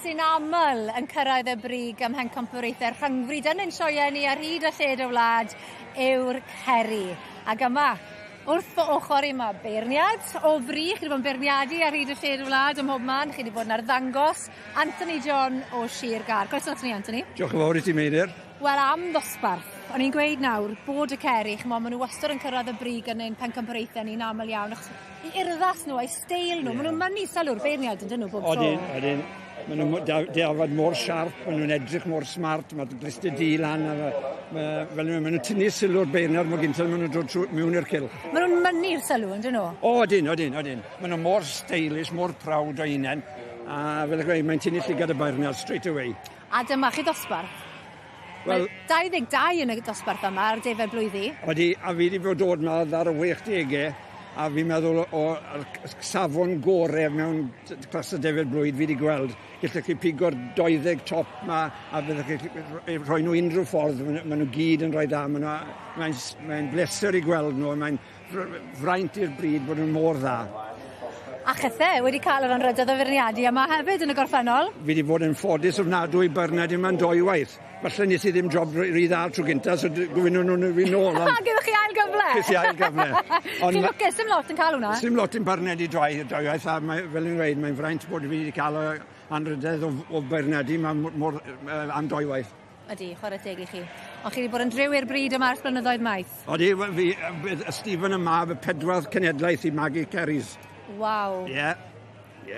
sy'n aml yn cyrraedd y brig ym mhencampwraethau'r rhyngfryd yn ein sioe ni ar hyd a lled y wlad yw'r ceri. Ac yma, wrth fy ochr i yma, beirniad o fri. Chi wedi bod yn beirniadu ar hyd y lled y wlad ym mhob man. Chi wedi bod yn arddangos. Anthony John o Sir Gar. Croeso at ni, Anthony. Diolch yn fawr i ti, Meilir. Wel, am ddosbarth. O'n i'n gweud nawr bod y ceri, chymod, maen nhw wastad yn cyrraedd y brig yn ein pencampwraethau ni'n aml iawn. I urddas nhw, a'i steil nhw, maen nhw'n mynnu salw'r beirniad yn dyn nhw bob tro. Odyn. Maen nhw'n diafod mor siarp, maen nhw'n edrych mor smart, mae'r glistau di lan, maen nhw'n tynnu sylw'r beirniad, mae gynta maen nhw'n dod mewn i'r cylch. Maen nhw'n mynnu'r sylw yn dyn nhw? Odyn. Maen nhw'n mor stylish, mor prawd o unen, a fel y gweud, mae'n tynnu llygad y beirniad straight away. A dyma chi ddosbarth? Well, 22 yn y dosbarth yma ar defed blwyddyn. Odi, a fi wedi bod dod yma ar y 60au, a fi'n meddwl o'r safon gorau mewn clas y defed blwydd fi wedi gweld. Gallwch chi pigo'r 20 top yma, a fyddwch chi rhoi nhw unrhyw ffordd. Maen nhw gyd yn rhoi da. Mae'n bleser i gweld nhw, mae'n fraint i'r bryd bod nhw'n mor dda. A chythau wedi cael yr anrydedd o feirniadu yma hefyd yn y gorffennol. Fi wedi bod yn ffodus ofnadwy i byrned yma'n 2 waith. Falle nes i ddim job rhy dda tro gynta, so gofyn nhw'n fi nôl. Gewch chi ail gyfle? Ges i ail gyfle. Chi'n lwcus, dim lot yn cael hwnna? Dim lot yn byrned i 2 waith, a fel yn gweud, mae'n fraint bod fi wedi cael anrydedd o byrnedu am 2 waith. Ydy, chwarae teg i chi. Ond chi wedi bod yn driw i'r bryd yma ers blynyddoedd maith? Odi, Stephen yma, fy 4th cenedlaeth i magu Ceris. Waw. Ie.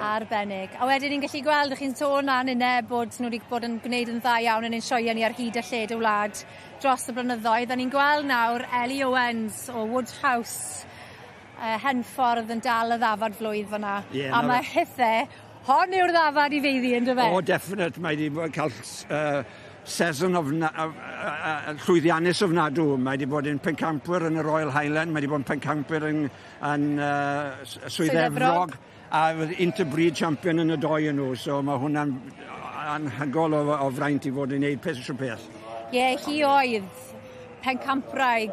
Arbennig. A wedyn ni'n gallu gweld, ych chi'n sôn am yna bod nhw wedi bod yn gwneud yn dda iawn yn ein sioe ni ar hyd y lled y wlad dros y blynyddoedd. A ni'n gweld nawr Ellie Owens o Woodhouse, Henffordd yn dal y ddafad flwydd fyna. A mae hithau, hon yw'r ddafad i feiddi yn dyfe? O, definite. Mae wedi cael session llwyddiannus ofnadw. Mae wedi bod yn pencampwyr yn y Royal Highland, mae wedi bod yn pencampwyr yn Swyddefrog, a interbreed champion yn y 2 yn nhw, so mae hwnna'n anhygol o fraint i fod yn gwneud peth. Ie, hi oedd pencampwraig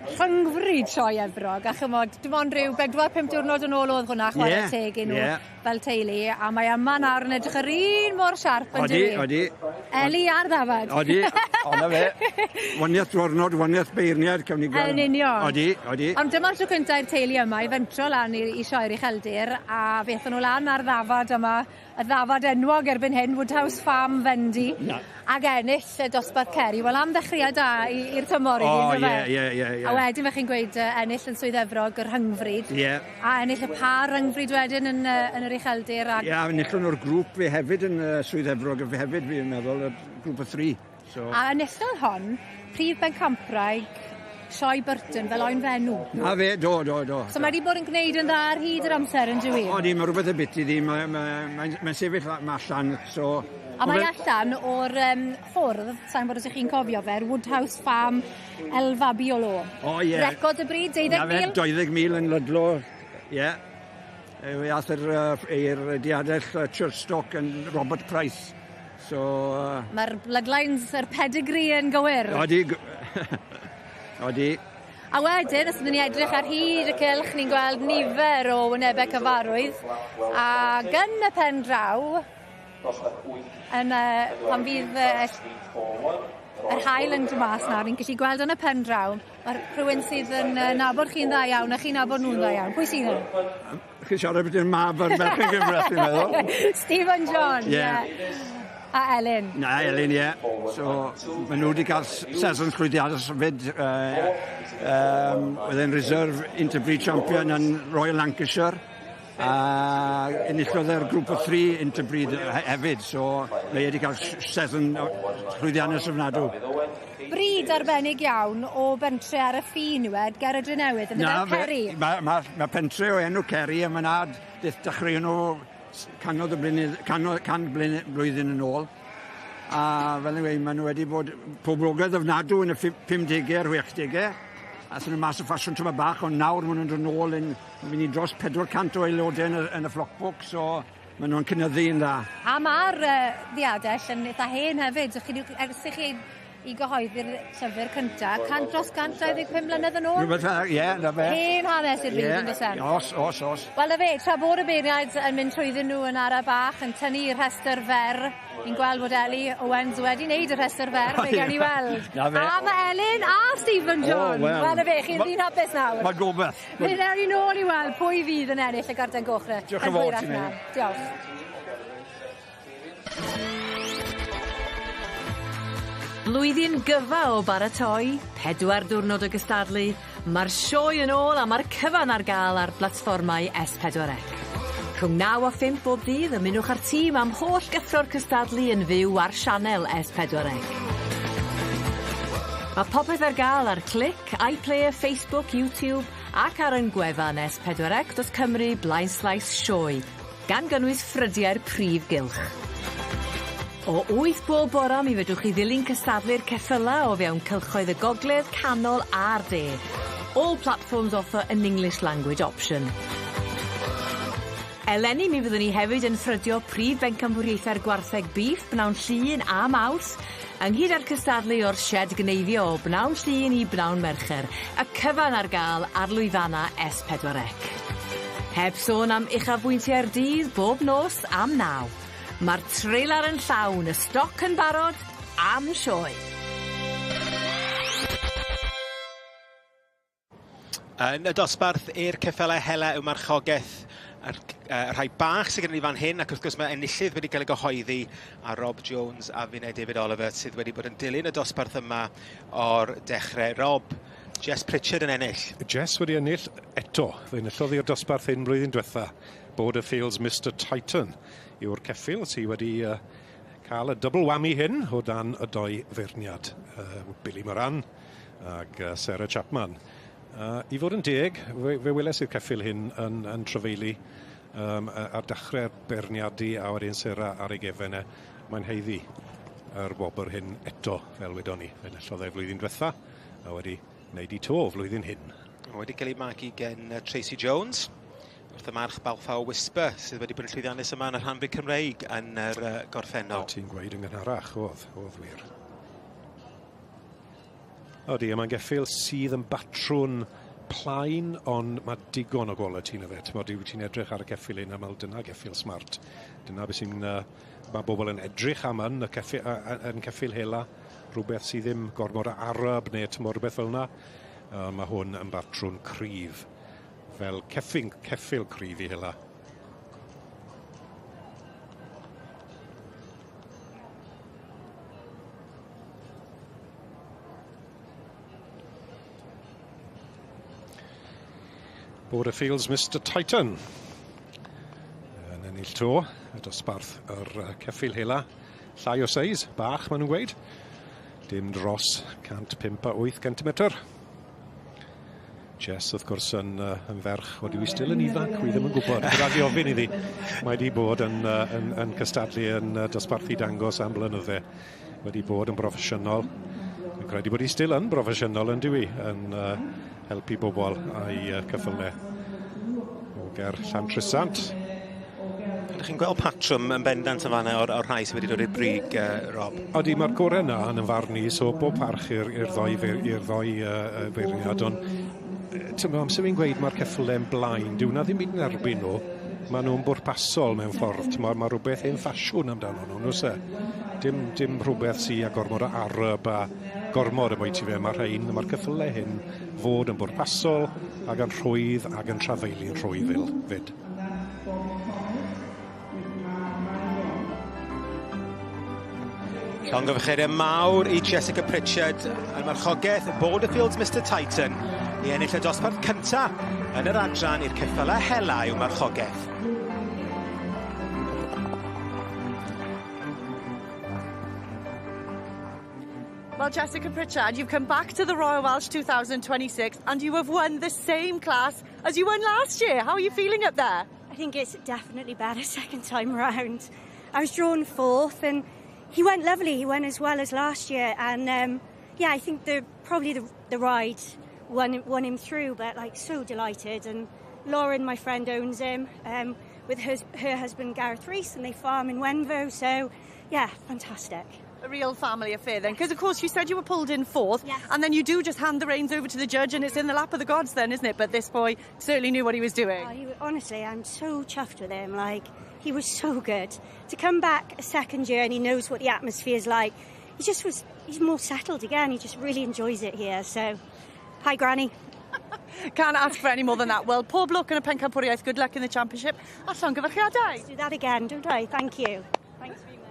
rhyngfryd Sioe Efrog, a chymod, dim ond rhyw 4-5 diwrnod yn ôl oedd hwnna chwarae teg i nhw fel teulu, a mae yma nawr yn edrych yr un mor siarp yn dywi. Odi. Eli ar ddafad. Odi, ona fe. Waniaeth dwrnod, waniaeth beirniad, cawn ni gweld. Yn union. Odi. Ond dyma'r tro cyntaf i'r teulu yma i fentro lan i Sioe'r Ucheldir, a fethon nhw lan ar ddafad yma, y ddafad enwog erbyn hyn, Woodhouse Farm Fendi, ac ennill y dosbarth Ceri. Wel, am ddechrau da i'r tymor i ddyn nhw fe. A wedyn fe chi'n gweud ennill yn Swyddefrog yr rhyngfryd. A ennill y par rhyngfryd wedyn yn yr Ucheldir. Ie, enillon o'r grŵp fe hefyd yn Swyddefrog, fe hefyd fi'n meddwl, y grŵp o 3. A enillodd hon, prif bencampwraig Sioe Burton fel oen fenw. Na fe, do. So mae wedi bod yn gwneud yn dda ar hyd yr amser yn dywi? Odi, mae rhywbeth y bit i ddi, mae'n sefyll allan, so... A mae allan o'r ffordd, sa'n bod os ych chi'n cofio fe, Woodhouse Farm Elfabiolo. O, ie. Record y bryd, 20,000? 20,000 yn Ludlo, ie. Iath i'r diadell Churchstock yn Robert Price. So... Mae'r bloodlines, yr pedigree yn gywir. Odi. A wedyn, os ydyn ni edrych ar hyd y cylch, ni'n gweld nifer o wynebau cyfarwydd. Ac yn y pen draw, pan fydd yr Highland mas nawr, ni'n gallu gweld yn y pen draw, mae rhywun sydd yn nabod chi'n dda iawn a chi'n nabod nhw'n dda iawn. Pwy sy'n yna? Chi'n siarad beth yw'n mab ar Merchan Gyfraith, fi'n meddwl. Stephen John, a Elin. Na, Elin, ie. So, maen nhw wedi cael session llwyddiadus fyd. Wedd reserve interbreed champion yn Royal Lancashire. A enillodd e'r grŵp o 3 interbreed hefyd. So, mae wedi cael session llwyddiannus ofnadw. Bryd arbennig iawn o bentre ar y ffin wed, ger y Drenewydd, yn y Ceri. Mae pentre o enw Ceri, a mae'n ad dechrau nhw can blwyddyn yn ôl. A fel yn gweud, maen nhw wedi bod poblogaidd ofnadw yn y 50au, 60au. A sy'n nhw mas o ffasiwn tyma bach, ond nawr maen nhw'n dod nôl yn mynd i dros 400 o aelodau yn y flockbook, so maen nhw'n cynyddu yn dda. A mae'r ddiadell yn eitha hen hefyd. Ers i chi i gyhoeddi'r llyfr cyntaf, dros 125 mlynedd yn ôl. Rhywbeth fel, ie, na fe. Hen hanes i'r byd yn dysyn. Os. Wel, fe, tra bod y beirniaid yn mynd trwyddyn nhw yn ara bach, yn tynnu'r rhestr fer, ni'n gweld bod Eli Owens wedi wneud y rhestr fer, fe gawn ni weld. A mae Elin a Stephen John. Wel, fe, chi'n ddyn hapus nawr. Mae gobeith. Fe nawn ni nôl i weld pwy fydd yn ennill y garden gochre. Diolch yn fawr ti. Diolch. Blwyddyn gyfa o baratoi, 4 diwrnod o gystadlu, mae'r sioe yn ôl a mae'r cyfan ar gael ar blatfformau S4C. Rhwng 9 a 5 bob dydd ymunwch ar tîm am holl gyffro'r cystadlu yn fyw ar sianel S4C. Mae popeth ar gael ar Click, iPlayer, Facebook, YouTube ac ar yn gwefan S4C.Cymru / sioe, gan gynnwys ffrydiau'r prif gylch. O 8 bob bore mi fedrwch chi ddilyn cystadlu'r ceffylau o fewn cylchoedd y gogledd, canol a'r de. All platforms offer an English language option. Eleni mi fyddwn ni hefyd yn ffrydio prif bencampwriaethau'r gwartheg beef bnawn Llun a Mawrth, ynghyd â'r cystadlu o'r shed gneifio o bnawn Llun i bnawn Mercher, y cyfan ar gael ar lwyfanna S4C. Heb sôn am uchafbwyntiau'r dydd bob nos am 9. Mae'r trailer yn llawn, y stoc yn barod am sioe. Yn y dosbarth i'r ceffylau hela yw marchogaeth rhai bach sydd gen ni fan hyn, ac wrth gwrs mae enillydd wedi cael ei gyhoeddi a Rob Jones a finne David Oliver sydd wedi bod yn dilyn y dosbarth yma o'r dechrau. Rob, Jess Pritchard yn ennill. Jess wedi ennill eto. Fe enillodd i'r dosbarth hyn blwyddyn diwetha. Borderfields Mr Titan yw'r ceffyl sydd wedi cael y double whammy hyn o dan y 2 feirniad. Billy Moran ac Sarah Chapman. I fod yn deg, fe weles i'r ceffyl hyn yn trafeilu ar dechrau'r beirniadu a wedyn Sarah ar ei gefenau. Mae'n heiddi yr wobr hyn eto, fel wedon ni. Fe enillodd ei flwyddyn diwetha a wedi wneud i to flwyddyn hyn. Wedi cael ei magu gen Tracy Jones. Wrth y march Balfa o Whisper sydd wedi bod yn llwyddiannus yma yn y rhanfyd Cymreig yn yr gorffennol. Ti'n gweud yn gynharach, oedd wir. Odi, mae'n geffyl sydd yn batrwn plaen, ond mae digon o golau ti'n yfed. Ti'n edrych ar y ceffyl un aml, dyna geffyl smart. Dyna beth sy'n... Mae bobl yn edrych am yn ceffyl hela, rhywbeth sydd ddim gormod o arab neu tymor rhywbeth fel yna. Mae hwn yn batrwn cryf. Fel ceffyl cryf i hela. Borderfields Mr Titan. Yn ennill to, y dosbarth yr ceffyl hela. Llai o seis, bach maen nhw'n gweud. Dim dros 105 centimetr. Jess, wrth gwrs, yn ferch. Wedi wi still yn ifanc, wi ddim yn gwybod. Gyda'r ofyn iddi. Mae wedi bod yn cystadlu yn dosbarthu dangos am blynydde. Wedi bod yn broffesiynol. Yn credu bod hi still yn broffesiynol yn dwi, yn helpu bobl a'i cyffylau o ger Llantrysant. Ydych chi'n gweld patrwm yn bendant yn fanna o'r rhai sydd wedi dod i'r brig, Rob? Odi, mae'r gorau yna yn farnu, so bob parch i'r ddoi feirniad, ond amser fi'n gweud mae'r ceffylau yn blaen, dyw na ddim byd yn erbyn nhw, maen nhw'n bwrpasol mewn ffordd, mae rhywbeth ein ffasiwn amdano nhw, nhw se. Dim rhywbeth sy'n a gormod o arab a gormod y bwyty fe, mae'r ceffylau hyn fod yn bwrpasol ac yn rhwydd ac yn trafeilu'n rhwydd fyd. Llongyfarchiadau mawr i Jessica Pritchard yn marchogaeth Borderfields Mr Titan i ennill y dosbarth cyntaf yn yr adran i'r ceffylau hela i'w marchogaeth. Well, Jessica Pritchard, you've come back to the Royal Welsh 2026 and you have won the same class as you won last year. How are you feeling up there? I think it's definitely better second time round. I was drawn 4th and he went lovely. He went as well as last year, and yeah, I think probably the ride won him through. But like, so delighted. And Lauren, my friend, owns him with her husband Gareth Rees, and they farm in Wenvo. So yeah, fantastic. a real family affair then? Because, of course, you said you were pulled in fourth, yes. And then you do just hand the reins over to the judge and it's in the lap of the gods then, isn't it? But this boy certainly knew what he was doing. Oh, honestly, I'm so chuffed with him. Like, he was so good. To come back a second year and he knows what the atmosphere is like, he's more settled again. He just really enjoys it here. So, hi, Granny. Can't ask for any more than that. Well, pob lwc yn y pencampwriaeth, good luck in the championship. A llongyfarchiadau. Let's do that again, don't I? Thank you. Thanks very much.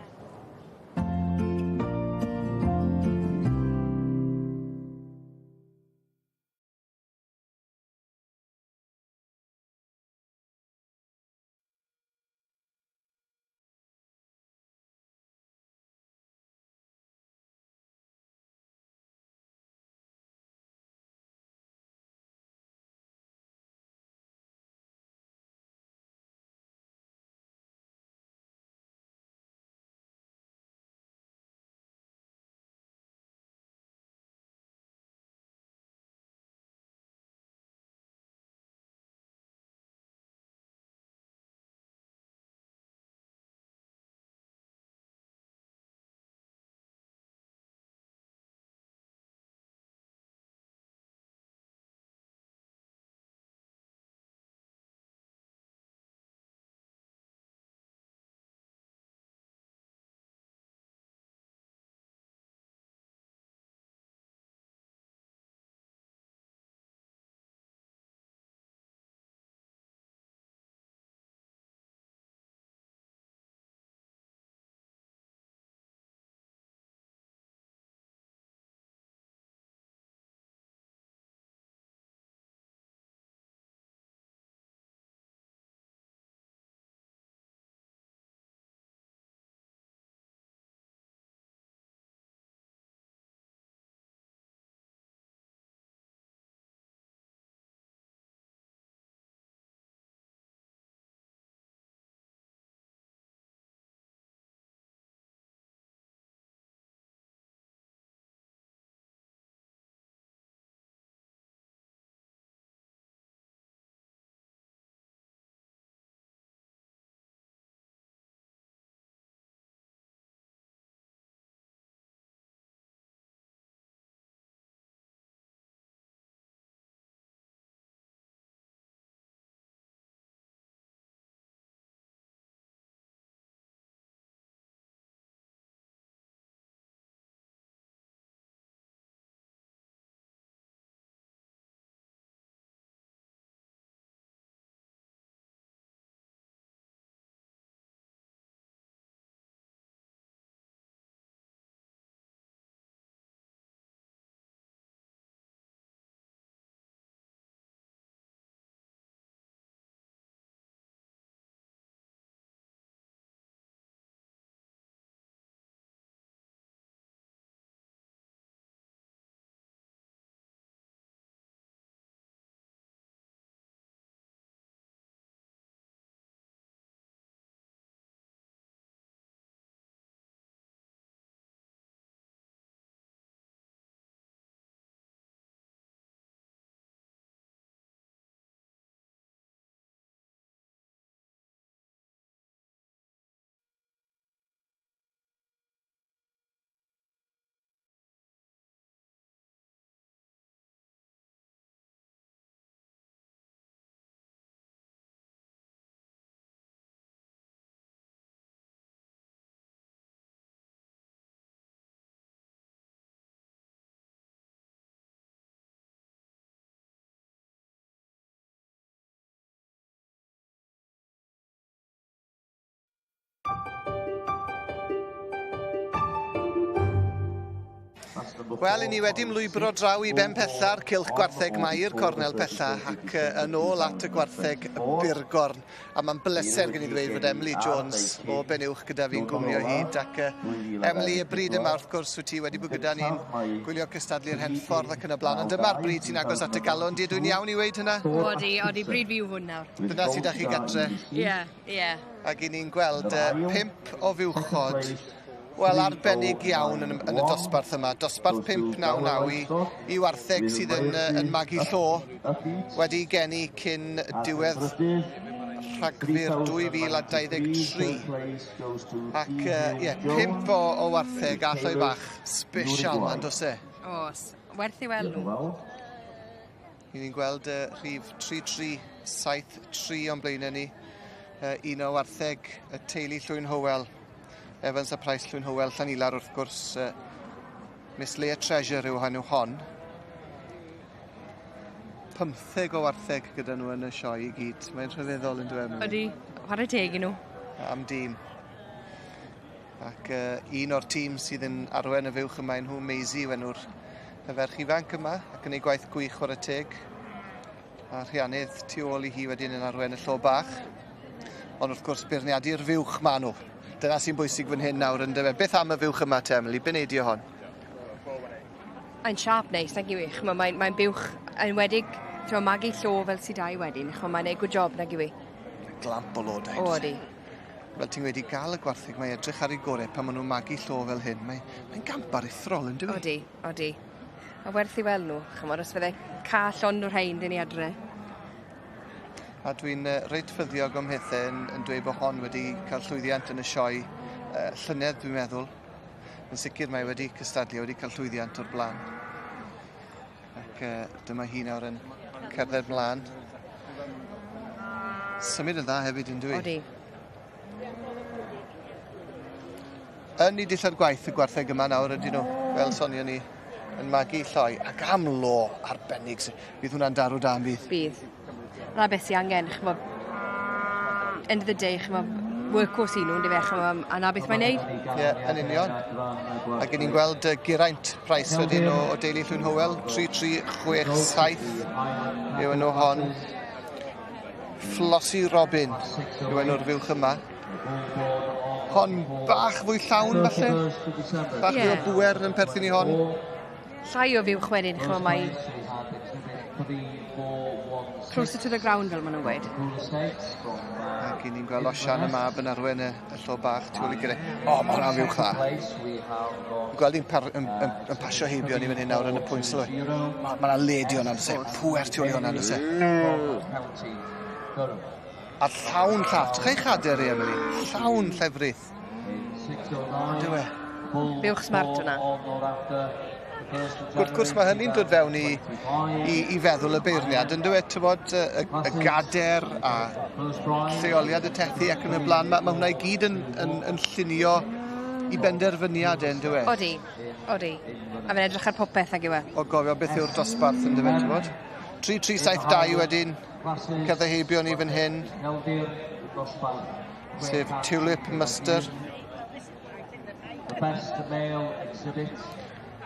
Wel, i ni wedi mlwybro draw i ben pella'r cylch gwartheg Mair, Cornel Pella, ac yn ôl at y gwartheg Burgorn. A mae'n bleser gen i ddweud fod Emily Jones o Benuwch gyda fi'n gwmnio hyd. Ac Emily, y bryd yma wrth gwrs wyt ti wedi bod gyda ni'n gwylio cystadlu'r Henffordd ac yn y blaen. Ond dyma'r bryd sy'n agos at y galon. Di ydw'n iawn i weid hynna? Odi, bryd fi yw hwn nawr. Dyna sydd â chi gatre? Ie. Ac i ni'n gweld 5 o fiwchod. Wel, arbennig iawn yn y dosbarth yma. Dosbarth 599 i wartheg sydd yn magu llo wedi geni cyn diwedd Rhagfyr 2023. Ac 5 o wartheg a llwy bach special ma'n dos e. Os, werth i weld nhw. Ni'n gweld rhif 3373 o'n blaenau ni. Un o wartheg y teulu Llwyn Hywel. Evans a Price Llwyn Hywel, Llanilar wrth gwrs. Miss Leia Treasure yw hanw hon. 15 o wartheg gyda nhw yn y sioe i gyd. Mae'n rhyfeddol yn dweud. Ydy, chwarae teg i nhw. Am dîm. Ac un o'r tîm sydd yn arwen y fywch yma nhw Maisie yw enw'r y ferch ifanc yma ac yn ei gwaith gwych chwarae teg. A rhianydd tu ôl i hi wedyn yn arwen y llo bach. Ond wrth gwrs beirniadu'r fywch ma nhw. Dyna sy'n bwysig fan hyn nawr yn dyfe. Beth am y fywch yma te, Emily? Be neidio hon? Mae'n siarp neis, nag yw i. Mae'n bywch yn wedig, ti'n magu llo fel sydd dau wedyn. Mae'n neud good job, nag yw i. Glamp o lodau. O, ydi. Fel ti'n wedi gael y gwartheg, mae edrych ar ei gorau pan maen nhw'n magu llo fel hyn. Mae'n gamp aruthrol yn dwi. Odi, odi. A werth i weld nhw. Chymod, os fydde call ond o'r rhain dyn ni adre. A dwi'n reit ffyddiog o'm hethau yn dweud bod hon wedi cael llwyddiant yn y sioe llynedd, dwi'n meddwl. Yn sicr mae wedi cystadlu, wedi cael llwyddiant o'r blaen. Ac dyma hi nawr yn cerdded mlaen. Symud yn dda hefyd yn dwi. Odi. Yn ei dillad gwaith y gwartheg yma nawr ydyn nhw, fel sonio ni, yn magu lloi. Ac am lo arbennig, bydd hwnna'n darw da yn bydd. Bydd. Na beth sy'n angen, chymod, end of the day, chymod, workhorse i nhw, ynddi fe, chymod, a na beth mae'n neud. Ie, yn union. Ac ni'n gweld Geraint Price wedyn o deulu Llwyn Hywel, 3367 yw enw hon. Flossie Robin yw enw'r fywch yma. Hon bach fwy llawn falle. Bach fwy o bwer yn perthyn i hon. Llai o fywch wedyn, chymod, mae closer to the ground fel maen nhw'n gweud. Ac ni'n gweld Osian y mab yn arwen y llo bach tu ôl i gyrru. O, mae'n rhan fywch dda. Gweld hi'n pasio heibio ni fan hyn nawr yn y pwynt sylwi. Mae'n ledio hwnna'n dys e. Pwer tu ôl i hwnna'n dys e. A llawn llaff. Chai chader i, Emily? Llawn llefrith. Dywe. Bywch smart hwnna. Wrth gwrs mae hynny'n dod fewn i feddwl y beirniad yn dweud tywod y gader a lleoliad y tethi ac yn y blaen. Mae hwnna i gyd yn llunio i benderfyniad yn dweud. Odi, odi. A fe'n edrych ar popeth ag yw e. O gofio beth yw'r dosbarth yn dweud tywod. 3372 wedyn, cerdda heibio ni fan hyn. Sef Tulip Muster.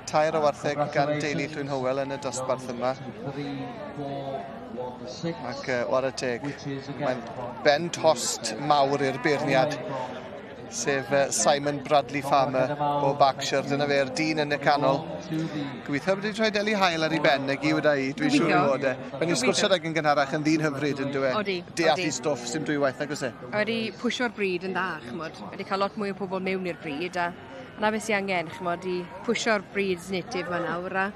Tair o wartheg gan deulu Llwyn Hywel yn y dosbarth yma. Ac war y teg. Mae'n ben tost mawr i'r beirniad. Sef Simon Bradley Farmer o Berkshire. Dyna fe'r dyn yn y canol. Gobeithio bod wedi troi Deli Hael ar ei ben y giwyd a i. Dwi'n siŵr o fod e. Mae'n sgwrsio ag yn gynharach yn ddyn hyfryd yn dweud. Odi. Deall i stwff sy'n dwywaith ag os e. A wedi pwysio'r bryd yn dda, chymod. Wedi cael lot mwy o pobl mewn i'r bryd a na beth sy'n angen, chymod, i pwysio'r breeds native ma nawr a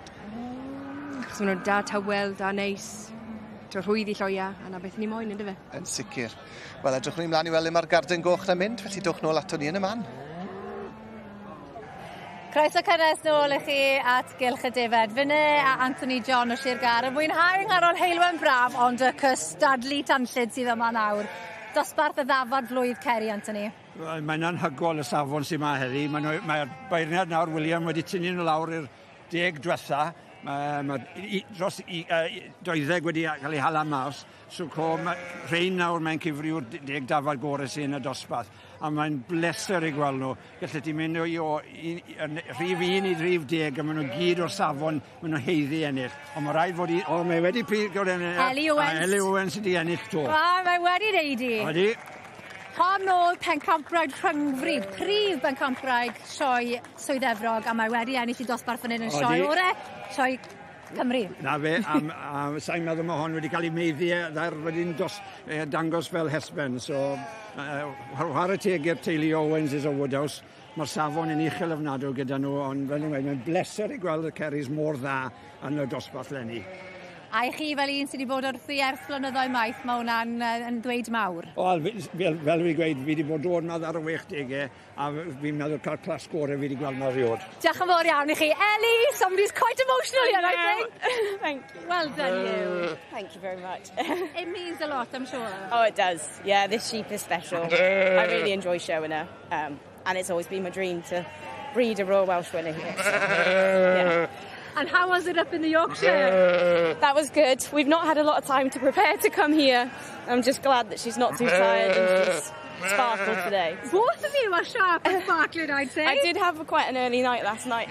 chos maen nhw'n da tawel, da neis, rhwydd i lloia, a na beth ni moyn, ynddo fe? Yn sicr. Wel, edrych ni mlaen i weld le mae'r garden goch na mynd, felly dwch nôl ato ni yn y man. Croeso cynnes nôl i chi at Gylch y Dyfed. Fyne a Anthony John o Sir Gar yn mwynhau yng nghanol heilwen braf, ond y cystadlu tanllyd sydd yma nawr. Dosbarth y ddafod flwydd Ceri, Anthony. Mae'n anhygol y safon sy'n yma heddi. Mae'r beirniad nawr, William, wedi tynnu nhw lawr i'r 10 diwetha. Mae dros 20 wedi cael ei hala mas. So rhain nawr mae'n cyfriwr 10 dafod gorau sy'n y dosbarth. A mae'n bleser i gweld nhw. Gallai ti mynd o rhif 1 i rhif 10 a maen nhw gyd o'r safon, maen nhw heiddi ennill. Ond mae rhaid fod mae wedi pryd Eli Owens. Eli Owens wedi ennill to. Mae wedi neud i. Wedi. Hon oedd Pencampraig Rhyngfryd, prif Pencampraig sioe Swydd Efrog, a mae wedi ennill i dosbarth fan hyn yn sioe ore, sioe Cymru. Na fe, sa'n meddwl mae hon wedi cael ei meiddi wedi'n dangos fel hesben. So, war y teg i'r teulu Owens is o Woodhouse. Mae'r safon yn uchel ofnadw gyda nhw, ond fel ni'n gweud, mae'n bleser i gweld y Ceris mor dda yn y dosbarth lenni. A i chi fel un sydd wedi bod wrthi ers blynyddoedd maith, mae hwnna'n yn dweud mawr. Wel, fel fi gweud, fi wedi bod dod yma ar y 60au a fi'n meddwl cael clas gorau fi wedi gweld yma riod. Diolch yn fawr iawn i chi. Ellie, somebody's quite emotional here, I think. Thank you. Well done, you. Thank you very much. It means a lot, I'm sure. Oh, it does. Yeah, this sheep is special. I really enjoy showing her. And it's always been my dream to breed a Royal Welsh winner here. So, yeah. And how was it up in the Yorkshire? That was good. We've not had a lot of time to prepare to come here. I'm just glad that she's not too tired and she's sparkled today. Both of you are sharp and sparkling, I'd say. I did have quite an early night last night,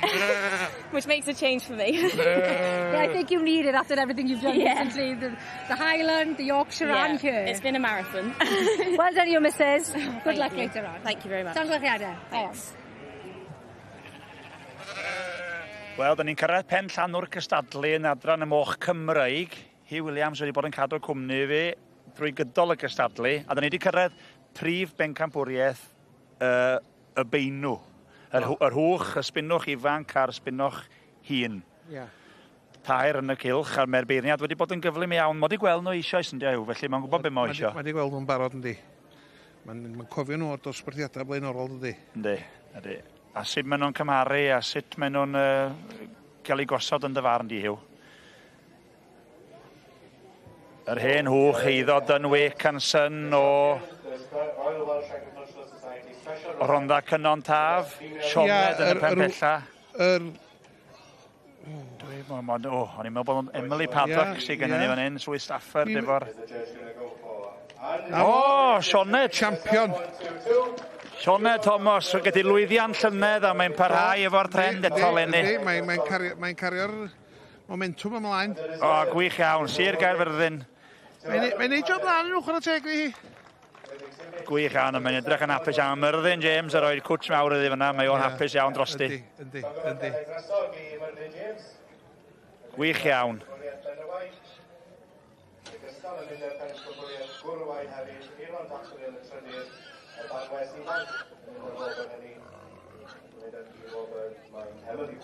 which makes a change for me. But I think you need it after everything you've done recently. The Highland, the Yorkshire and here. It's been a marathon. Well done, you missus. Good Thank luck you. later on. Thank you very much. Tanglwyddiadau. Thanks. Wel, da ni'n cyrraedd pen llanw'r cystadlu yn adran y moch Cymreig. Hugh Williams wedi bod yn cadw cwmni fi drwy gydol y cystadlu. A da ni wedi cyrraedd prif bencampwriaeth y beinw. Yr hwch, y sbinwch ifanc a'r sbinwch hun. Tair yn y Gylch a'r mae'r beirniad wedi bod yn gyflym iawn. Mod i gweld nhw eisoes yn diaw, felly mae'n gwybod beth mae eisiau. Mae wedi gweld nhw'n barod yndi. Mae'n cofio nhw o'r dosbarthiadau blaenorol yndi. Yndi, yndi. A sut maen nhw'n cymharu a sut maen nhw'n cael ei gosod yn dyfarn di hiw. Yr hen hwch eiddod yn Wakehanson o Rhondda Cynon Taf, Sioned yn y pen bella. O'n i'n meddwl bod Emily Paddock sy'n gen i fan hyn, Swy Stafford efo'r... O, Sioned! Champion! Sioned Thomas, gyda lwyddiant llynedd a mae'n parhau efo'r trend eto lenni. Mae'n cario'r momentum ymlaen. O, gwych iawn, Sir Gaerfyrddin. Mae'n neud job lan yn ochr y teg i hi. Gwych iawn, mae'n edrych yn hapus iawn. Myrddin James a roi'r cwts mawr iddi fyna, mae o'n hapus iawn drosti. Yndi. Gwych iawn.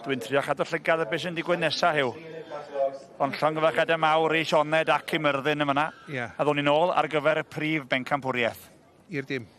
Dwi'n trio cadw llygad y beth sy'n digwydd nesaf hiw. Ond llongyfarchiadau mawr i Sioned ac i Myrddin yma. A ddwn ni'n ôl ar gyfer y prif bencampwriaeth. I'r dim.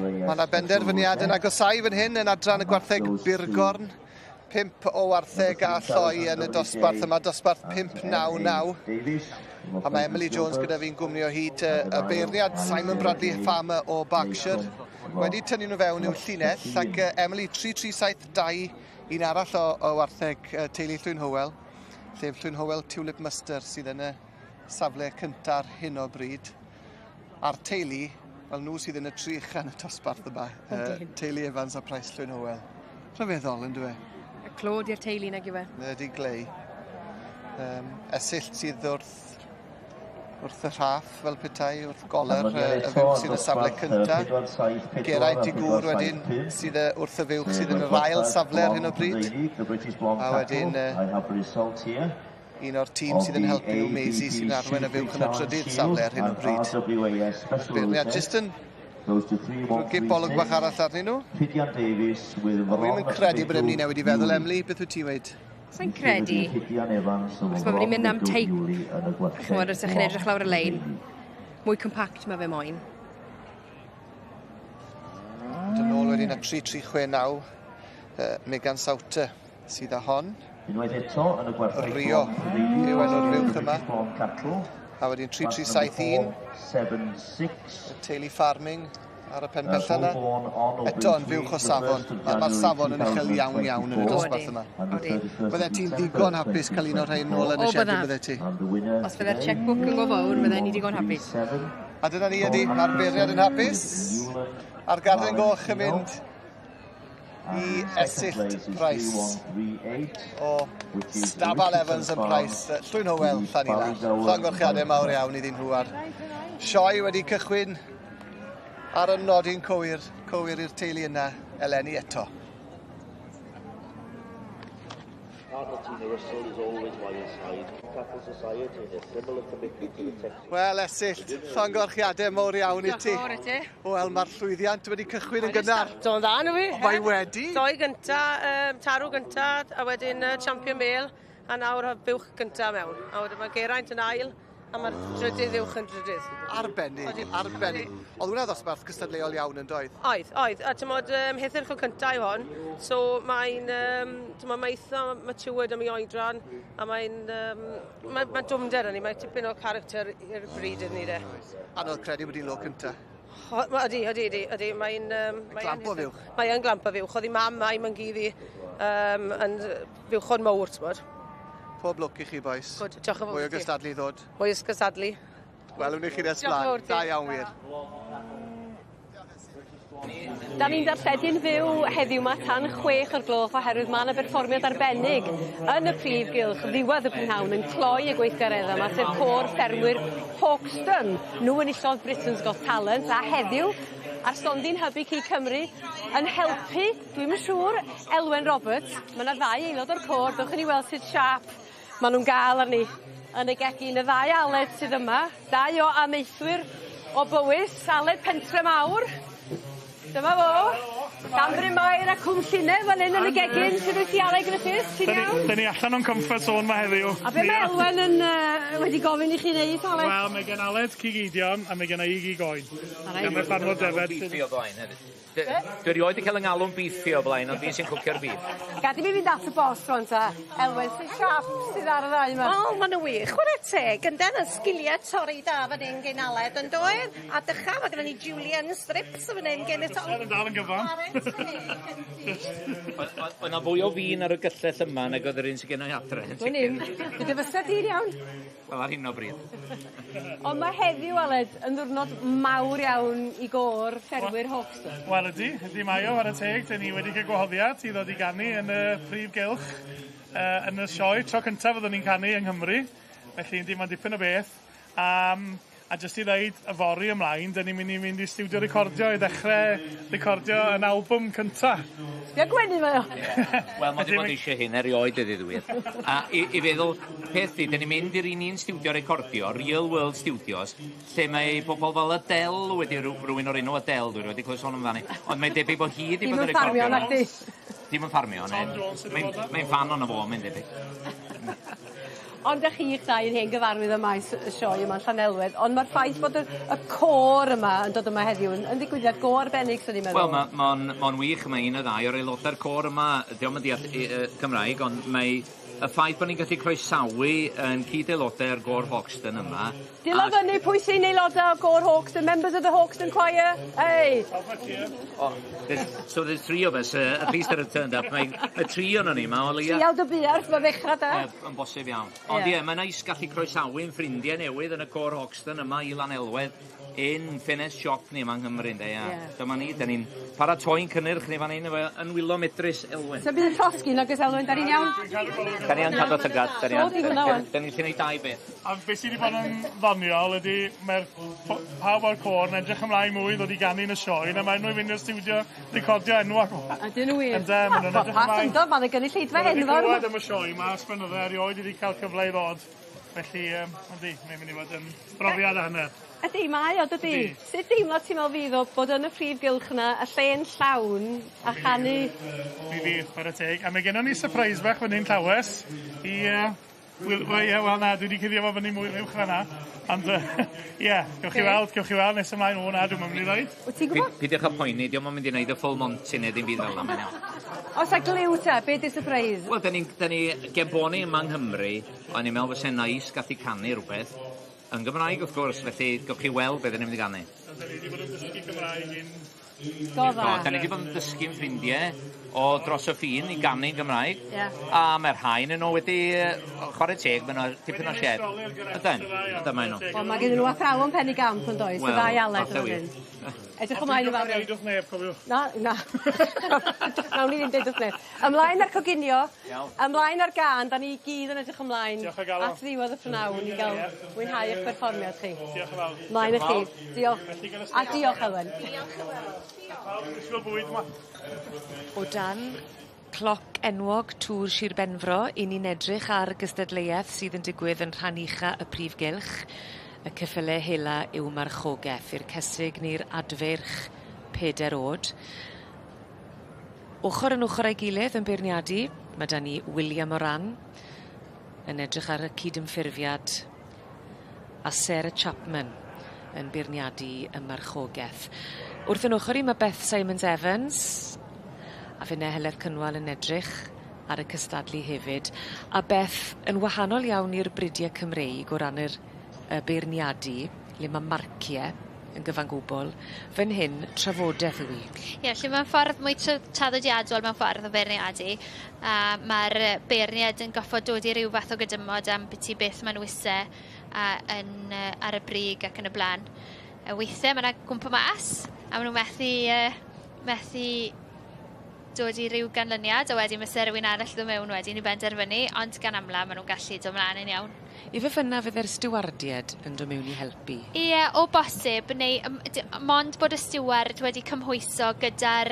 Mae yna benderfyniad yn agosau fan hyn yn adran y gwartheg Burgorn. 5 o wartheg a Lloi yn y dosbarth yma, dosbarth 5-9-9. A mae Emily Jones gyda fi'n gwmni o hyd y beirniad Simon Bradley Farmer o Berkshire. Wedi tynnu nhw fewn i'w llinell ac Emily 3-3-7-2, un arall o wartheg teulu Llun Hywel. Llef Llun Hywel Tulip Muster sydd yn y safle cyntaf ar hyn o bryd. A'r teulu, wel nhw sydd yn y trych yn y dosbarth yma, teulu Evans a Price Llun Hywel. Rhyfeddol yn dwi? Y clod i'r teulu nag yw e? Ydy glei. Esyllt sydd wrth y rhaff fel petai, wrth goler y fiwch sydd y safle cyntaf. Geraint i gŵr wedyn sydd wrth y fiwch sydd yn yr ail safle ar hyn o bryd. A wedyn un o'r tîm sydd yn helpu nhw, Maisie, sy'n arwen y fiwch yn y trydydd safle ar hyn o bryd. Beirniad jyst yn rhywgi bolwg bach arall arnyn nhw. Wy'n credu bod e'n newid i feddwl, Emily, beth wyt ti weid? Sa'n credu. Os mae wedi'n mynd am teip, chymod, os ydych chi'n edrych lawr y lein, mwy compact mae fe moyn. Dyn nôl wedyn y 3-3-6-9, Megan Sauter sydd â hon. Unwaith eto yn y gwartheg Rio yw enw'r fiwch yma. A wedyn 3-3-7-1. Y teulu Farming ar y pen bella yna. Eto yn fiwch o safon. Mae'r safon yn uchel iawn iawn yn y dosbarth yma. Bydde ti'n ddigon hapus cael un o'r rhain nôl yn y siedyn bydde ti? Os bydde'r checkbook yn go fawr, bydde ni digon hapus. A dyna ni ydi, mae'r beirniad yn hapus. A'r garden goch yn mynd i Esyllt Price o Stabal Evans yn Price. Llwyn Hywel, Llanila. Llongorchiadau mawr iawn iddyn nhw ar Sioe wedi cychwyn ar y nodyn cywir i'r teulu yna, eleni eto. Wel, Esyllt, llongorchiadau mawr iawn i ti. Wel, mae'r llwyddiant wedi cychwyn yn gynnar. Do'n dda nhw fi. Mae wedi. Doi gynta, tarw gynta, a wedyn champion male, a nawr y buwch gynta mewn. A wedyn mae Geraint yn ail, a mae'r drydydd uwch yn drydydd. Arbennig. Oedd hwnna ddosbarth cystadleuol iawn yn doedd? Oedd. A tymod, hethyrch o cynta yw hon, so mae'n eitha matured am ei oedran, a mae'n dwmder yn ni, mae'n tipyn o character i'r bryd yn ni de. Anodd credu bod hi'n lo cynta. Ydy. Mae'n glamp o fiwch. Mae'n glamp o fiwch. Oedd hi mam a'i mangiddi yn fiwchon mawr, tymod. Pob lwc i chi, boes. Good, diolch yn fawr. Mwy o gystadlu ddod. Mwy o gystadlu. Welwn ni chi nes blaen. Da iawn wir. Da ni'n darlledu'n fyw heddiw ma tan 6 o'r gloch oherwydd mae yna berfformiad arbennig yn y Prif Gylch ddiwedd y prynhawn yn cloi y gweithgaredda yma, sef côr ffermwyr Hawkston. Nhw yn illodd Britain's Got Talent, a heddiw ar stondin Hybu Ci Cymru yn helpu, dwi'n yn siŵr, Elwen Roberts. Mae yna 2 aelod o'r côr, dewch yn i weld sydd siap maen nhw'n gael arni yn y gegin. Y 2 Aled sydd yma, 2 o amaethwyr o Bywys, Aled Pentre Mawr. Dyma fo. Cambryn Mair a Cwm Llynedd fan hyn yn y gegin. Sydd wyt ti Aled Griffiths? Ti'n iawn? Dyn ni allan o'n comfort zone ma heddiw. A be mae Elwen wedi gofyn i chi wneud, Aled? Wel, mae gen Aled cigidion a mae gen i gigoen. Gan y ffarmwr defed. Beefy o blaen hefyd. Dwi rioed i cael yng ngalw'n beefy o blaen, ond fi'n sy'n cwcio'r beef. Gadi mi fynd at y bos rwan ta. Elwen, sy'n siap sydd ar y ddau yma. O, ma'n wych. Chwarae teg. Yndan, y sgiliau torri da fan hyn gen Aled yn doedd. A dycha, mae gen ni Julian Strips fan hyn gen y torri. Yn dal yn gyfan. Yna fwy o fin ar y gyllell yma nag oedd yr un sy'n gen i adre. Wy'n im. Ydy fysa ti'n iawn? Wel, ar hyn o bryd. Ond mae heddiw, Aled, yn ddwrnod mawr iawn i gôr ffermwyr Hawkston. Wel ydy mae o ar y teg. Dyn ni wedi cael gwahoddiad i ddod i ganu yn y Prif Gylch yn y sioe. Tro cyntaf fyddwn ni'n canu yng Nghymru. Felly mae'n dipyn o beth. A jyst i ddeud y fori ymlaen, dyn ni'n mynd i studio recordio i ddechrau recordio yn albwm cynta. Ia gwenu mae o. Wel, mae wedi bod eisiau hyn erioed ydy ddwyr. A i feddwl, peth di, dyn ni'n mynd i'r un studio recordio, Real World Studios, lle mae bobl fel Adele wedi rhywun o'r enw Adele, dwi'n wedi clywed sôn amdani. Ond mae'n debyg bod hi wedi bod yn recordio. Dim yn ffarmio, nag di? Dim yn ffarmio, mae'n fan o'n y fo, mae'n debyg. Ond ych chi'ch dau yn hen gyfarwydd y maes y sioe yma'n Llanelwedd, ond mae'r ffaith bod y côr yma yn dod yma heddiw yn ddigwyddiad go arbennig, sy'n ni'n meddwl. Wel, mae'n wych, mae un o ddau o'r aelodau'r côr yma, diolch yn deall Cymraeg, ond mae y ffaith bod ni'n gallu croesawu yn cyd-aelodau'r Gôr Hoxton yma. Dilyn fyny pwy sy'n aelodau o Gôr Hoxton, members of the Hoxton Choir? Hey! So there's three of us, at least that have turned up. Mae tri o'n ni yma, o leia. Triawd o buarth, mae ddechrau da. Yn bosib iawn. Ond ie, mae'n neis gallu croesawu'n ffrindiau newydd yn y Gôr Hoxton yma i Llanelwedd. Un ffenest siop ni yma yng Nghymru, ynde, ia. Dyma ni, da ni'n paratoi'n cynnyrch ni fan hyn yn wylo medrus Elwen. So bydd y llosgyn agos Elwen, da ni'n iawn? Da ni'n cadw tygad, da ni'n llun ei dau beth. A beth sydd wedi bod yn ddoniol ydy, mae'r pawb o'r côr yn edrych ymlaen mwy ddod i ganu yn y sioe, a mae'n nhw i fynd i'r studio recordio enwog. A dyn nhw wir? Ynddo, maen nhw'n edrych ymlaen. Pas ma'n y gynulleidfa enfawr. Maen nhw'n glywed am y sioe yma, sbynydde erioed wedi cael cyfle i ddod. Felly, yndi, mae'n mynd i fod yn brofiad a hanner. Ydy, mae o, dydy. Sut deimlo ti'n meddwl fydd o bod yn y Prif Gylch yna, y lle'n llawn a chanu? Mi fydd, par y teg. A mae gennym ni surprise bach fan hyn llawes i... Wel, na, dwi wedi cyddio fo fyny mwy uwch fan'na. Ond, ie, gewch chi weld nes ymlaen o na, dwi'n mynd i ddweud. Wyt ti'n gwybod? Pidwch â poeni, diolch yn mynd i wneud y full monty neu ddim byd fel yma, iawn. Os a gliw te, beth yw surprise? Wel, da ni geboni yma yng Nghymru, ond ni'n meddwl fysa'n nais gallu canu rhywbeth. Yn Gymraeg, wrth gwrs, felly gawch chi weld beth ni'n mynd i ganu. Da ni wedi bod yn dysgu Gymraeg yn... Godda. Da ni wedi bod yn dysgu'n ffrindiau o dros y ffin i ganu Gymraeg. A mae'r rhain yn o wedi chwarae teg, mae'n o tipyn o shed. Ydyn mae nhw. O, mae gen nhw athrawon Penny Gamp yn does, y ddau Aled yn hyn. Edrych ymlaen i fawr. Deudwch neb, cofiwch. Na. Nawn ni ddim deudwch neb. Ymlaen ar coginio, ymlaen ar gan, da ni gyd yn edrych ymlaen. Diolch o galon. At ddiwedd y prynawn i gael mwynhau eich perfformiad chi. Diolch yn fawr. Ymlaen i chi. Diolch. A diolch, Elwen. Ysgol bwyd yma. O dan cloc enwog tŵr Sir Benfro, i ni'n edrych ar gystadleuaeth sydd yn digwydd yn rhan ucha y Prif Gylch. Y ceffylau hela yw marchogaeth i'r cesig neu'r adferch 4 oed. Ochr yn ochr ei gilydd yn beirniadu, mae da ni William Moran yn edrych ar y cydymffurfiad a Sarah Chapman yn beirniadu y marchogaeth. Wrth yn ochr i mae Beth Simons-Evans a finne Heledd Cynwal yn edrych ar y cystadlu hefyd. A Beth yn wahanol iawn i'r bridiau Cymreig o ran y beirniadu, le mae marciau yn gyfan gwbl, fan hyn trafodaeth yw i. Ie, lle mae'n ffordd mwy traddodiadol mewn ffordd o beirniadu. Mae'r beirniad yn goffod dod i ryw fath o gydymod am beth mae'n wisau ar y brig ac yn y blaen. Weithiau mae'n gwmpa mas, a maen nhw methu dod i ryw ganlyniad, a wedyn mae rhywun arall ddod mewn wedyn i benderfynu, ond gan amla maen nhw'n gallu dod ymlaen yn iawn. I fe fyna fydd yr stiwardiad yn dod mewn i helpu? Ie, o bosib, neu mond bod y stiward wedi cymhwyso gyda'r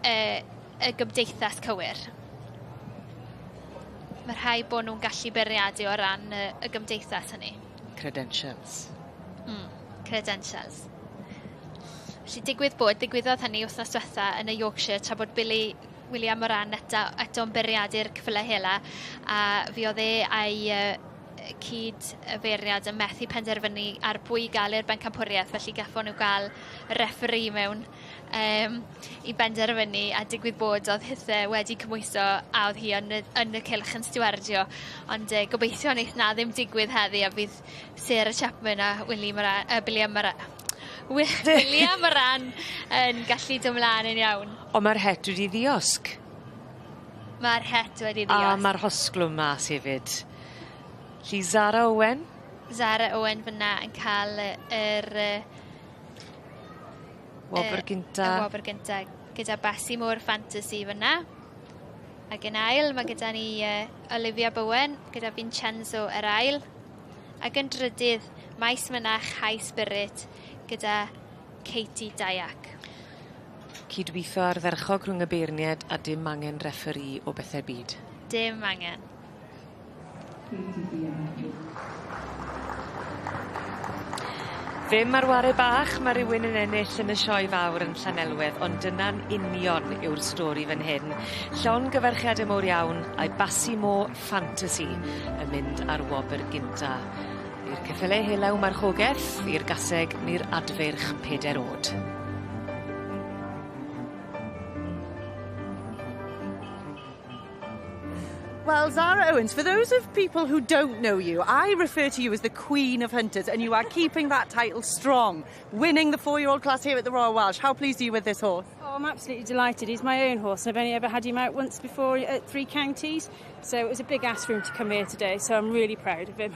y gymdeithas cywir. Mae rhai bod nhw'n gallu beirniadu o ran y gymdeithas hynny. Credentials. Credentials. Felly digwyddodd hynny wythnos diwetha yn y Yorkshire tra bod William Moran eto'n beirniadu'r ceffylau hela, a fi oedd a'i cyd-beirniad yn methu penderfynu ar pwy i gael i'r bencampwriaeth, felly gaffon nhw gael referee mewn i benderfynu, a digwydd bod oedd hithau wedi cymwyso a oedd hi yn y cylch yn stiwardio, ond gobeithio wneith na ddim digwydd heddi, a fydd Sarah Chapman a William Moran yn gallu dod ymlaen yn iawn. O, mae'r het wedi ddiosg? Mae'r het wedi ddiosg. A mae'r hosglwm mas hefyd. Lly Zara Owen? Zara Owen fyna yn cael yr... wobr gynta. Y wobr gynta, gyda Bassi Moore Fantasy fyna. Ac yn ail, mae gyda ni Olivia Bowen, gyda Vincenzo yr ail. Ac yn drydydd, Maes Mynach High Spirit, gyda Katie Dyack. Cydweithio ardderchog rhwng y beirniad a dim angen referee o bethau byd? Dim angen. Ddim ar ware bach, mae rhywun yn ennill yn y sioe fawr yn Llanelwedd, ond dyna'n union yw'r stori fan hyn. Llon gyfarchiadau mowr iawn a'i Basimo Fantasy yn mynd ar wobr gynta. I'r ceffylau helaw marchogaeth, i'r gaseg neu'r adfyrch 4 oed. Well, Zara Owens, for those of people who don't know you, I refer to you as the Queen of Hunters, and you are keeping that title strong, winning the 4-year-old class here at the Royal Welsh. How pleased are you with this horse? Oh, I'm absolutely delighted. He's my own horse, and I've only ever had him out once before at 3 counties, so it was a big ask for him to come here today, so I'm really proud of him.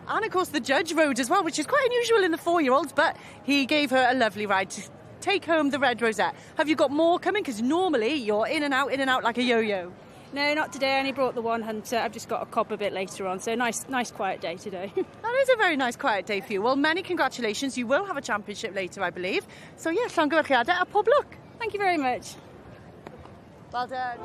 And, of course, the judge rode as well, which is quite unusual in the 4-year-olds, but he gave her a lovely ride to take home the red rosette. Have you got more coming? Because normally you're in and out like a yo-yo. No, not today. I only brought the one hunter. I've just got a cob a bit later on, so nice quiet day today. That is a very nice quiet day for you. Well, many congratulations. You will have a championship later, I believe. So, yeah, llongyfarchiadau a pob lwc. Thank you very much. Well done.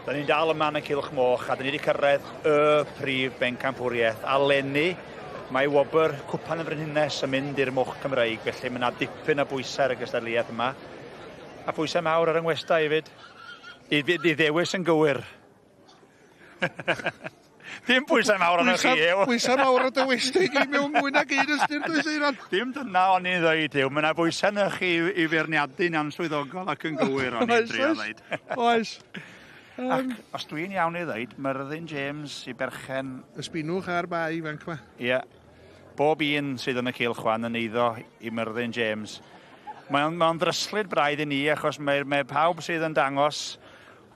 Da ni'n dal yma yn y Gylch Moch a da ni wedi cyrraedd y prif bencampwriaeth a lenni mae wobr cwpan y Frenhines yn mynd i'r Moch Cymreig, felly mae yna dipyn o bwysau ar y gystadleuaeth yma. A bwysau mawr ar yng Ngwesta hefyd. I ddewis yn gywir. Dim pwysau mawr arno chi, ew. Pwysau mawr ar dy westy i mewn mwy nag un ystyr, does Eiron? Dim dyna o'n i'n ddweud, ew. Mae yna bwysau yno chi i feirniadu'n answyddogol ac yn gywir o'n i'n drio ddweud. Oes. Ac os dwi'n iawn i ddweud, Myrddin James i berchen... Ysbinwch ar ba ifanc yma. Ie. Bob un sydd yn y Gylch wan yn eiddo i Myrddin James. Mae'n ddryslyd braidd i ni, achos mae pawb sydd yn dangos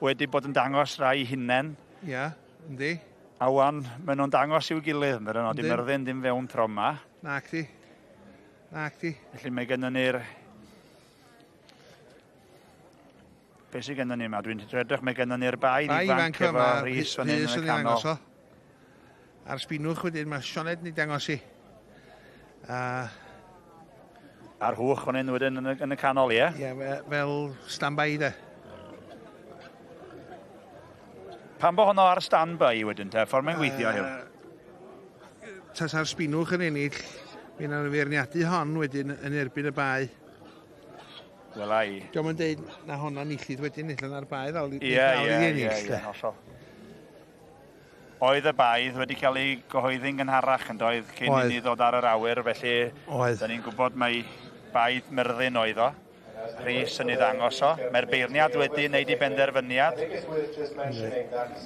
wedi bod yn dangos rai hunain. Ie, yndi. A wan, maen nhw'n dangos i'w gilydd, yn dydyn nhw. Di Myrddin dim fewn tro yma. Nac di. Felly mae gennym ni'r... Be sydd gennym ni yma? Dwi'n edrych, mae gennym ni'r baid ifanc efo Rhys fan hyn yn y canol. Ar sbinwch wedyn, mae Sioned ni dangos i. A'r hwch fan hyn wedyn yn y canol, ie? Ie, fel stand-by de. Pan bo honno ar stand-by wedyn te, ffordd mae'n gweithio hiw? Tas ar sbinwch yn ennill, mi'n anferniadu hon wedyn yn erbyn y bai. Wel ai. Diolch yn dweud na honna nillid wedyn ennill ar bai ddal i ennill. Oedd y baidd wedi cael ei gyhoeddi'n gynharach yn doedd cyn i ni ddod ar yr awyr, felly da ni'n gwybod mae baidd Myrddin oedd o. Rhys yn ei ddangos o. Mae'r beirniad wedi wneud i benderfyniad.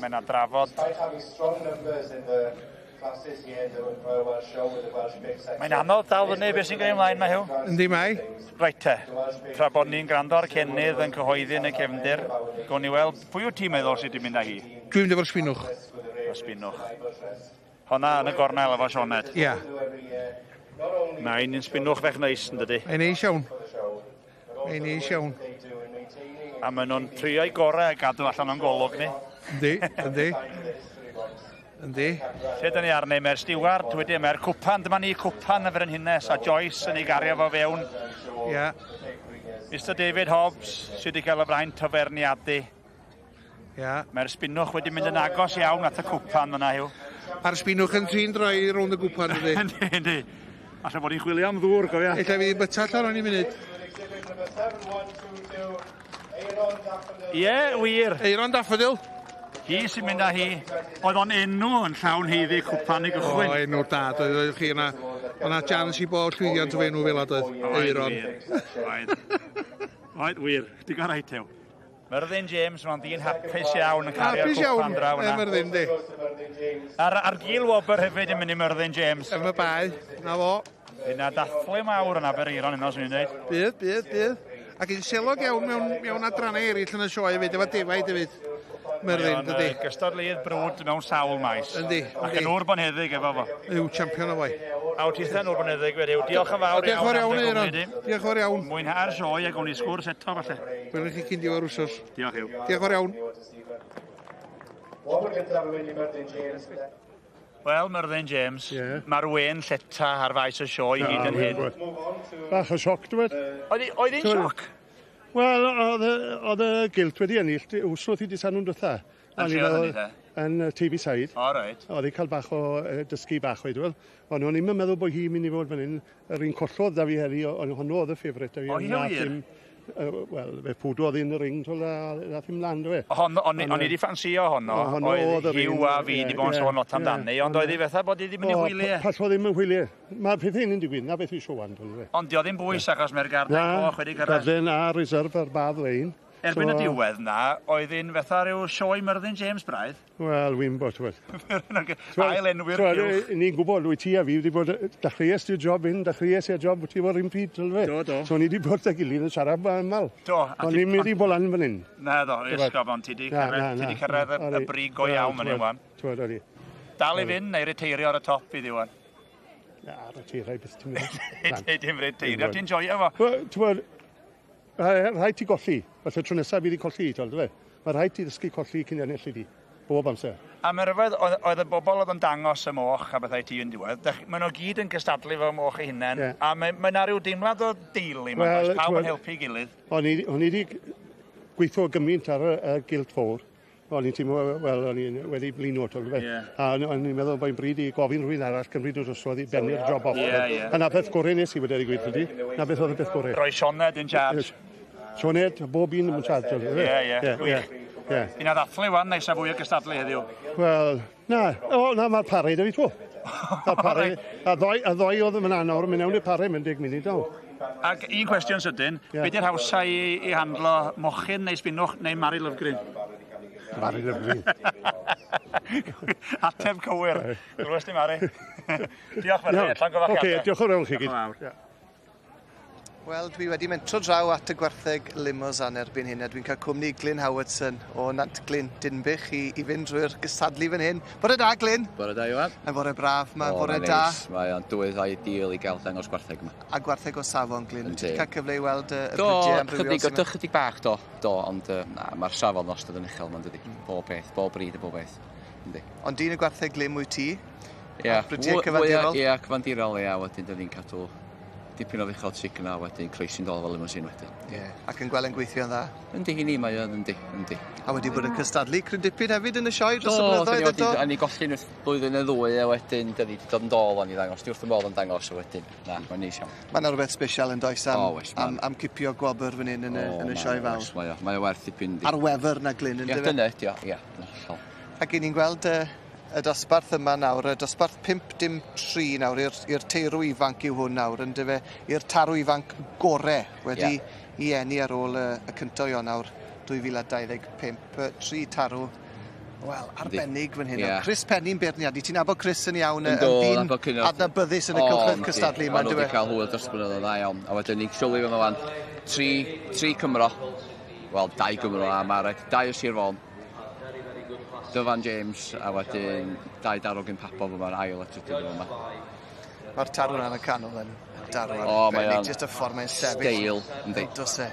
Mae yna drafod. Mae'n anodd dal fyny beth sy'n gwneud ymlaen, mae hiw? Yndi mai. Reit te. Tra bod ni'n gwrando ar Cennydd yn cyhoeddi yn y cefndir. Gown ni weld, pwy wyt ti'n meddwl sydd wedi mynd â hi? Dwi'n mynd efo'r sbinwch. Sbinwch. Honna yn y gornel efo Sioned. Ia. Mae'n sbinwch fech neis yn dydi. Mae'n neis iawn. Mae'n neis iawn. A maen nhw'n trio'u gorau a gadw allan o'n golwg ni. Yndi. Lle dyn ni arni, mae'r Stewart wedi, mae'r cwpan, dyma ni cwpan y Frenhines a Joyce yn ei gario fo fewn. Ia. Mr David Hobbs sydd wedi cael y fraint o ferniadu. Ia. Mae'r sbinwch wedi mynd yn agos iawn at y cwpan yna hiw. A'r sbinwch yn trin droi rownd y gwpan ydy. Yndi. Alla bod ni'n chwilio am ddŵr, gofia. Ella fi byta allan o'n i munud. Ie, wir. Eiron Daffodil. Hi sy'n mynd â hi. Oedd o'n enw yn llawn heiddi cwpan i gychwyn. O, enw dad. Oedd chi yna. O'na chance i bod llwyddiant o enw fel oedd. Eiron. Oed, wir. Di gael rhaid tew. Myrddin James, mae'n dyn hapus iawn yn cario'r cwpan draw yna. Myrddin, di. Ar gil wobr hefyd yn mynd i Myrddin James. Yn y bai. Na fo. Yna dathlu mawr yna Bereiron yno, swn i'n dweud. Bydd. Ac yn selog iawn mewn adrannau eraill yn y sioe hefyd, efo defaid hefyd. Myrddin, dydy. Gystadleuaeth brwd mewn sawl maes. Yndi. Ac yn ŵr bonheddig efo fo. Yw, champion o fo. Awtitha'n ŵr bonheddig wedi. Diolch yn fawr iawn. Diolch yn iawn, Eiron. Diolch yn iawn. Mwynhau'r sioe a gawn ni sgwrs eto, falle. Gwelwch chi cyn diwedd wrsos. Diolch yw. Diolch yn iawn. Wel, Myrddin James, mae'r wen lleta ar faes y sioe i hyd yn hyn. Bach o sioc, dwi'n Oedd hi'n sioc? Wel, oedd y Gylch wedi ennill, wsnodd i di sanw'n dwytha. Yn lle oedd hynny, te? Yn TV Side. O, reit. Oedd hi cael bach o dysgu bach oed, wel. Ond o'n i'n meddwl bod hi'n mynd i fod fan hyn. Yr un collodd da fi heri, ond honno oedd y ffefrit da fi. O, hi o wir? Wel, fe pwdwodd i'n y ring, tol a dath i'n land o fe. O'n i di ffansio honno, oedd Hugh a fi di bod yn sôn lot amdani, ond oedd hi fetha bod hi di mynd i hwyliau. Pas oedd ddim yn hwyliau. Mae peth hyn yn digwydd, na beth i siowan. Ond di oedd ddim bwys achos mae'r garden coch wedi cyrraedd. Garden a reserve ar Badd Lane. Erbyn y diwedd na, oedd hi'n fetha rhyw sioe Myrddin James braidd. Wel, wy'n bod, wel. Ail enwyr Gylch. Ni'n gwybod, wyt ti a fi wedi bod, dechreuais ti'r job hyn, dechreuais i'r job, wyt ti fo'r un pryd, tylfe? Do. So ni wedi bod â gilydd yn siarad ymal. Do. Ond ni'n mynd i bolan fan hyn. Na do, esgob, ond ti di cyrraedd y brig go iawn fan hyn wan. Dal i fynd neu reteirio ar y top i ddiwan? Na, reteirio beth ti'n mynd. Dim reteirio, ti'n joio fo? Rhaid ti golli. Felly tro nesaf fi wedi colli, dwi. Mae rhaid ti ddysgu colli cyn ennill i di. Bob amser. A mae rhyfedd, oedd y bobl oedd yn dangos y moch a bethau ti yn diwedd. Maen nhw gyd yn gystadlu fo moch eu hunain. A mae yna rhyw deimlad o deulu. Mae pawb yn helpu gilydd. O'n i wedi gweithio gymaint ar y Gylch fawr. o'n i'n teimlo, wel, o'n i wedi blino to. A o'n i'n meddwl bod i'n bryd i gofyn rhywun arall cymryd o'r drosodd i bennu'r job off. A na beth gorau nes i wedi gweithio di. Na beth oedd y beth gorau. Roi Sioned in charge. Sioned, bob un yn charge. Un a ddathlu wan, neis a fwy o gystadlu heddiw. Wel, na, mae'r parau da fi tro. A ddoi oedd yn anawr, mynd mewn i'r parau, mynd 10 munud o. Ac un cwestiwn sydyn, be di'r hawsa i handlo mochyn neu sbinwch neu Mari Lyfgryn? Mari Lyfgryn. Ateb cywir. Glywes di, Mari. Diolch fan hyn, llan gofach. Diolch o'r rewl chi gyd. Wel, dwi wedi mentro draw at y gwartheg limos erbyn hyn, a dwi'n cael cwmni Glyn Howardson o Nant Glyn Dinbych i fynd drwy'r gystadlu fan hyn. Bore da, Glyn. Bore da, Iwan. Yn bore braf, mae'n bore da. Mae'n dwydd ideal i gael dangos gwartheg yma. A gwartheg o safon, Glyn. Ti'n cael cyfle i weld y brydiau amrywiol sy'n Do, chydig bach, ond mae'r safon wastad yn uchel, mae'n dydi. Bob beth, bob bryd a bob beth. Ond dyn y gwartheg Glyn mwy ti? Ie, cyfandirol? Ie, cyfandirol, ie, wedyn dyn ni'n cadw dipyn o ddechod sic yna, wedyn croesi'n dol fel limousin wedyn. Ie, ac yn gweld yn gweithio'n dda? Yndi, hynny mae o'n, yndi. A wedi bod yn cystadlu cryn dipyn hefyd yn y sioe dros y blynyddoedd eto? A ni golli blwyddyn y ddwy, a wedyn dyn ni wedi dod yn dol o'n i ddangos. Di wrth y modd yn dangos, a wedyn, na, mae'n neis iawn. Mae'n rhywbeth special yn does am cipio gwobr fan hyn yn y sioe fawr. Mae'n werth dipyn. Ar wefr na Glyn, yn dyfa? Dyna, ie. Ac i ni'n gweld y dosbarth yma nawr, y dosbarth 5-3 nawr, i'r teirw ifanc yw hwn nawr, yn dyfa i'r tarw ifanc gore wedi i enni ar ôl y cyntaf o nawr 2025. 3 tarw, wel, arbennig fan hyn. Chris Penny'n beirniadu, ti'n nabod Chris yn iawn, yn dyn adnabyddus yn y cylchoedd cystadlu yma, yn dyfa? O'n wedi cael hwyl dros blynyddoedd dda iawn, a wedyn ni'n siwli fan o'n 3 Cymro, wel, 2 Gymro a Marek, 2 o Sir Fôn, Dyfan James, a wedyn 2 darw gyn Papo fyma'r ail a trydydd yma. Mae'r tarw yna'n y canol yn darw arbennig, jyst y ffordd mae'n sefyll. Steil, yndi. Dos e.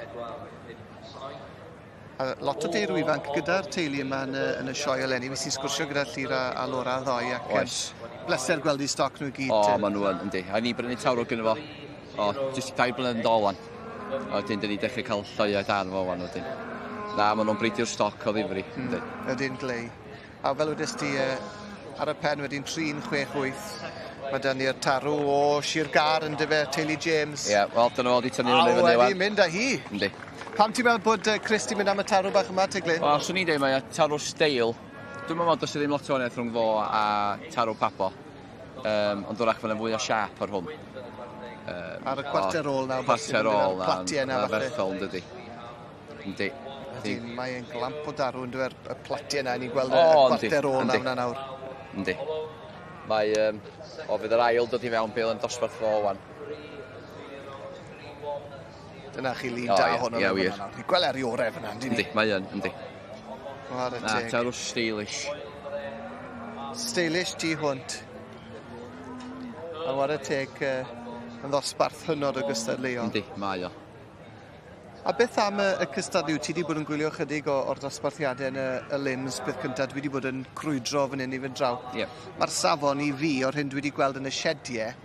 Lot o deirw ifanc gyda'r teulu yma yn y sioe eleni. Fi sy'n sgwrsio gyda'r Llyr a Lora a ddoi ac bleser gweld i stoc nhw i gyd. Maen nhw yn, yndi. A ni brynu tawr o gynnu fo. Jyst 2 blynedd yn dol wan. A wedyn, dyn ni dechrau cael lloiau dan fo wan wedyn. Na, maen nhw'n breidi'r stoc o ddifri. Ydyn glei. A fel wedys ti ar y pen wedyn 3-6-8. Mae dyn ni'r tarw o Sir Gar yn dyfa teulu James. Ie, wel, dyna fo di tynnu hwnna fyny wan. A wedi mynd â hi. Yndi. Pam ti'n meddwl bod Chris di mynd am y tarw bach yma, te Glyn? Wel, swn i'n dweud mae tarw steil. Dwi'n meddwl does ddim lot o wahaniaeth rhwng fo a tarw Papo. Ond wrach fyna fwy o siap ar hwn. Ar y cwarterol nawr. Cwarterol na ferthol, yndi. Yndi. Mae'n glamp o darw yn dyfer y platiau yna, ni'n gweld y cwarterol nawr. Yndi. Mae, fydd yr ail dod i fewn bil yn dosbarth fo wan. Dyna chi lun da ohono. Ie, wir. Ni'n gweld eriore fyna, yndi? Mae yn, yndi. Na, tarw stylish. Stylish di hwnt. A war y teg yn ddosbarth hynod o gystadleuol. Yndi, mae o. A beth am y cystadlu? Ti wedi bod yn gwylio chydig o'r dosbarthiadau yn y lims peth cyntaf. Dwi wedi bod yn crwydro fan hyn i fynd draw. Mae'r safon i fi o'r hyn dwi wedi gweld yn y siediau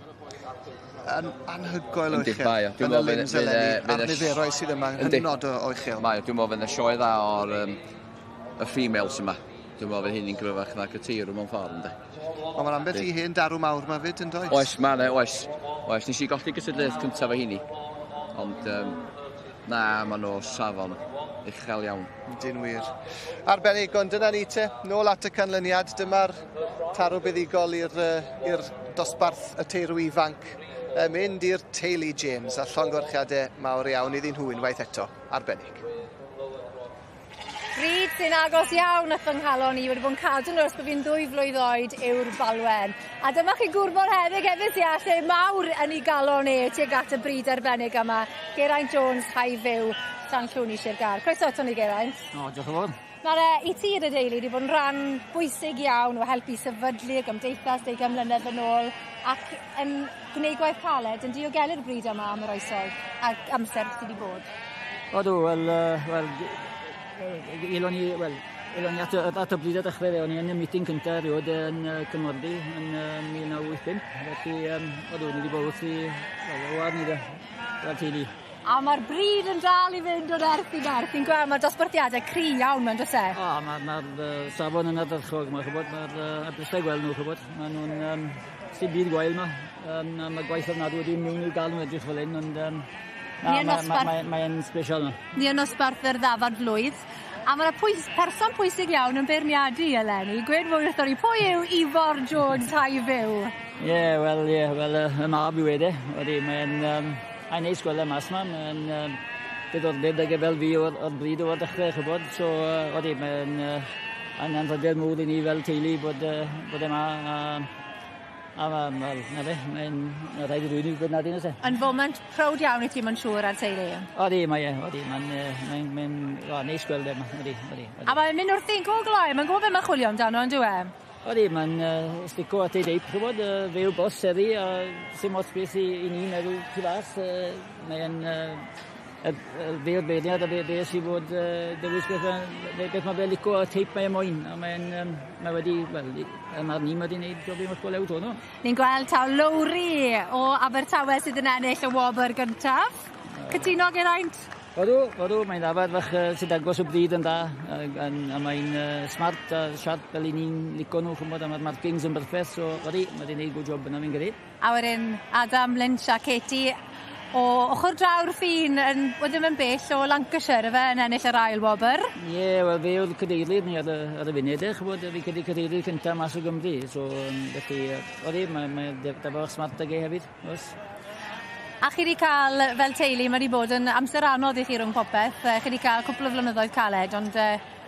yn anhygoel o uchel. Yn y lims eleni, a'r niferoedd sydd yma yn hynod o uchel. Mae, dwi'n meddwl fydd y sioe dda o'r y females yma. Dwi'n meddwl fydd hynny'n gryfach na'r cyteirw mewn ffordd, ynddi. Ond mae'n ambell i hen darw mawr yma fyd yn does? Oes, mae oes. Nes i golli gystadleuaeth cyntaf o hynny. Ond na, maen nhw safon uchel iawn. Dyn wir. Arbennig, ond dyna ni te, nôl at y canlyniad. Dyma'r tarw buddigol i'r dosbarth y teirw ifanc. Mynd i'r teulu James a llonggorchiadau mawr iawn iddi'n nhw unwaith eto. Arbennig. Bryd sy'n agos iawn at fy nghalon i wedi bod yn cadw nhw os bod fi'n 2 flwydd oed yw'r balwen. A dyma chi gwrbo'r heddig hefyd sy'n allu mawr yn ei galon tuag at y bryd arbennig yma. Geraint Jones, High Fyw, San Llwn i Sir Gar. Croeso eto ni Geraint. Diolch yn fawr. Mae'r i tir y deulu wedi bod yn rhan bwysig iawn o helpu sefydlu gymdeithas 20 mlynedd yn ôl ac yn gwneud gwaith caled yn diogelu'r bryd yma am yr oesoedd a amser sydd wedi bod. Odw, elon ni at y bryd a dechrau fe, o'n i yn y meeting cyntaf erioed yn Cymordi yn 1985. Felly, odw, ni wedi bod wrth i, wel, ni fel teulu. A mae'r bryd yn dal i fynd o'r erth i nerth. Fi'n gweld mae'r dosbarthiadau cry iawn mewn dros e. Mae'r safon yn ardderchog yma, chybod. Mae'r ebrysau gweld nhw, chybod. Mae nhw'n sy'n byd gwael yma. Mae gwaith ofnadw wedi mewn i'w gael nhw edrych fel hyn, ond mae'n special yma. Ni yn osbarth yr ddafad flwydd. A mae'na person pwysig iawn yn beirniadu eleni. Gweud fwy wrthon ni, pwy yw Ifor Jones tai fyw? Wel, y mab i wedi. Mae'n neis gweld y mas yma. Mae'n diddordeb ag fel fi o'r bryd o'r dechrau, chybod. So, mae'n anfoddiad mwyd i ni fel teulu bod yma. A mae'n rhaid i rwy'n gwybod nad un ysau. Yn foment prowd iawn i ti mae'n siŵr ar teulu? Mae'n neis gweld yma. A mae'n mynd wrth i'n goglai, mae'n gwybod beth mae'n chwilio amdano, yn dwi? Mae'n stico at ei deip, chybod, fe yw bos seri, a sy'n mot beth i ni meddwl tu fas. Mae'n fe o'r beirniad a be sy'n bod dewis beth mae fe lico a teip mae moyn. A mae wedi, mae'r ni wedi gwneud job i mos go lew to nhw. Ni'n gweld taw Lowri o Abertawe sydd yn ennill y wobr gyntaf. Cytuno geraint? Odw, mae'n ddafad fach sydd agos o bryd yn da. A mae'n smart a siart fel i ni'n lico nhw, chymod, a mae'r markings yn berffeth. So, mae wedi'n gwneud job yna fi'n gyrru. A wedyn Adam, Lynch a Katie o ochr draw'r ffin wedyn yn bell o Lancashire yn ennill yr ail wobr. Wel fe oedd cadeirydd ni ar y funud, chybod, fi cedi cadeirydd cyntaf mas o Gymru. So, felly, mae'n dafod smart ag e hefyd, oes. A chi wedi cael, fel teulu, mae wedi bod yn amser anodd i chi rhwng popeth. Chi wedi cael cwpl o flynyddoedd caled, ond...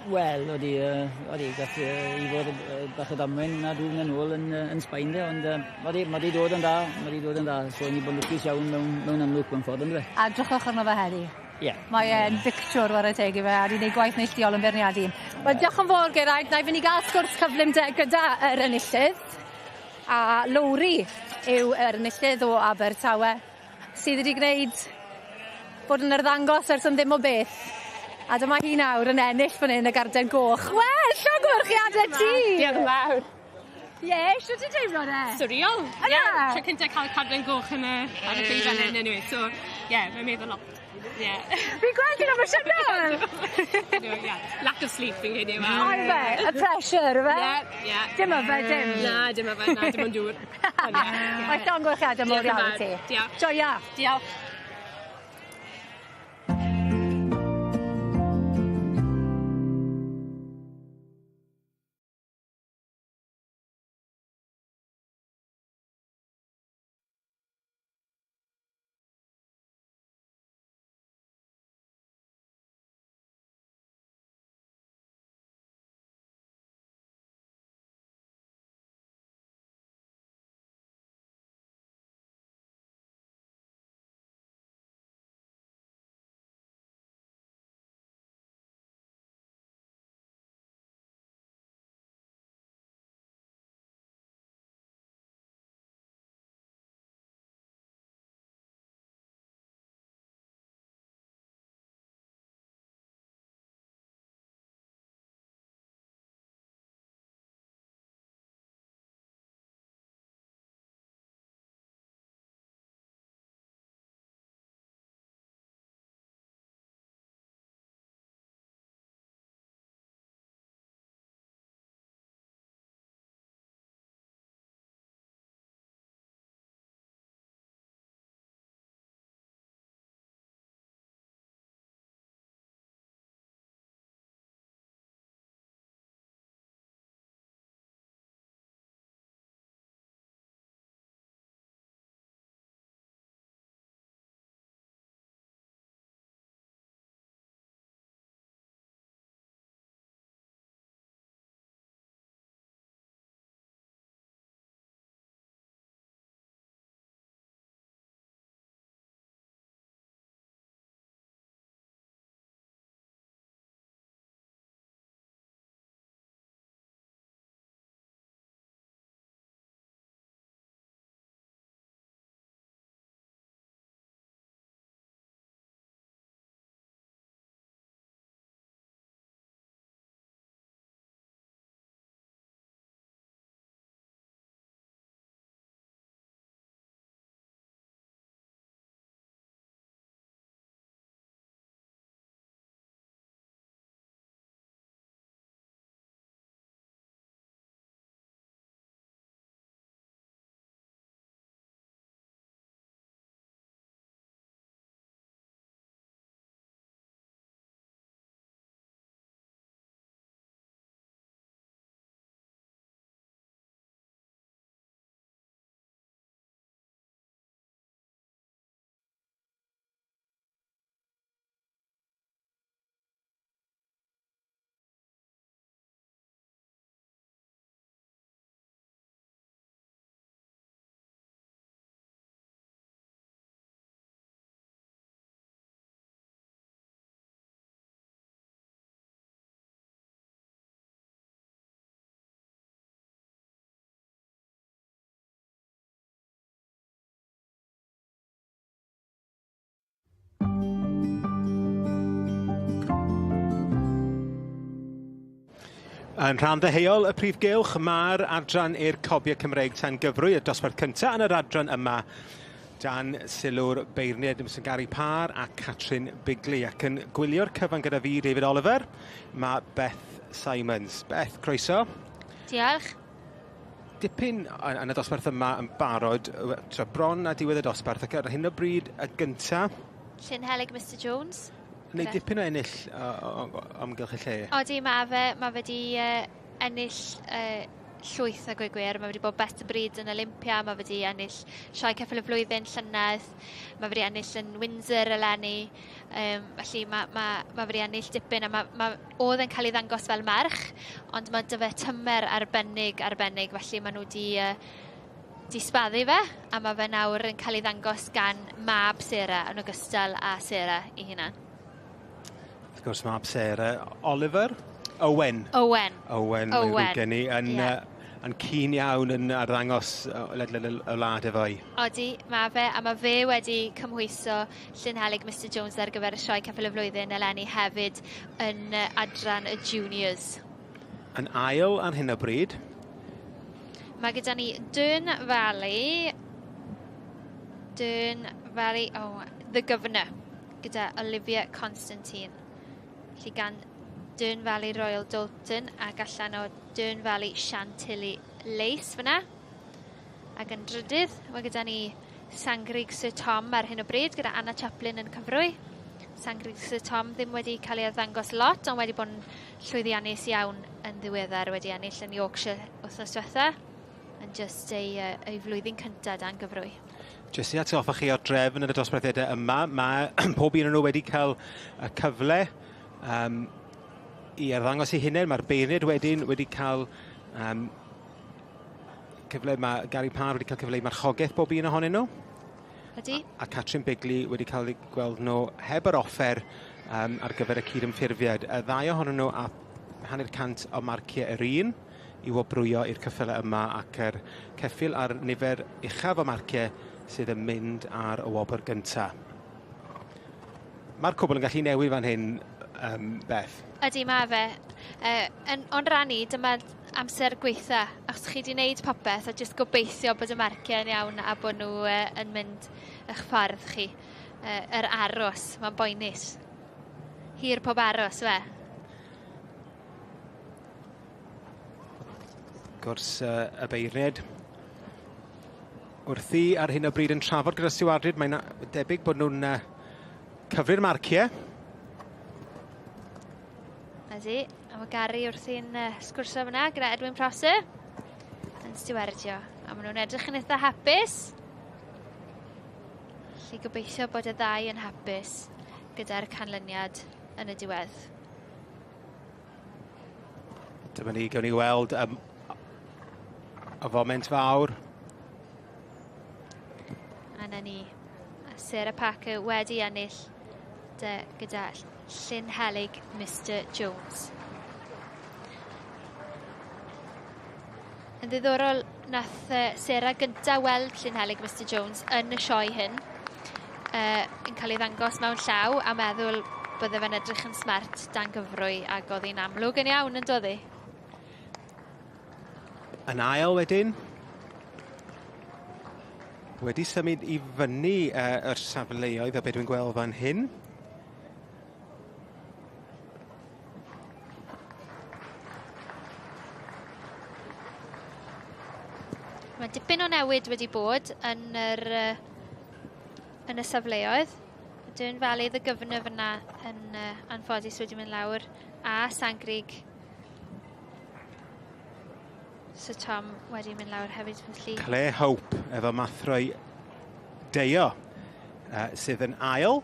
Wel, gath i fod bach o damwain na dwi'n yn ôl yn Sbaen, ond mae wedi dod yn da, so ni bod lwcus iawn mewn amlwg mewn ffordd, ynddo fe. A drychwch arno fe heddi. Mae e'n dictwr war y teg i fe, a di wneud gwaith neilltuol yn beirniadu. Wel, diolch yn fawr, Geraint, na i fynd i gael sgwrs cyflym gyda yr enillydd. A Lowri yw yr enillydd o Abertawe, sydd wedi gwneud bod yn arddangos ers am ddim o beth. A dyma hi nawr yn ennill fan hyn y garden goch. Wel, llongwrchiadau ti! Diolch yn fawr. Siwt ti'n teimlo de? Surreal. Tro cyntaf cael carden goch ar y llwyfan hyn anyway. So, mae'n meddwl lot. Fi'n gweld gyda emosiynol! Lack of sleep fi'n credu yma. O'i fe, y pressure, fe? Dim yfe, dim? Na, dim yfe, dim ond dŵr. Mae llongwrchiadau mor iawn i ti. Joia. Diolch. Yn rhan ddeheuol y Prif Gylch, mae'r adran i'r cobiau Cymreig tan gyfrwy, y dosbarth cyntaf yn yr adran yma, dan sylw'r beirniad ym Gary Parr a Catrin Bigley. Ac yn gwylio'r cyfan gyda fi, David Oliver, mae Beth Simons. Beth, croeso. Diolch. Dipyn yn y dosbarth yma yn barod, bron a diwedd y dosbarth, ac ar hyn o bryd y gyntaf. Llyn Helig Mr Jones. Neu dipyn o ennill amgylch y lle. Odi, mae wedi ennill llwyth a gwir. Mae wedi bod best y bryd yn Olympia, mae wedi ennill sioe ceffyl y flwyddyn llynedd, mae wedi ennill yn Windsor eleni, felly mae wedi ennill dipyn, a oedd yn cael ei ddangos fel merch, ond mae dyfa tymer arbennig, felly mae nhw di sbaddu fe, a mae fe nawr yn cael ei ddangos gan mab Sarah yn ogystal â Sarah i hunan. Wrth gwrs, mab Sarah, Oliver? Owen. Mae'n rhywg gen i yn cyn iawn yn arddangos ledled y wlad efo'i. Odi, mae fe, a mae fe wedi cymhwyso Llyn Helig Mr Jones ar gyfer y sioe ceffyl y flwyddyn eleni hefyd yn adran y juniors. Yn ail ar hyn o bryd. Mae gyda ni Llun Valley, The Governor, gyda Olivia Constantine. Felly gan Llun Valley Royal Dalton ac allan o Llun Valley Chantilly Lace fyna. Ac yn drydydd, mae gyda ni Sangrig Sir Tom ar hyn o bryd, gyda Anna Chaplin yn cyfrwy. Sangrig Sir Tom ddim wedi cael ei ddangos lot, ond wedi bod yn llwyddiannus iawn yn ddiweddar, wedi ennill yn Yorkshire wythnos diwetha, yn just ei flwyddyn cyntaf dan gyfrwy. Jyst i atgoffa chi o drefn yn y dosbarthiadau yma, mae pob un o'n nhw wedi cael y cyfle i arddangos ei hunain. Mae'r beirniad wedi cael cyfle, mae Gary Parr wedi cael cyfle i marchogaeth bob un ohonyn nhw. Ydy. A Catrin Bigley wedi cael ei gweld nhw heb yr offer ar gyfer y cydymffurfiad. Y ddau ohonyn nhw a 100% o marciau yr un i wobrwyo i'r cyffyle yma, ac yr ceffyl ar nifer uchaf o marciau sydd yn mynd ar y wobr gyntaf. Mae'r cwbl yn gallu newid fan hyn, Beth. Ydy, mae fe. Ond rannu, dyma amser gweitha, achos chi wedi gwneud popeth a jyst gobeithio bod y marciau yn iawn a bod nhw yn mynd eich ffordd chi. Yr aros, mae'n boenus. Hir pob aros, fe. Gwrs y beirniad wrthi ar hyn o bryd yn trafod gyda Stewarded. Mae'n debyg bod nhw'n cyfri'r marciau. Ydy, a mae Gary wrthi'n sgwrsio fyna gyda Edwin Prosser yn stewardio. A maen nhw'n edrych yn eitha hapus. Felly gobeithio bod y ddau yn hapus gyda'r canlyniad yn y diwedd. Dyma ni gawn ni weld y foment fawr. A na ni, Sarah Parker wedi ennill gyda Llyn Helig Mr Jones. Yn ddiddorol, nath Sarah gyntaf weld Llyn Helig Mr Jones yn y sioe hyn, yn cael ei ddangos mewn llaw a meddwl bydde fe'n edrych yn smart dan gyfrwy, ac oedd hi'n amlwg yn iawn yn dod hi. Yn ail wedyn, wedi symud i fyny yr safleoedd o beth dwi'n gweld fan hyn. Mae dipyn o newid wedi bod yn y safleoedd. Llun Valley The Governor fyna yn anffodus wedi mynd lawr, a Sangrig Sir Tom wedi mynd lawr hefyd. Claire Hope efo mathroi Deo sydd yn ail.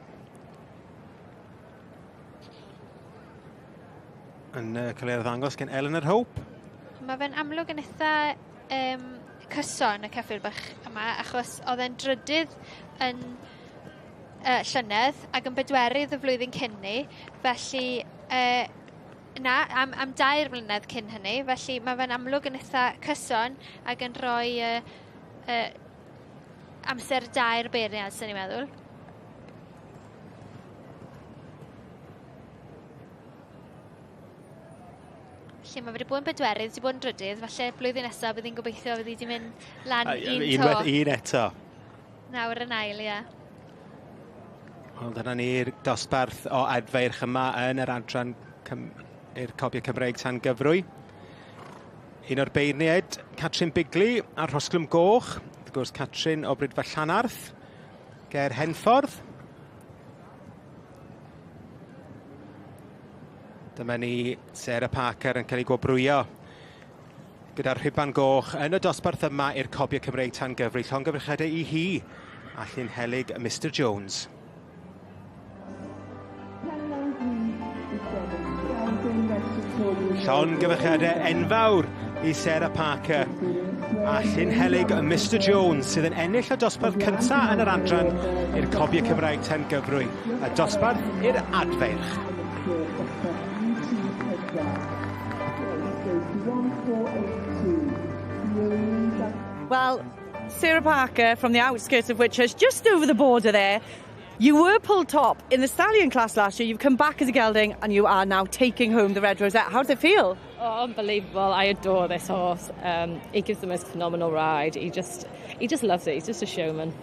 Yn cael ei ddangos gen Eleanor Hope. Mae fe'n amlwg yn eitha cyson y ceffyl bach yma, achos oedd e'n drydydd yn llynedd ac yn bedwerydd y flwyddyn cyn ni, felly am 2 mlynedd cyn hynny, felly mae fe'n amlwg yn eitha cyson ac yn rhoi amser 2 beirniad, sy'n ni'n meddwl. Lle mae wedi bod yn bedwerydd, wedi bod yn drydydd, falle blwyddyn nesaf bydd hi'n gobeithio bydd hi wedi mynd lan Un eto. Nawr yn ail, ie. Wel, dyna ni'r dosbarth o adfeirch yma yn yr adran i'r cobiau Cymreig tan gyfrwy. Un o'r beirniaid, Catrin Bigli a'r Rhosglwm Goch. Wrth gwrs, Catrin o Brydfa Llanarth. Ger Henffordd. Dyma ni Sarah Parker yn cael ei gwobrwyo gyda'r rhiban goch yn y dosbarth yma i'r cobiau Cymreig tan gyfrwy. Llongyfarchiadau i hi a llun helyg Mr Jones. Llongyfarchiadau enfawr i Sarah Parker a llun helyg Mr Jones sydd yn ennill y dosbarth cyntaf yn yr adran i'r cobiau Cymreig tan gyfrwy. Y dosbarth i'r adfeirch. Well, Sarah Parker from the outskirts of Whitchurch, just over the border there. You were pulled top in the stallion class last year. You've come back as a gelding and you are now taking home the Red Rosette. How does it feel? Oh, unbelievable. I adore this horse. He gives the most phenomenal ride. He just loves it. He's just a showman.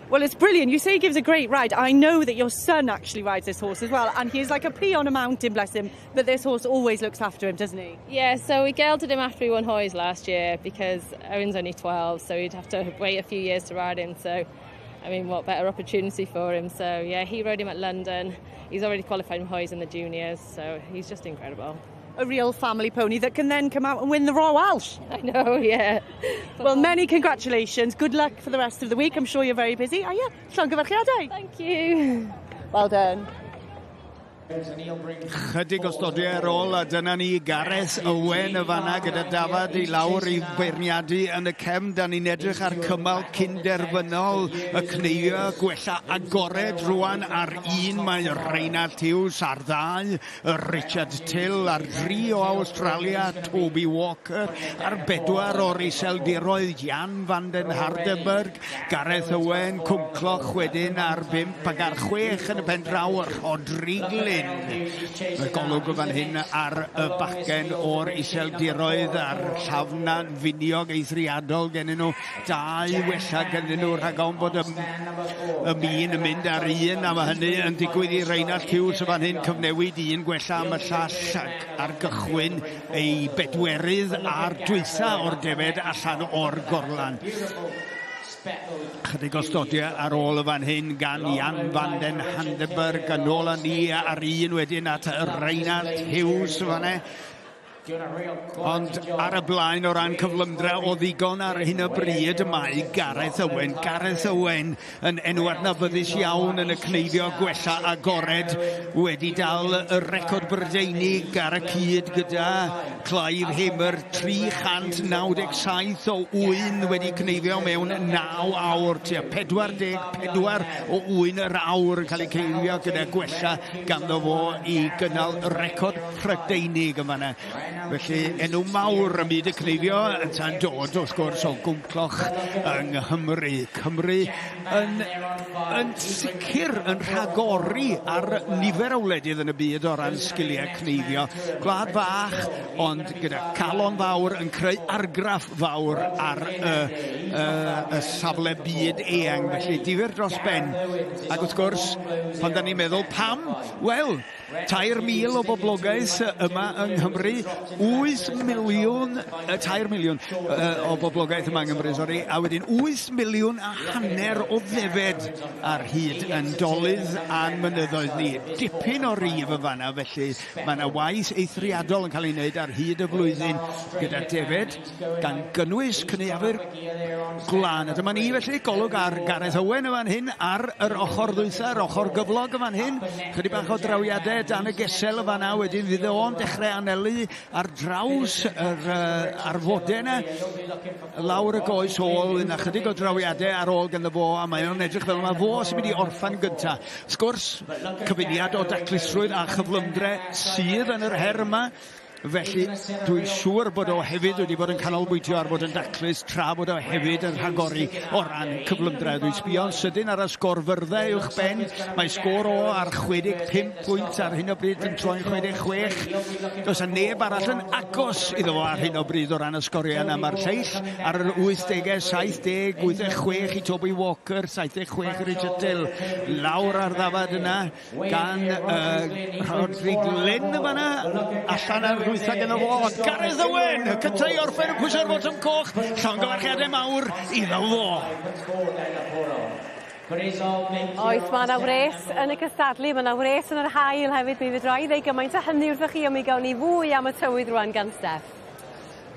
Well, it's brilliant. You say he gives a great ride. I know that your son actually rides this horse as well, and he's like a pea on a mountain, bless him, but this horse always looks after him, doesn't he? Yeah, so we gelded him after he won Hoys last year because Owen's only 12, so he'd have to wait a few years to ride him. So, I mean, what better opportunity for him? So, yeah, he rode him at London. He's already qualified in Hoys in the juniors, so he's just incredible. A real family pony that can then come out and win the Royal Welsh. I know, yeah. Well, many congratulations. Good luck for the rest of the week. I'm sure you're very busy. Are you? Llongyfarchiadau. Thank you. Well done. Chydig o stodiau ar ôl a dyna ni Gareth Owen y fanna gyda Dafad i lawr i beirniadu yn y cefn. Da ni'n edrych ar cymal cynderfynol y cneio gwella agored rwan ar un. Mae Reinald Hughes ar ddau, Richard Till ar 3 o Australia, Toby Walker ar 4 o'r iseldiroedd, Jan van den Hardenberg, Gareth Owen, Cwmcloch wedyn ar 5 ac ar 6 yn y pen draw Rodrigo Llun. Y golwg fan hyn ar y bachgen o'r iseldiroedd a'r llafna'n finiog eithriadol gennyn nhw 2 wella gennyn nhw rhag ofn bod y min yn mynd ar 1 a mae hynny yn digwydd i Reinald Hughes fan hyn cyfnewid 1 gwella am y llall ar gychwyn ei bedwerydd a'r dwytha o'r defed allan o'r gorlan. Chydig o stodiau ar ôl y fan hyn gan Jan van den Handenberg yn ôl â ni ar 1 wedyn at Reinald Hughes fan'na. Ond ar y blaen o ran cyflymdra o ddigon ar hyn o bryd mae Gareth Owen. Gareth Owen yn enw adnabyddus iawn yn y cneifio gwella agored, wedi dal y record Brydeini ar y cyd gyda Clive Hamer, 397 o wyn wedi cneifio mewn 9 awr, tua 44 o wyn yr awr yn cael ei cneifio gyda gwella ganddo fo i gynnal record Prydeinig yma. Felly enw mawr ym myd y cneifio yn tan dod wrth gwrs o Gwmcloch yng Nghymru. Cymru yn sicr yn rhagori ar nifer o wledydd yn y byd o ran sgiliau cneifio. Gwlad fach, ond gyda calon fawr yn creu argraff fawr ar y safle byd eang. Felly difyr dros ben. Ac wrth gwrs, pan da ni'n meddwl pam? Wel, 3,000 o boblogaeth yma yng Nghymru, 8 miliwn o boblogaeth yma yng Nghymru, sori, a wedyn 8 miliwn a hanner o ddefed ar hyd yn dolydd a'n mynyddoedd ni. Dipyn o rif y fanna, felly mae yna waith eithriadol yn cael ei wneud ar hyd y flwyddyn gyda defed gan gynnwys cyneuafur gwlan. A dyma ni felly golwg ar Gareth Owen y fan hyn ar yr ochr ddwytha, yr ochr gyflog y fan hyn. Chydig bach o drawiadau dan y gesel y fanna, wedyn fydd o'n dechrau anelu ar draws yr arfodau yna lawr y goes ôl. Yna chydig o drawiadau ar ôl gan y fo, a mae o'n edrych fel yma fo sy'n mynd i orffan gynta. Sgwrs, cyfuniad o daclusrwydd a chyflymdre sydd yn yr her yma. Felly dwi'n siŵr bod o hefyd wedi bod yn canolbwyntio ar bod yn daclus tra bod o hefyd yn rhagori o ran cyflymdredd. Dwi'n sbio'n sydyn ar y sgorfyrddau uwch ben. Mae sgôr o ar 65 pwynt ar hyn o bryd yn troi'n 66. Does y neb arall yn agos iddo fo ar hyn o bryd o ran y sgoriau yna. Mae'r lleill ar yr 80, 70, 86 i Toby Walker, 76 i Richard Dill. Lawr ar ddafad yna gan Rodrig Llun yma allan ar rwythag yn y fo. Gareth Owen, cyntaf i orffen yn pwysau'r botwm coch. Llongyfarchiadau mawr iddo fo. Oes, mae yna wres yn y cystadlu, mae yna wres yn yr haul hefyd. Mi fydd rhaid ei gymaint a hynny wrthych chi, ond mi gawn ni fwy am y tywydd rwan gan Steff.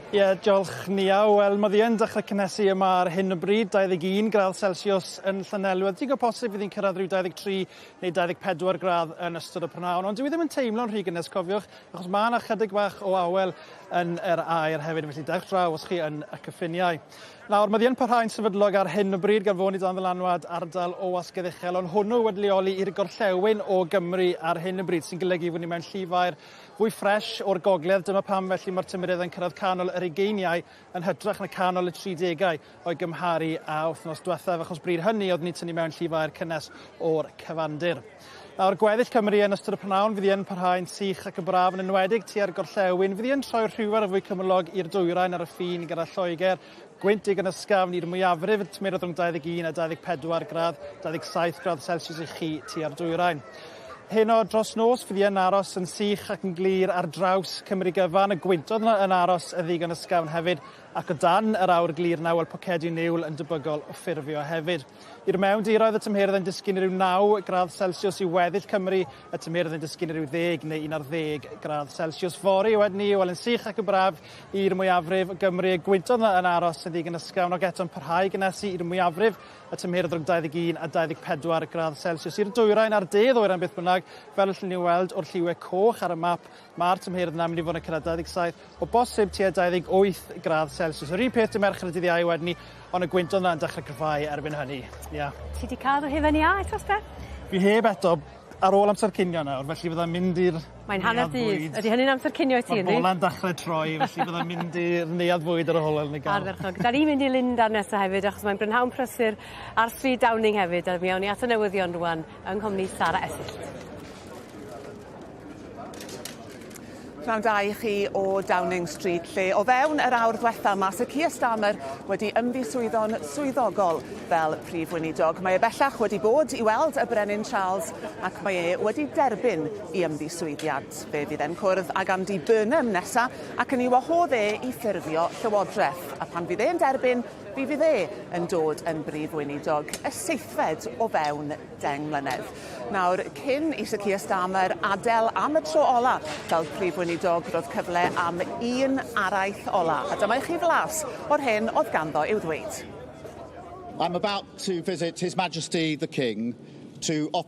Ie, diolch Nia. Wel, mae ddi'n dechrau cynnesu yma ar hyn o bryd, 21 gradd Celsius yn Llanelwedd. Digon posib fydd hi'n cyrraedd rhyw 23 neu 24 gradd yn ystod y prynawn. Ond dwi ddim yn teimlo'n rhy gynnes, cofiwch, achos mae yna chydig bach o awel yn yr aer hefyd, felly dewch draw os chi yn y cyffiniau. Nawr, mae ddi'n parhau'n sefydlog ar hyn o bryd gan fod ni dan ddylanwad ardal o wasgedd uchel, ond hwnnw wedi leoli i'r gorllewin o Gymru ar hyn o bryd, sy'n golygu fod ni mewn llifair fwy ffres o'r gogledd. Dyma pam felly mae'r tymerydd yn cyrraedd canol yr 20au yn hytrach na canol y 30au o'i gymharu â wythnos diwethaf, achos bryd hynny oedd ni tynnu mewn llifair cynnes o'r cyfandir. Nawr, gweddill Cymru yn ystod y prynawn fydd yn parhau'n sych ac yn braf yn enwedig tua'r gorllewin. Fydd yn troi rhywar y fwy cymylog i'r dwyrain ar y ffin gyda Lloegr. Gwynt i gynysgafn i'r mwyafrif y tymerodd rhwng 21 a 24 gradd, 27 gradd Celsius i chi tua'r dwyrain. Heno dros nos fydd yn aros yn sych ac yn glir ar draws Cymru gyfan. Y gwyntodd yn aros y ddigon ysgafn hefyd, ac o dan yr awr glir na, wel pocedi niwl yn debygol o ffurfio hefyd. I'r mewndiroedd y tymheredd yn disgyn i ryw 9 gradd Celsius i weddill Cymru, y tymheredd yn disgyn i ryw 10 neu 11 gradd Celsius. Fori wedyn ni, wel yn sych ac yn braf i'r mwyafrif Gymru. Gwyntodd yn aros yn ddigon ysgafn, ac eto'n parhau gynesu i'r mwyafrif, y tymheredd rhwng 21 a 24 gradd Celsius. I'r dwyrain ar dydd oer am beth bynnag, fel allwn ni weld o'r lliwiau coch ar y map, mae'r tymheredd yna mynd i fod yn cyrraedd 27, o bosib tua 28 gradd Celsius. Yr un peth dy Mercher y dydd Iau wedyn ni, ond y gwyntodd yna'n dechrau cryfhau erbyn hynny. Yeah. Ti di cael dy hufen ia eto, Steff? Fi heb eto, ar ôl amser cinio nawr, felly fyddai'n mynd i'r... Mae'n hanner dydd. Ydy hynny'n amser cinio i ti? Mae'r bola'n dechrau troi, felly fyddai'n mynd i'r neuadd fwyd ar y holel ni gael. Arferchog. Da ni'n mynd i Llundain nesaf hefyd, achos mae'n brynhawn prysur ar stryd Downing hefyd, a mi awn ni at y newyddion rwan yng nghwmni Sara Esyllt. Pnawn da i chi o Downing Street, lle o fewn yr awr diwetha yma, sy'n Keir Starmer wedi ymddiswyddo'n swyddogol fel prif weinidog. Mae e bellach wedi bod i weld y Brenin Charles ac mae e wedi derbyn i ymddiswyddiad. Fe fydd e'n cwrdd ag Andy Burnham nesa ac yn ei wahodd e i ffurfio llywodraeth. A pan fydd e'n derbyn, fydd e yn dod yn brif weinidog y 7fed o fewn 10 mlynedd. Nawr, cyn i Sir Keir Starmer adael am y tro ola fel prif weinidog, roedd cyfle am un araith ola. A dyma i chi flas o'r hyn oedd ganddo i'w ddweud. I'm about to visit His Majesty the King to offer